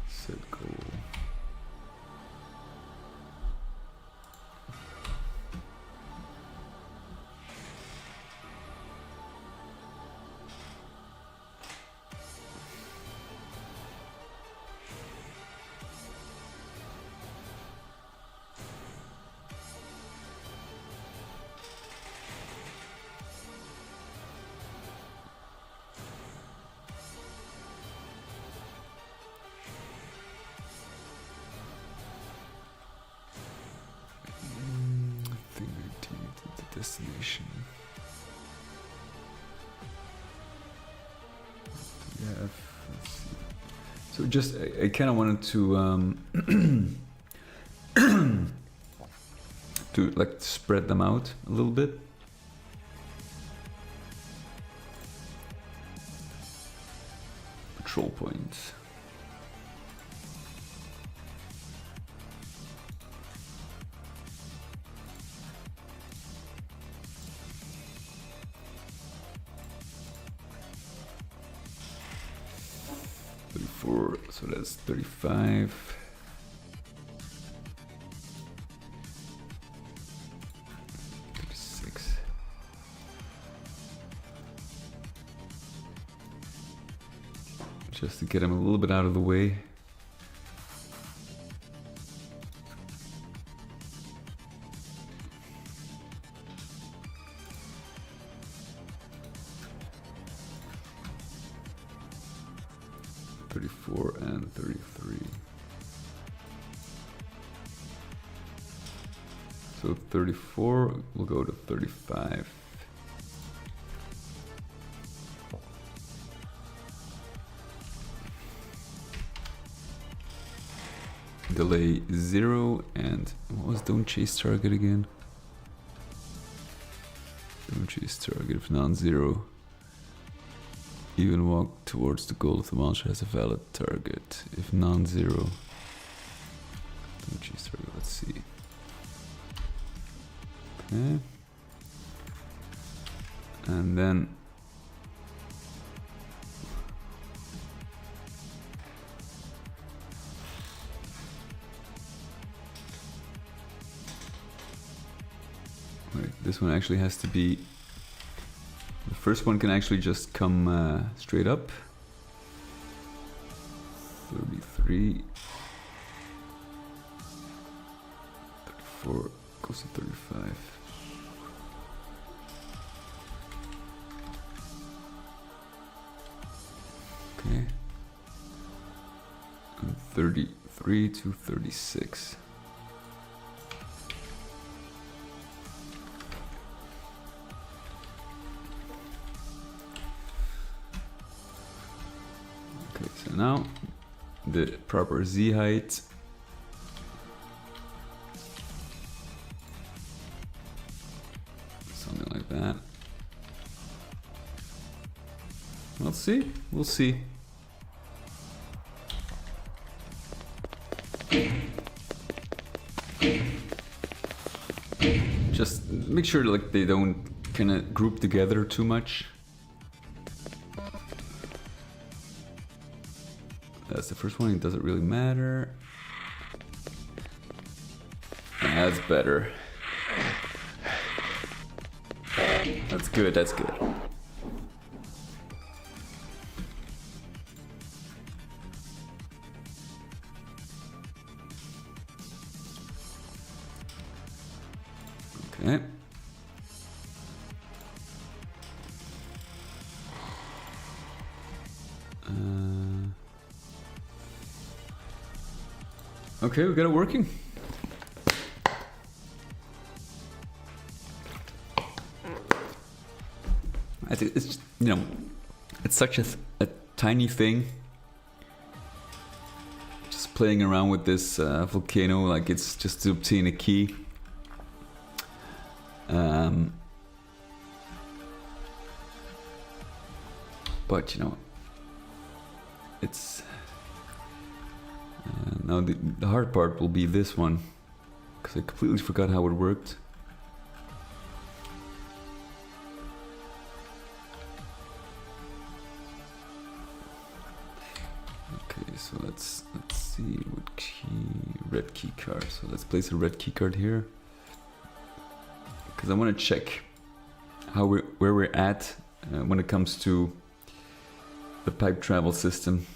[SPEAKER 1] Set goal. Destination. Yeah, let's see. So just I kind of wanted to to like spread them out a little bit. Patrol points. So that's 35. Just to get him a little bit out of the way. And 33. So 34, we'll go to 35. Delay 0, and what was don't chase target again? Don't chase target if non-zero. Even walk towards the goal if the monster has a valid target. If non-zero. Don't chase target, let's see. Okay. And then wait, this one actually has to be, the first one can actually just come straight up. 33, 34 goes to 35. Okay. And 33 to 36. Okay, so now the proper Z height. Something like that. We'll see. We'll see. Just make sure like they don't kind of group together too much. That's the first one. It doesn't really matter. That's better. That's good. That's good. Okay. Okay, we got it working. I think it's just, you know, it's such a tiny thing. Just playing around with this volcano, like it's just to obtain a key. But you know, it's now the hard part will be this one, because I completely forgot how it worked. Okay, so let's see what key, red key card. So let's place a red key card here, because I want to check how where we're at when it comes to the pipe travel system.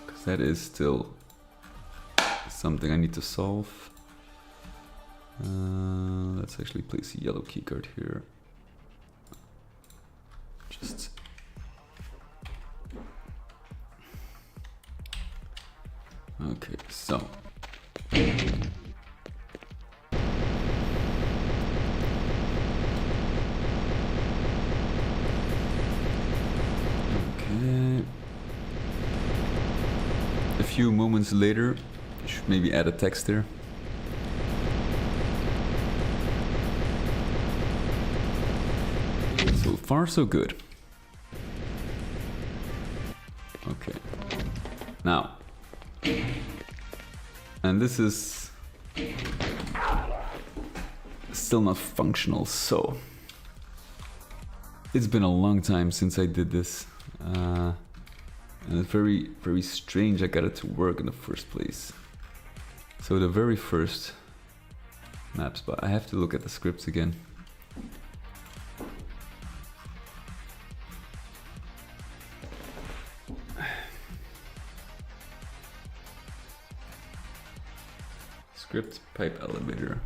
[SPEAKER 1] Because that is still something I need to solve. Let's actually place a yellow keycard here. Just okay, so a few moments later, you should maybe add a text there. So far, so good. Okay. Now, and this is still not functional, so it's been a long time since I did this. And it's very, very strange I got it to work in the first place. So the very first map spot, I have to look at the scripts again. Script pipe elevator.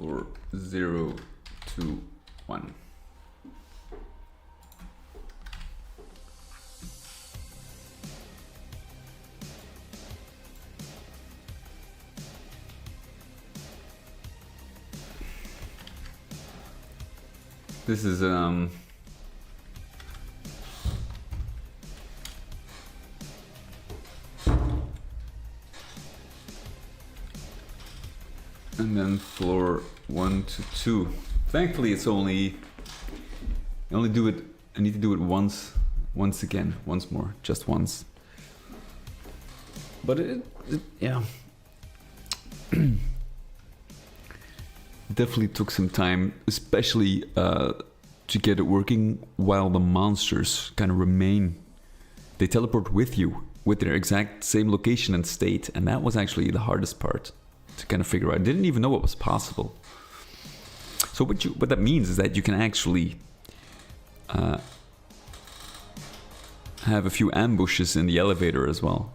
[SPEAKER 1] floor 0 to 1. This is and then floor 1 to 2. Thankfully, it's only I need to do it once again, once more, just once. But it yeah. Definitely took some time, especially to get it working while the monsters kind of remain. They teleport with you, with their exact same location and state, and that was actually the hardest part to kind of figure out. I didn't even know what was possible. So what that means is that you can actually have a few ambushes in the elevator as well.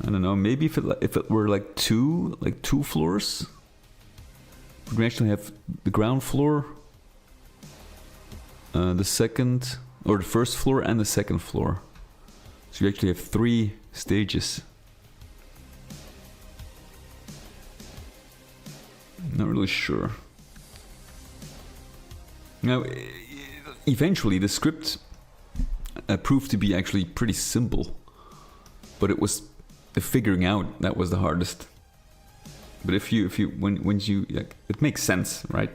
[SPEAKER 1] I don't know. Maybe if it were like two floors, we can actually have the ground floor, the second or the first floor, and the second floor. So you actually have 3 stages. Not really sure. Now, eventually the script proved to be actually pretty simple, but it was the figuring out that was the hardest. But when you like, it makes sense, right?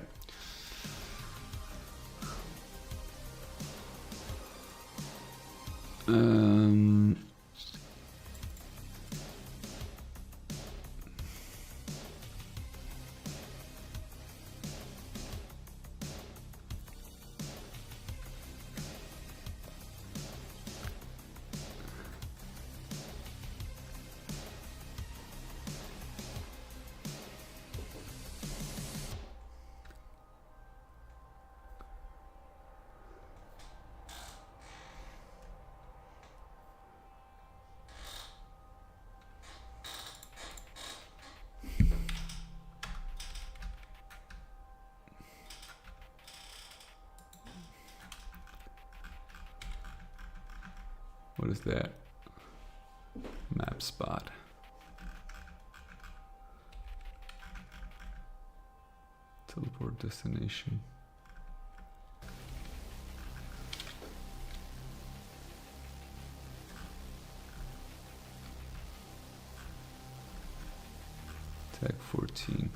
[SPEAKER 1] What is that? Map spot. Teleport destination. Tag 14.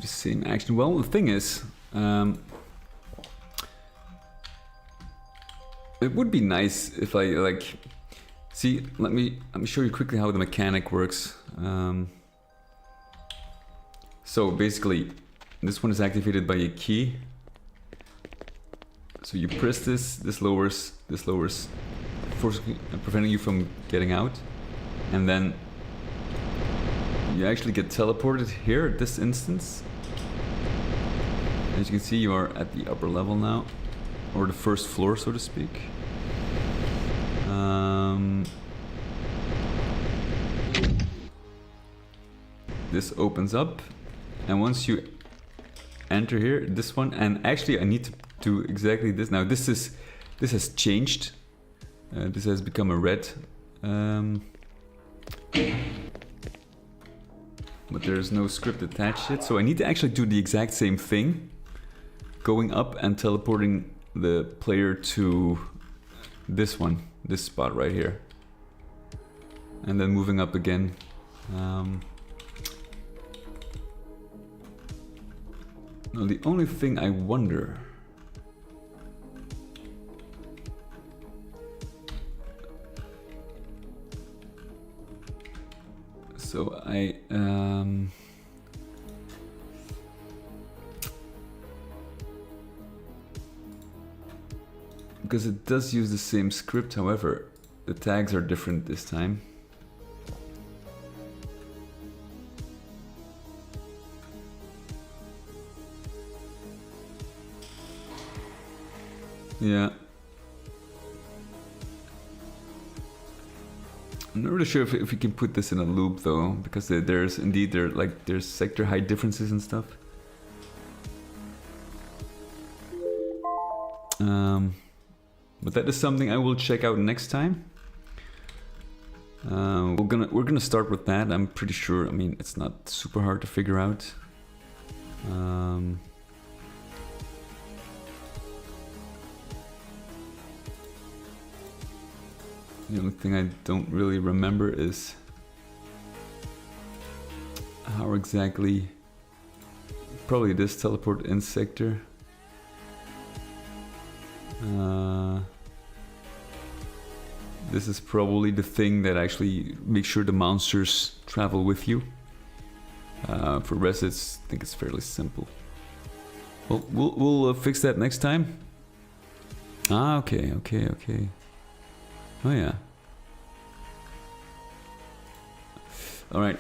[SPEAKER 1] The same action. Well, the thing is, it would be nice if I like. See, let me show you quickly how the mechanic works. So basically, This one is activated by a key. So you press this lowers, preventing you from getting out. And then you actually get teleported here at this instance. As you can see, you are at the upper level now, or the first floor, so to speak. This opens up, and once you enter here, this one, and actually I need to do exactly this. Now this has changed. This has become a red. But there's no script attached yet, so I need to actually do the exact same thing, going up and teleporting the player to this one, this spot right here, and then moving up again. Now the only thing I wonder, so I because it does use the same script, however the tags are different this time. Yeah. I'm not really sure if we can put this in a loop though, because there's sector height differences and stuff. But that is something I will check out next time. We're gonna start with that. I'm pretty sure. I mean, it's not super hard to figure out. The only thing I don't really remember is how exactly, probably this teleport in sector. This is probably the thing that actually makes sure the monsters travel with you. For rest, I think it's fairly simple. Well, we'll fix that next time. Ah, okay. Oh yeah. All right,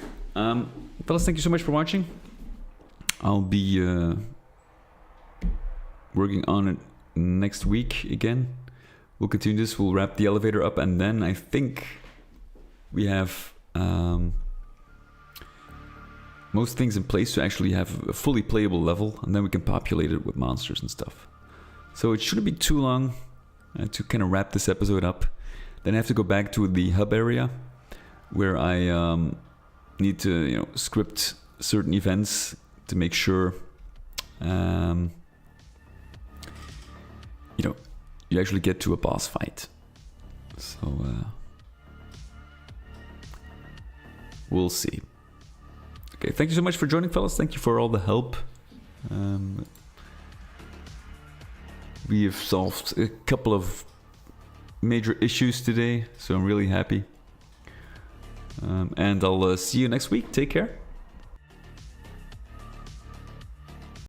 [SPEAKER 1] fellas, thank you so much for watching. I'll be working on it next week again. We'll continue this. We'll wrap the elevator up, and then I think we have most things in place to actually have a fully playable level, and then we can populate it with monsters and stuff. So it shouldn't be too long to kind of wrap this episode up. Then I have to go back to the hub area where I need to, script certain events to make sure, you actually get to a boss fight. So we'll see. Okay, thank you so much for joining, fellas. Thank you for all the help. We have solved a couple of major issues today, so I'm really happy. And I'll see you next week. Take care.